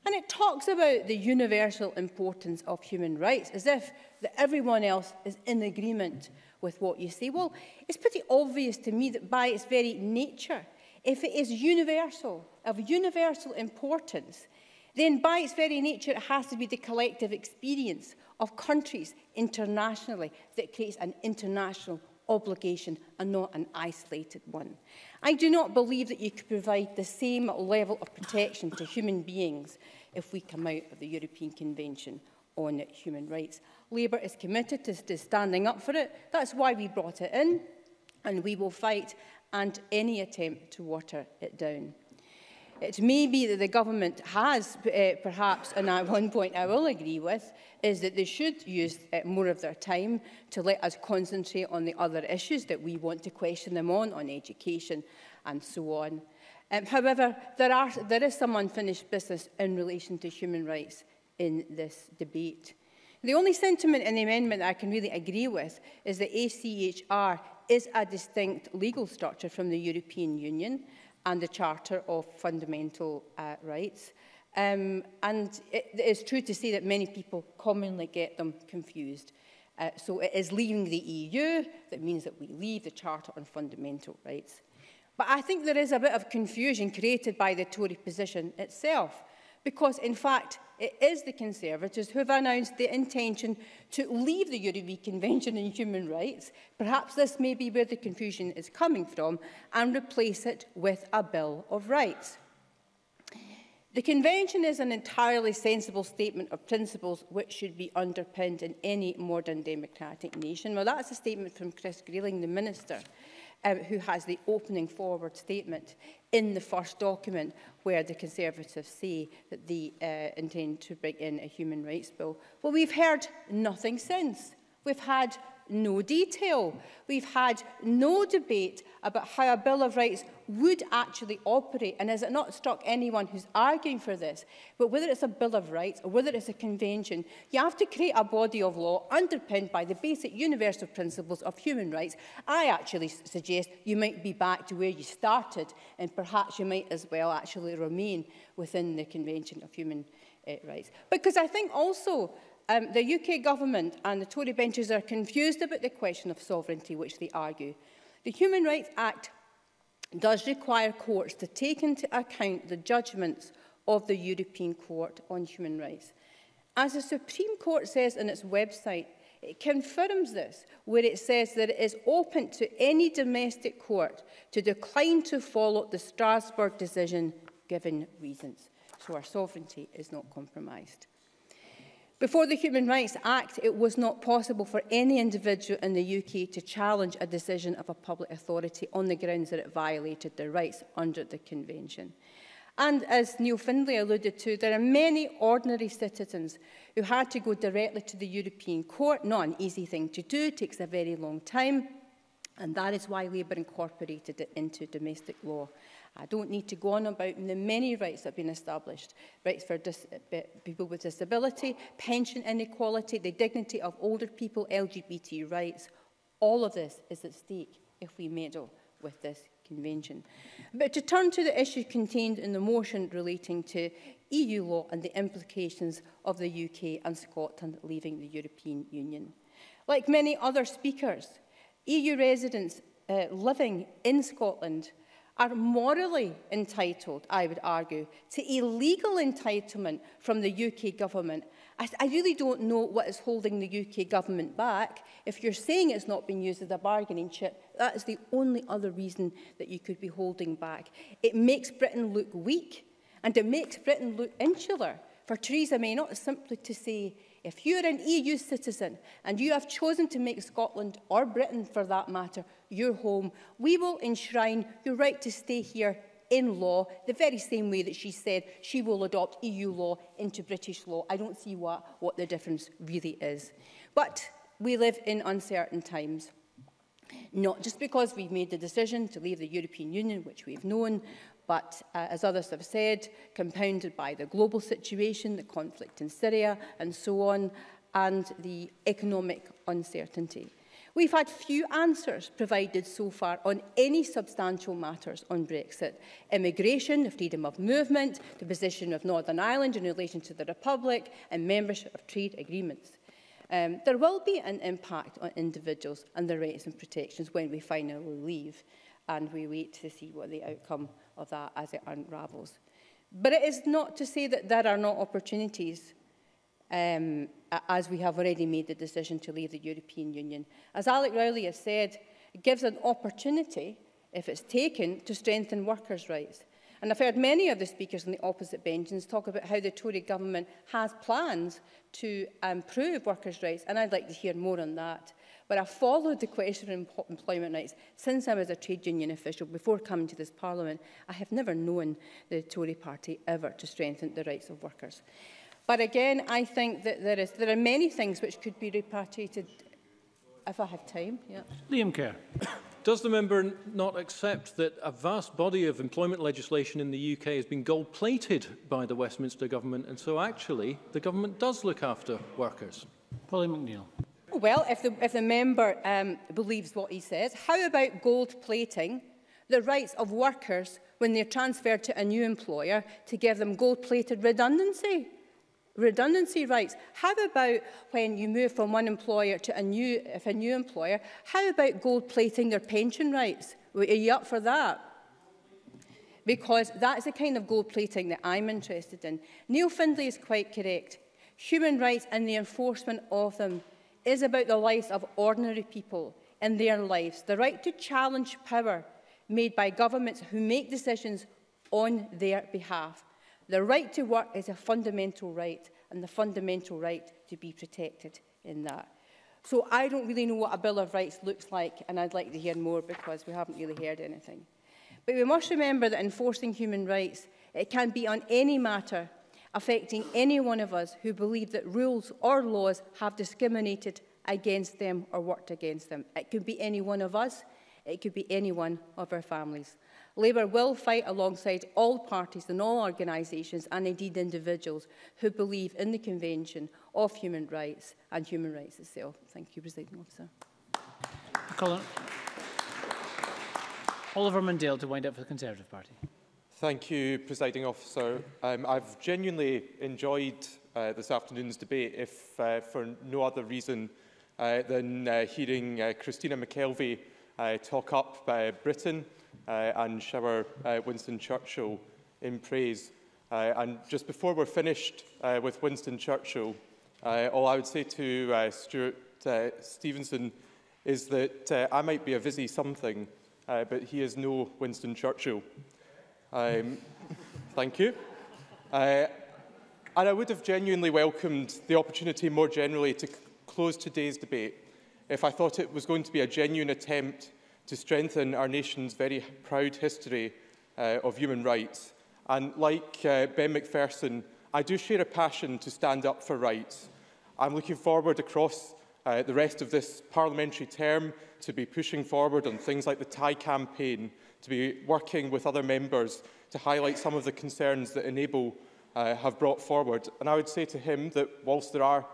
And it talks about the universal importance of human rights, as if everyone else is in agreement with what you say. Well, it's pretty obvious to me that by its very nature, if it is universal, of universal importance, then by its very nature it has to be the collective experience of countries internationally that creates an international obligation and not an isolated one. I do not believe that you could provide the same level of protection to human beings if we come out of the European Convention on Human Rights. Labour is committed to standing up for it. That's why we brought it in, and we will fight and any attempt to water it down. It may be that the government has, perhaps, and at one point I will agree with, is that they should use more of their time to let us concentrate on the other issues that we want to question them on education and so on. However, there is some unfinished business in relation to human rights in this debate. The only sentiment in the amendment that I can really agree with is that ACHR is a distinct legal structure from the European Union and the Charter of Fundamental Rights. And it is true to say that many people commonly get them confused. So it is leaving the EU that means that we leave the Charter on Fundamental Rights. But I think there is a bit of confusion created by the Tory position itself, because in fact it is the Conservatives who have announced the intention to leave the European Convention on Human Rights. Perhaps this may be where the confusion is coming from, and replace it with a Bill of Rights. The Convention is an entirely sensible statement of principles which should be underpinned in any modern democratic nation. Well, that's a statement from Chris Grayling, the Minister, who has the opening forward statement in the first document where the Conservatives say that they intend to bring in a human rights bill. Well, we've heard nothing since. We've had no detail. We've had no debate about how a Bill of Rights would actually operate. And has it not struck anyone who's arguing for this, but whether it's a Bill of Rights or whether it's a convention, you have to create a body of law underpinned by the basic universal principles of human rights. I actually suggest you might be back to where you started, and perhaps you might as well actually remain within the Convention of Human Rights. Because I think also the UK government and the Tory benches are confused about the question of sovereignty, which they argue. The Human Rights Act does require courts to take into account the judgments of the European Court on Human Rights. As the Supreme Court says on its website, it confirms this, where it says that it is open to any domestic court to decline to follow the Strasbourg decision given reasons. So our sovereignty is not compromised. Before the Human Rights Act, it was not possible for any individual in the UK to challenge a decision of a public authority on the grounds that it violated their rights under the Convention. And as Neil Findlay alluded to, there are many ordinary citizens who had to go directly to the European Court. Not an easy thing to do, takes a very long time, and that is why Labour incorporated it into domestic law. I don't need to go on about the many rights that have been established. Rights for people with disability, pension inequality, the dignity of older people, LGBT rights. All of this is at stake if we meddle with this convention. But to turn to the issue contained in the motion relating to EU law and the implications of the UK and Scotland leaving the European Union. Like many other speakers, EU residents living in Scotland are morally entitled, I would argue, to a legal entitlement from the UK government. I really don't know what is holding the UK government back. If you're saying it's not being used as a bargaining chip, that is the only other reason that you could be holding back. It makes Britain look weak, and it makes Britain look insular. For Theresa May not simply to say, if you're an EU citizen and you have chosen to make Scotland, or Britain for that matter, your home, we will enshrine your right to stay here in law, the very same way that she said she will adopt EU law into British law. I don't see what the difference really is. But we live in uncertain times. Not just because we've made the decision to leave the European Union, which we've known, but as others have said, compounded by the global situation, the conflict in Syria and so on, and the economic uncertainty. We've had few answers provided so far on any substantial matters on Brexit. Immigration, the freedom of movement, the position of Northern Ireland in relation to the Republic, and membership of trade agreements. There will be an impact on individuals and their rights and protections when we finally leave, and we wait to see what the outcome of that as it unravels. But it is not to say that there are not opportunities, as we have already made the decision to leave the European Union. As Alec Rowley has said, it gives an opportunity, if it's taken, to strengthen workers' rights. And I've heard many of the speakers on the opposite benches talk about how the Tory government has plans to improve workers' rights, and I'd like to hear more on that. But I've followed the question of employment rights since I was a trade union official. Before coming to this Parliament, I have never known the Tory party ever to strengthen the rights of workers. But again, I think that there are many things which could be repatriated if I have time. Yeah. Liam Kerr. Does the member not accept that a vast body of employment legislation in the UK has been gold-plated by the Westminster government, and so actually the government does look after workers? Polly McNeill. Well, if the member believes what he says, how about gold-plating the rights of workers when they're transferred to a new employer to give them gold-plated redundancy rights? How about when you move from one employer to a new employer, how about gold-plating their pension rights? Are you up for that? Because that's the kind of gold-plating that I'm interested in. Neil Findlay is quite correct. Human rights and the enforcement of them is about the lives of ordinary people in their lives. The right to challenge power made by governments who make decisions on their behalf. The right to work is a fundamental right, and the fundamental right to be protected in that. So I don't really know what a Bill of Rights looks like, and I'd like to hear more because we haven't really heard anything. But we must remember that enforcing human rights, it can be on any matter affecting any one of us who believe that rules or laws have discriminated against them or worked against them. It could be any one of us, it could be any one of our families. Labour will fight alongside all parties and all organisations and indeed individuals who believe in the Convention of Human Rights and human rights itself. Thank you, Presiding Officer. Oliver Mundell to wind up for the Conservative Party. Thank you, Presiding Officer. I've genuinely enjoyed this afternoon's debate, if for no other reason than hearing Christina McKelvey talk up Britain and shower Winston Churchill in praise. And just before we're finished with Winston Churchill, all I would say to Stuart Stevenson is that I might be a busy something, but he is no Winston Churchill. Thank you. And I would have genuinely welcomed the opportunity more generally to close today's debate if I thought it was going to be a genuine attempt to strengthen our nation's very proud history of human rights And like Ben McPherson, I do share a passion to stand up for rights. I'm looking forward across the rest of this parliamentary term to be pushing forward on things like the Thai campaign, to be working with other members to highlight some of the concerns that Enable have brought forward. And I would say to him that whilst there are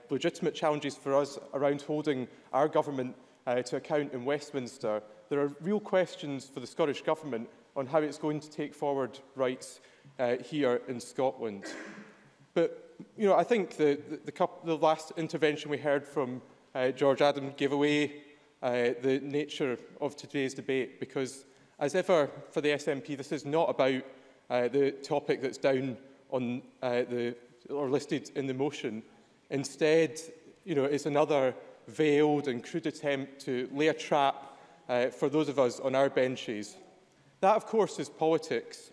legitimate challenges for us around holding our government to account in Westminster, there are real questions for the Scottish Government on how it's going to take forward rights here in Scotland. But I think the last intervention we heard from George Adam gave away the nature of today's debate, because, as ever for the SNP, this is not about the topic that's down on or listed in the motion. Instead, it's another veiled and crude attempt to lay a trap for those of us on our benches. That, of course, is politics,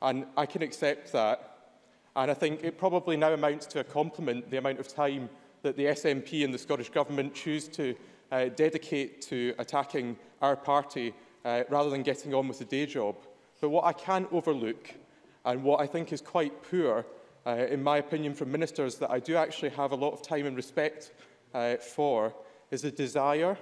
and I can accept that. And I think it probably now amounts to a compliment, the amount of time that the SNP and the Scottish Government choose to dedicate to attacking our party rather than getting on with the day job. But what I can't overlook, and what I think is quite poor, in my opinion, from ministers that I do actually have a lot of time and respect for, is a desire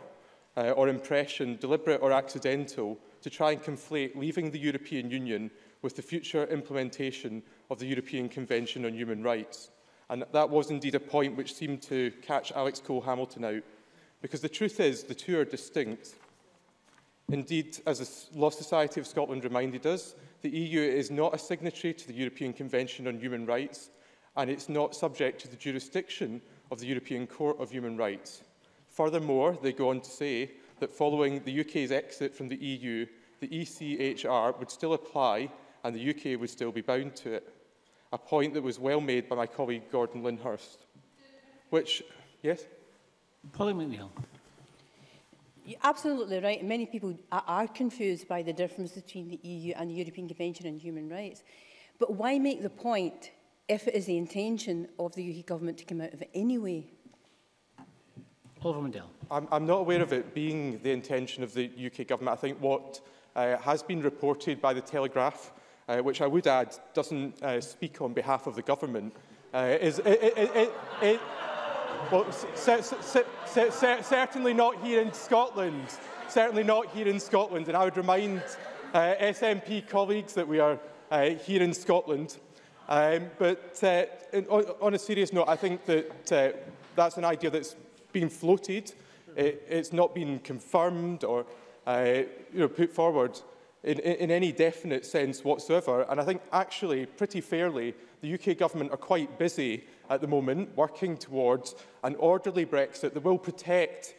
or impression, deliberate or accidental, to try and conflate leaving the European Union with the future implementation of the European Convention on Human Rights. And that was indeed a point which seemed to catch Alex Cole-Hamilton out, because the truth is the two are distinct. Indeed, as the Law Society of Scotland reminded us, the EU is not a signatory to the European Convention on Human Rights, and it's not subject to the jurisdiction of the European Court of Human Rights. Furthermore, they go on to say that following the UK's exit from the EU, the ECHR would still apply and the UK would still be bound to it. A point that was well made by my colleague Gordon Lyndhurst. Which, yes? Polly McNeill. You're absolutely right. Many people are confused by the difference between the EU and the European Convention on Human Rights. But why make the point if it is the intention of the UK government to come out of it anyway? Oliver Mundell. I'm not aware of it being the intention of the UK government. I think what has been reported by the Telegraph, which I would add doesn't speak on behalf of the government, is well, certainly not here in Scotland. Certainly not here in Scotland. And I would remind SNP colleagues that we are here in Scotland. But on a serious note, I think that that's an idea that's been floated. It's not been confirmed or put forward in any definite sense whatsoever. And I think actually, pretty fairly, the UK government are quite busy at the moment working towards an orderly Brexit that will protect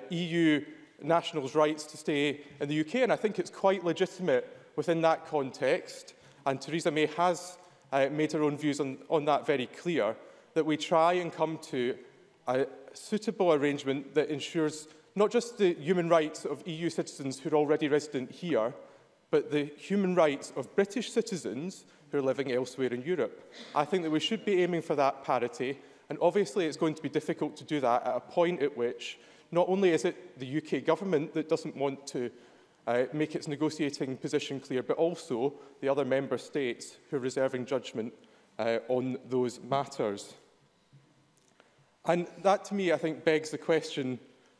EU nationals' rights to stay in the UK. And I think it's quite legitimate within that context, and Theresa May has made her own views on that very clear, that we try and come to a suitable arrangement that ensures not just the human rights of EU citizens who are already resident here, but the human rights of British citizens who are living elsewhere in Europe. I think that we should be aiming for that parity, and obviously it's going to be difficult to do that at a point at which not only is it the UK government that doesn't want to make its negotiating position clear, but also the other member states who are reserving judgment on those matters. And that, to me, I think, begs the question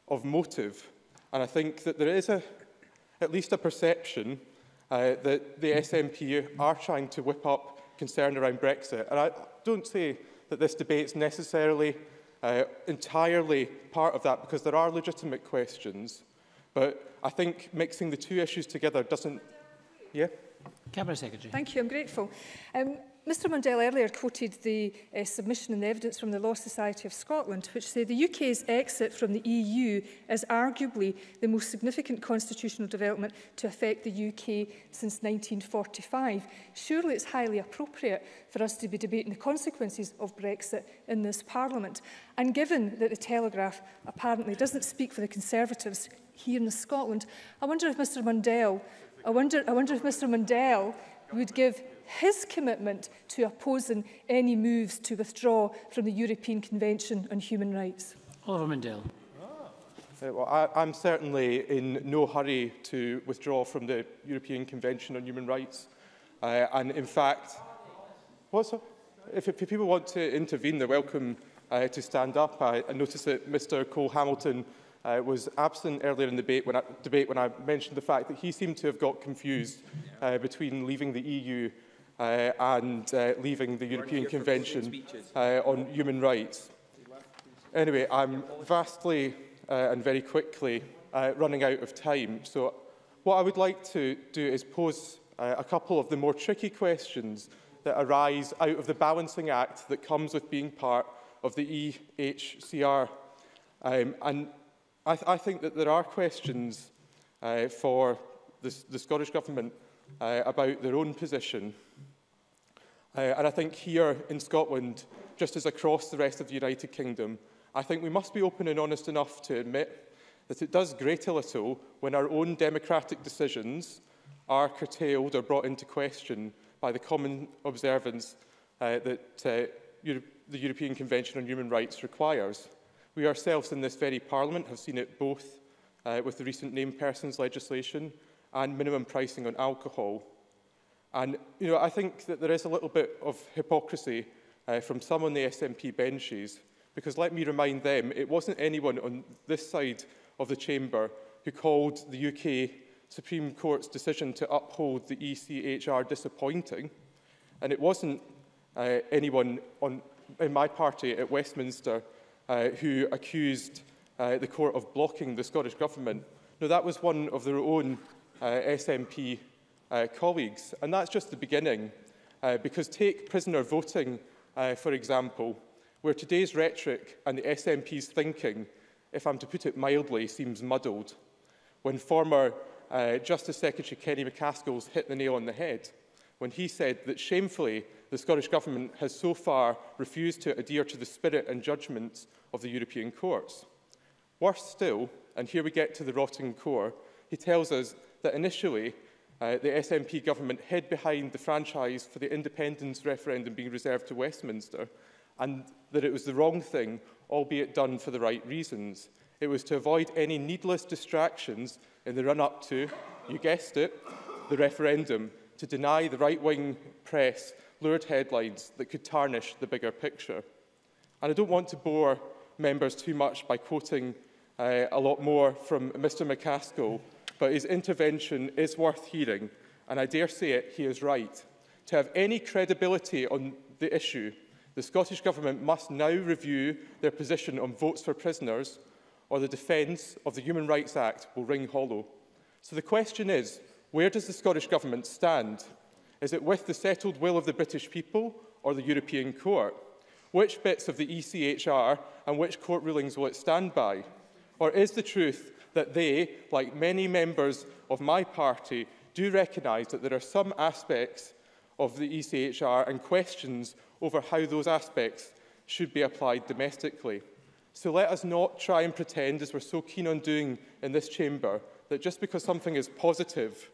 of motive. And I think that there is at least a perception that the SNP are trying to whip up concern around Brexit. And I don't say that this debate is necessarily entirely part of that, because there are legitimate questions. But I think mixing the two issues together doesn't... Yeah? Cabinet Secretary. Thank you. I'm grateful. Mr Mundell earlier quoted the submission and the evidence from the Law Society of Scotland, which say the UK's exit from the EU is arguably the most significant constitutional development to affect the UK since 1945. Surely it's highly appropriate for us to be debating the consequences of Brexit in this Parliament. And given that the Telegraph apparently doesn't speak for the Conservatives here in Scotland, I wonder if Mr Mundell would give his commitment to opposing any moves to withdraw from the European Convention on Human Rights. Oliver Mundell. Well, I'm certainly in no hurry to withdraw from the European Convention on Human Rights. And in fact, if people want to intervene, they're welcome to stand up. I noticed that Mr Cole-Hamilton was absent earlier in the debate when I mentioned the fact that he seemed to have got confused between leaving the EU and leaving the European Convention on Human Rights. Anyway, I'm vastly and very quickly running out of time. So what I would like to do is pose a couple of the more tricky questions that arise out of the balancing act that comes with being part of the EHCR. And I think that there are questions for the Scottish Government about their own position. And I think here in Scotland, just as across the rest of the United Kingdom, I think we must be open and honest enough to admit that it does grate a little when our own democratic decisions are curtailed or brought into question by the common observance that the European Convention on Human Rights requires. We ourselves in this very Parliament have seen it both with the recent named persons legislation and minimum pricing on alcohol. And I think that there is a little bit of hypocrisy from some on the SNP benches, because let me remind them, it wasn't anyone on this side of the chamber who called the UK Supreme Court's decision to uphold the ECHR disappointing, and it wasn't anyone in my party at Westminster who accused the court of blocking the Scottish Government. No, that was one of their own SNP colleagues, and that's just the beginning, because take prisoner voting, for example, where today's rhetoric and the SNP's thinking, if I'm to put it mildly, seems muddled, when former Justice Secretary Kenny MacAskill's hit the nail on the head, when he said that shamefully the Scottish Government has so far refused to adhere to the spirit and judgments of the European courts. Worse still, and here we get to the rotting core, he tells us that initially the SNP government hid behind the franchise for the independence referendum being reserved to Westminster, and that it was the wrong thing, albeit done for the right reasons. It was to avoid any needless distractions in the run-up to, you guessed it, the referendum, to deny the right-wing press lurid headlines that could tarnish the bigger picture. And I don't want to bore members too much by quoting a lot more from Mr MacAskill, but his intervention is worth hearing, and I dare say it, he is right. To have any credibility on the issue, the Scottish Government must now review their position on votes for prisoners, or the defence of the Human Rights Act will ring hollow. So the question is, where does the Scottish Government stand? Is it with the settled will of the British people or the European Court? Which bits of the ECHR and which court rulings will it stand by? Or is the truth that they, like many members of my party, do recognise that there are some aspects of the ECHR and questions over how those aspects should be applied domestically? So let us not try and pretend, as we're so keen on doing in this chamber, that just because something is positive,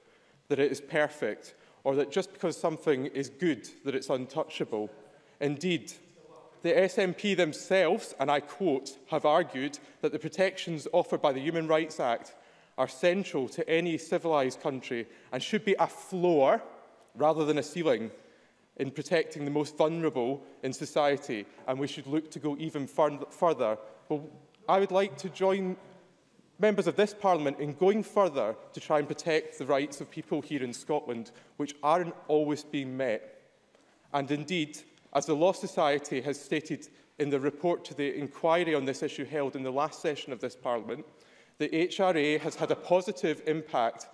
that it is perfect, or that just because something is good, that it's untouchable. Indeed, the SNP themselves, and I quote, have argued that the protections offered by the Human Rights Act are central to any civilised country and should be a floor, rather than a ceiling, in protecting the most vulnerable in society, and we should look to go even further. Well, I would like to join members of this Parliament in going further to try and protect the rights of people here in Scotland, which aren't always being met. And indeed, as the Law Society has stated in the report to the inquiry on this issue held in the last session of this Parliament, the HRA has had a positive impact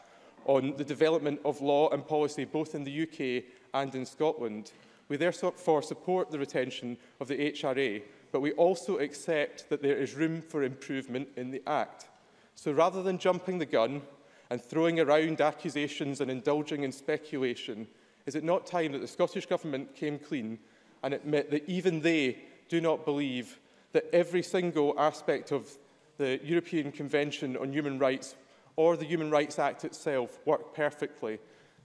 on the development of law and policy both in the UK and in Scotland. We therefore support the retention of the HRA, but we also accept that there is room for improvement in the Act. So rather than jumping the gun and throwing around accusations and indulging in speculation, is it not time that the Scottish Government came clean and admit that even they do not believe that every single aspect of the European Convention on Human Rights or the Human Rights Act itself work perfectly,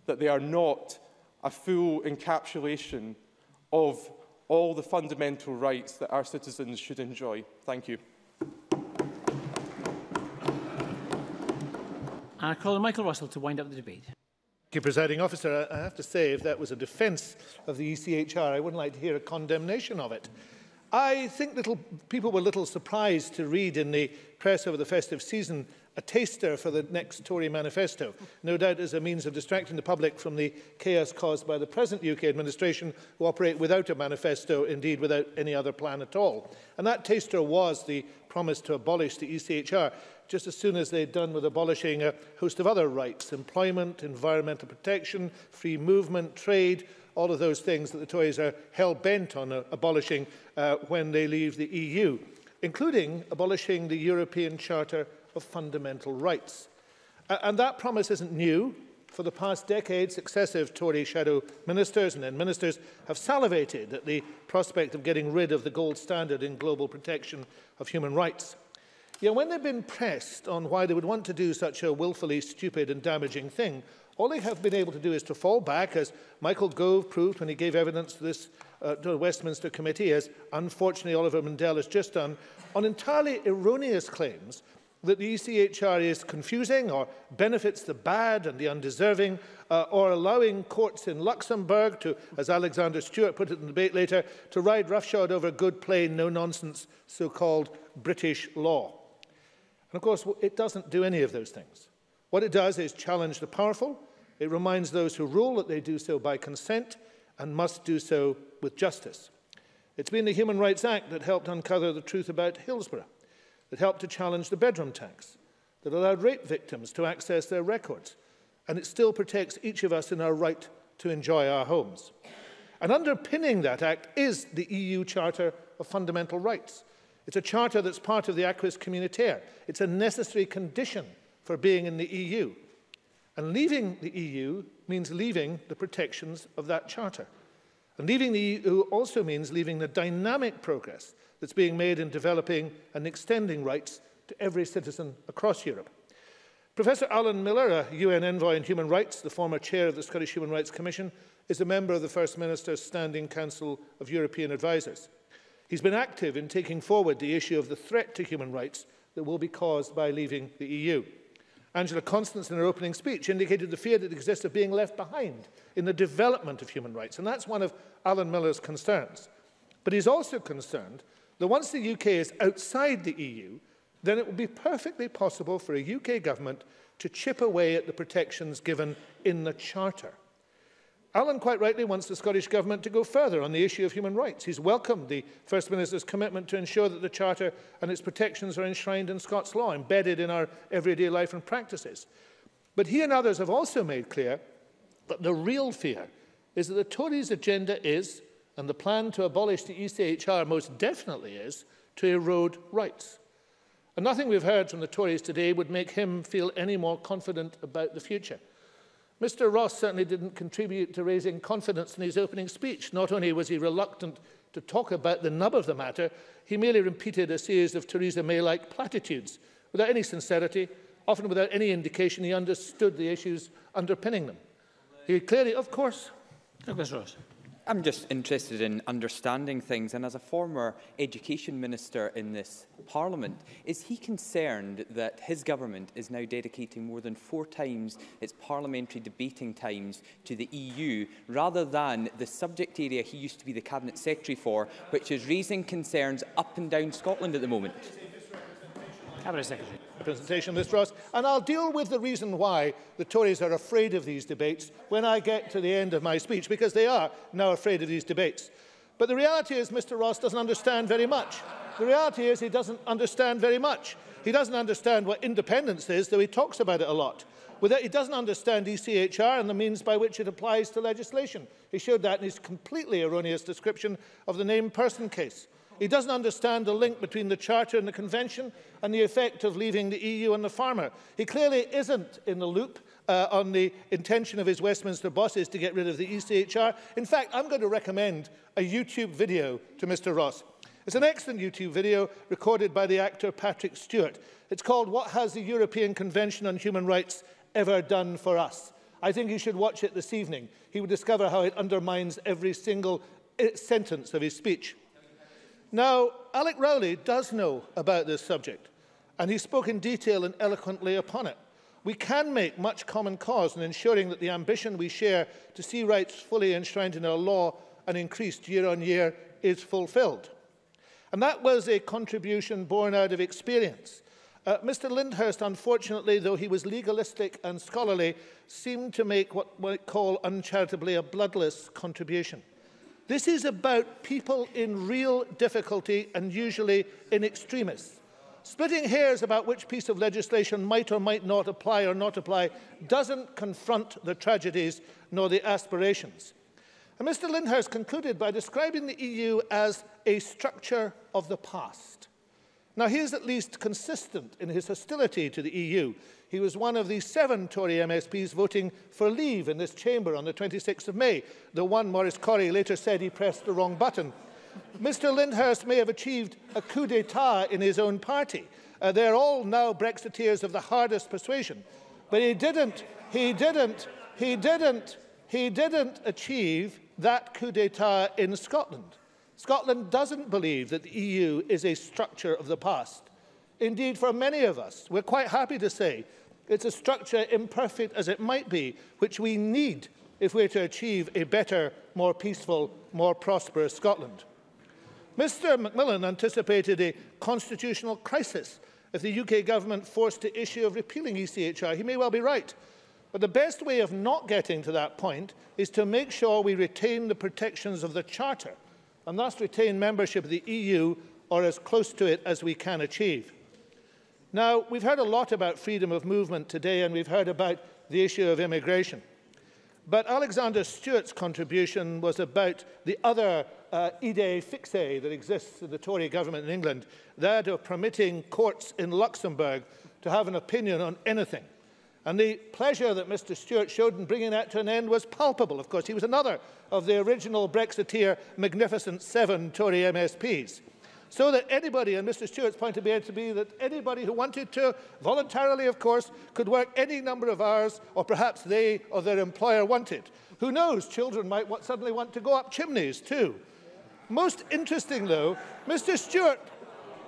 that they are not a full encapsulation of all the fundamental rights that our citizens should enjoy? Thank you. I call on Michael Russell to wind up the debate. Presiding Officer, I have to say, if that was a defence of the ECHR, I wouldn't like to hear a condemnation of it. I think people were a little surprised to read in the press over the festive season a taster for the next Tory manifesto, no doubt as a means of distracting the public from the chaos caused by the present UK administration, who operate without a manifesto, indeed without any other plan at all. And that taster was the promise to abolish the ECHR, just as soon as they'd done with abolishing a host of other rights: employment, environmental protection, free movement, trade, all of those things that the Tories are hell-bent on abolishing when they leave the EU, including abolishing the European Charter of Fundamental Rights. And that promise isn't new. For the past decade, successive Tory shadow ministers and then ministers have salivated at the prospect of getting rid of the gold standard in global protection of human rights. Yet when they've been pressed on why they would want to do such a willfully stupid and damaging thing, all they have been able to do is to fall back, as Michael Gove proved when he gave evidence to this to the Westminster Committee, as unfortunately Oliver Mundell has just done, on entirely erroneous claims that the ECHR is confusing or benefits the bad and the undeserving, or allowing courts in Luxembourg to, as Alexander Stewart put it in the debate later, to ride roughshod over good, plain, no-nonsense so-called British law. And of course, it doesn't do any of those things. What it does is challenge the powerful. It reminds those who rule that they do so by consent and must do so with justice. It's been the Human Rights Act that helped uncover the truth about Hillsborough, that helped to challenge the bedroom tax, that allowed rape victims to access their records, and it still protects each of us in our right to enjoy our homes. And underpinning that act is the EU Charter of Fundamental Rights. It's a charter that's part of the acquis communautaire. It's a necessary condition for being in the EU. And leaving the EU means leaving the protections of that charter. And leaving the EU also means leaving the dynamic progress that's being made in developing and extending rights to every citizen across Europe. Professor Alan Miller, a UN envoy on human rights, the former chair of the Scottish Human Rights Commission, is a member of the First Minister's Standing Council of European Advisers. He's been active in taking forward the issue of the threat to human rights that will be caused by leaving the EU. Angela Constance, in her opening speech, indicated the fear that exists of being left behind in the development of human rights, and that's one of Alan Miller's concerns. But he's also concerned that once the UK is outside the EU, then it will be perfectly possible for a UK government to chip away at the protections given in the Charter. Alan quite rightly wants the Scottish Government to go further on the issue of human rights. He's welcomed the First Minister's commitment to ensure that the Charter and its protections are enshrined in Scots law, embedded in our everyday life and practices. But he and others have also made clear that the real fear is that the Tories' agenda is, and the plan to abolish the ECHR most definitely is, to erode rights. And nothing we've heard from the Tories today would make him feel any more confident about the future. Mr. Ross certainly didn't contribute to raising confidence in his opening speech. Not only was he reluctant to talk about the nub of the matter, he merely repeated a series of Theresa May-like platitudes without any sincerity, often without any indication he understood the issues underpinning them. He clearly, of course... Douglas Ross. I'm just interested in understanding things, and as a former education minister in this Parliament, is he concerned that his government is now dedicating more than 4 times its parliamentary debating times to the EU, rather than the subject area he used to be the Cabinet Secretary for, which is raising concerns up and down Scotland at the moment? Cabinet Secretary. Presentation, Mr. Ross, and I'll deal with the reason why the Tories are afraid of these debates when I get to the end of my speech, because they are now afraid of these debates. But the reality is Mr. Ross doesn't understand very much. The reality is he doesn't understand very much. He doesn't understand what independence is, though he talks about it a lot. He doesn't understand ECHR and the means by which it applies to legislation. He showed that in his completely erroneous description of the named person case. He doesn't understand the link between the Charter and the Convention and the effect of leaving the EU on the farmer. He clearly isn't in the loop on the intention of his Westminster bosses to get rid of the ECHR. In fact, I'm going to recommend a YouTube video to Mr. Ross. It's an excellent YouTube video recorded by the actor Patrick Stewart. It's called "What Has the European Convention on Human Rights Ever Done for Us?" I think you should watch it this evening. He will discover how it undermines every single sentence of his speech. Now, Alec Rowley does know about this subject, and he spoke in detail and eloquently upon it. We can make much common cause in ensuring that the ambition we share to see rights fully enshrined in our law and increased year on year is fulfilled. And that was a contribution born out of experience. Mr Lyndhurst, unfortunately, though he was legalistic and scholarly, seemed to make what we call uncharitably a bloodless contribution. This is about people in real difficulty and usually in extremis. Splitting hairs about which piece of legislation might or might not apply or not apply doesn't confront the tragedies nor the aspirations. And Mr Lyndhurst concluded by describing the EU as a structure of the past. Now, he is at least consistent in his hostility to the EU. He was one of the 7 Tory MSPs voting for leave in this chamber on the 26th of May. The one, Maurice Corrie, later said he pressed the wrong button. Mr Lyndhurst may have achieved a coup d'etat in his own party. They're all now Brexiteers of the hardest persuasion. But he didn't achieve that coup d'etat in Scotland. Scotland doesn't believe that the EU is a structure of the past. Indeed, for many of us, we're quite happy to say it's a structure, imperfect as it might be, which we need if we're to achieve a better, more peaceful, more prosperous Scotland. Mr Macmillan anticipated a constitutional crisis if the UK government forced the issue of repealing ECHR. He may well be right. But the best way of not getting to that point is to make sure we retain the protections of the Charter and thus retain membership of the EU or as close to it as we can achieve. Now, we've heard a lot about freedom of movement today, and we've heard about the issue of immigration. But Alexander Stewart's contribution was about the other idée fixe that exists in the Tory government in England, that of permitting courts in Luxembourg to have an opinion on anything. And the pleasure that Mr Stewart showed in bringing that to an end was palpable. Of course, he was another of the original Brexiteer Magnificent 7 Tory MSPs. So that anybody, and Mr Stewart's point to be that anybody who wanted to, voluntarily of course, could work any number of hours, or perhaps they or their employer wanted. Who knows, children might suddenly want to go up chimneys too. Most interesting though, Mr Stewart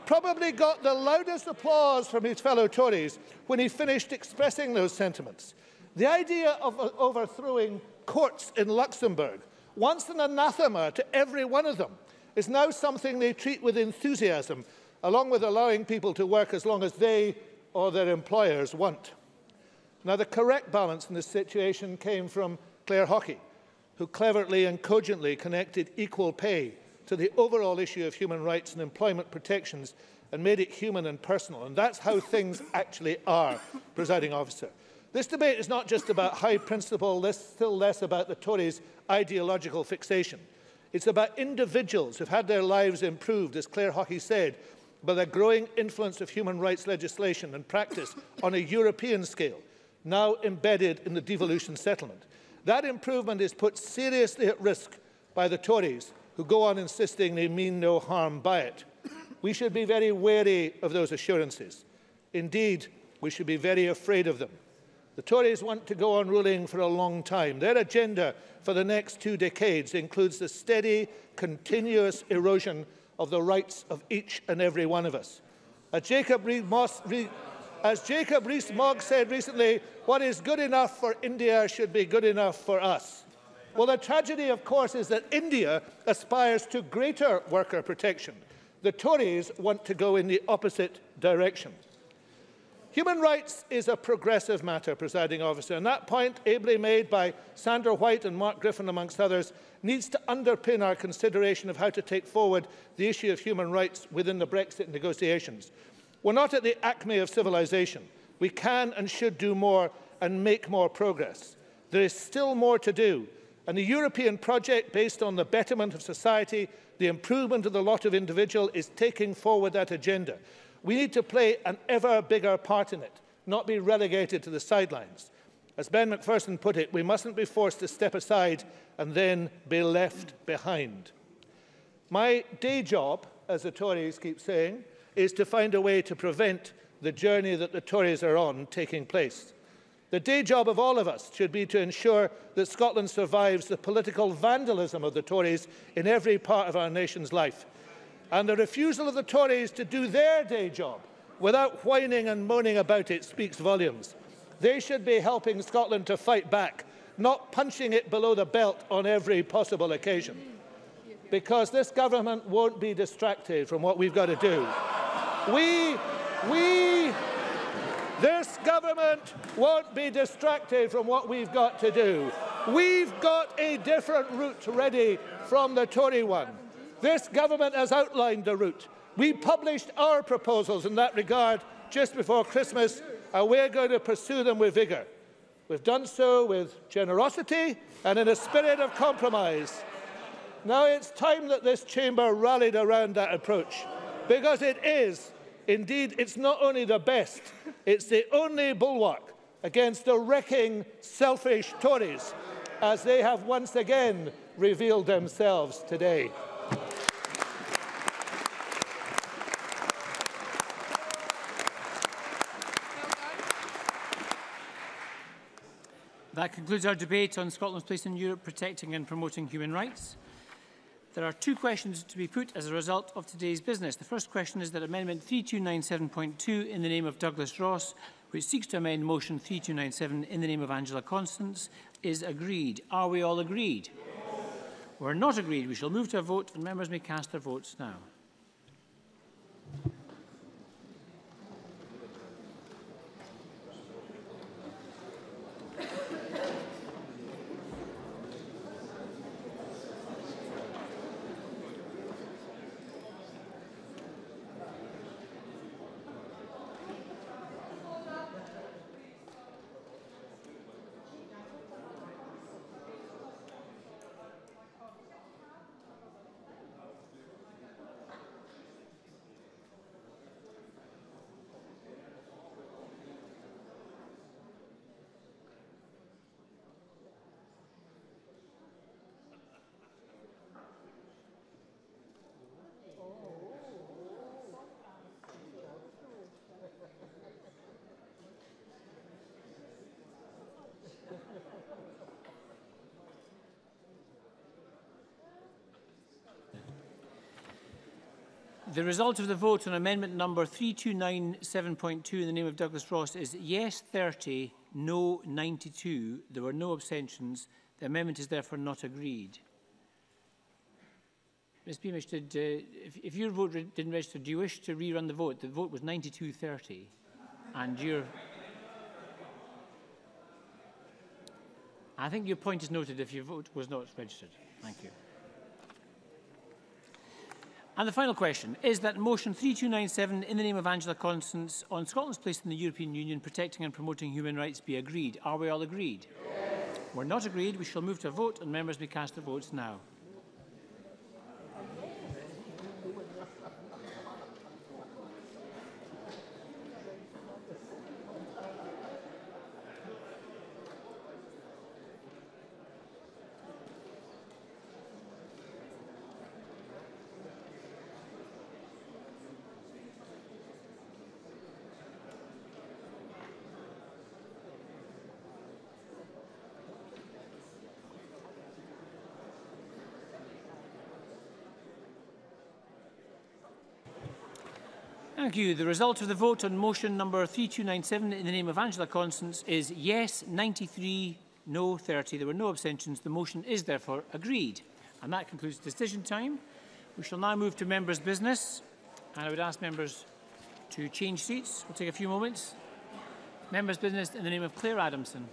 probably got the loudest applause from his fellow Tories when he finished expressing those sentiments. The idea of overthrowing courts in Luxembourg, once an anathema to every one of them, is now something they treat with enthusiasm, along with allowing people to work as long as they or their employers want. Now, the correct balance in this situation came from Claire Hockey, who cleverly and cogently connected equal pay to the overall issue of human rights and employment protections and made it human and personal. And that's how things actually are, Presiding Officer. This debate is not just about high principle, still less about the Tories' ideological fixation. It's about individuals who've had their lives improved, as Claire Hockey said, by the growing influence of human rights legislation and practice on a European scale, now embedded in the devolution settlement. That improvement is put seriously at risk by the Tories, who go on insisting they mean no harm by it. We should be very wary of those assurances. Indeed, we should be very afraid of them. The Tories want to go on ruling for a long time. Their agenda for the next 2 decades includes the steady, continuous erosion of the rights of each and every one of us. As Jacob Rees-Mogg said recently, what is good enough for India should be good enough for us. Well, the tragedy, of course, is that India aspires to greater worker protection. The Tories want to go in the opposite direction. Human rights is a progressive matter, Presiding Officer, and that point, ably made by Sandra White and Mark Griffin, amongst others, needs to underpin our consideration of how to take forward the issue of human rights within the Brexit negotiations. We're not at the acme of civilization. We can and should do more and make more progress. There is still more to do, and the European project, based on the betterment of society, the improvement of the lot of individuals, is taking forward that agenda. We need to play an ever bigger part in it, not be relegated to the sidelines. As Ben Macpherson put it, we mustn't be forced to step aside and then be left behind. My day job, as the Tories keep saying, is to find a way to prevent the journey that the Tories are on taking place. The day job of all of us should be to ensure that Scotland survives the political vandalism of the Tories in every part of our nation's life. And the refusal of the Tories to do their day job without whining and moaning about it speaks volumes. They should be helping Scotland to fight back, not punching it below the belt on every possible occasion. Because this government won't be distracted from what we've got to do. This government won't be distracted from what we've got to do. We've got a different route ready from the Tory one. This government has outlined the route. We published our proposals in that regard just before Christmas, and we're going to pursue them with vigour. We've done so with generosity and in a spirit of compromise. Now it's time that this chamber rallied around that approach, because it is, indeed, it's not only the best, it's the only bulwark against the wrecking, selfish Tories, as they have once again revealed themselves today. That concludes our debate on Scotland's place in Europe, protecting and promoting human rights. There are two questions to be put as a result of today's business. The first question is that Amendment 3297.2 in the name of Douglas Ross, which seeks to amend Motion 3297 in the name of Angela Constance, is agreed. Are we all agreed? Yes. We're not agreed. We shall move to a vote, and members may cast their votes now. The result of the vote on amendment number 3297.2 in the name of Douglas Ross is yes 30, no 92. There were no abstentions. The amendment is therefore not agreed. Ms Beamish, if your vote didn't register, do you wish to rerun the vote? The vote was 92-30, and you're... I think your point is noted if your vote was not registered. Thank you. And the final question is that Motion 3297 in the name of Angela Constance on Scotland's place in the European Union, protecting and promoting human rights be agreed. Are we all agreed? Yes. We're not agreed. We shall move to a vote, and members may cast their votes now. Thank you. The result of the vote on motion number 3297 in the name of Angela Constance is yes 93, no 30. There were no abstentions. The motion is therefore agreed. And that concludes decision time. We shall now move to members' business. And I would ask members to change seats. We'll take a few moments. Members' business in the name of Claire Adamson.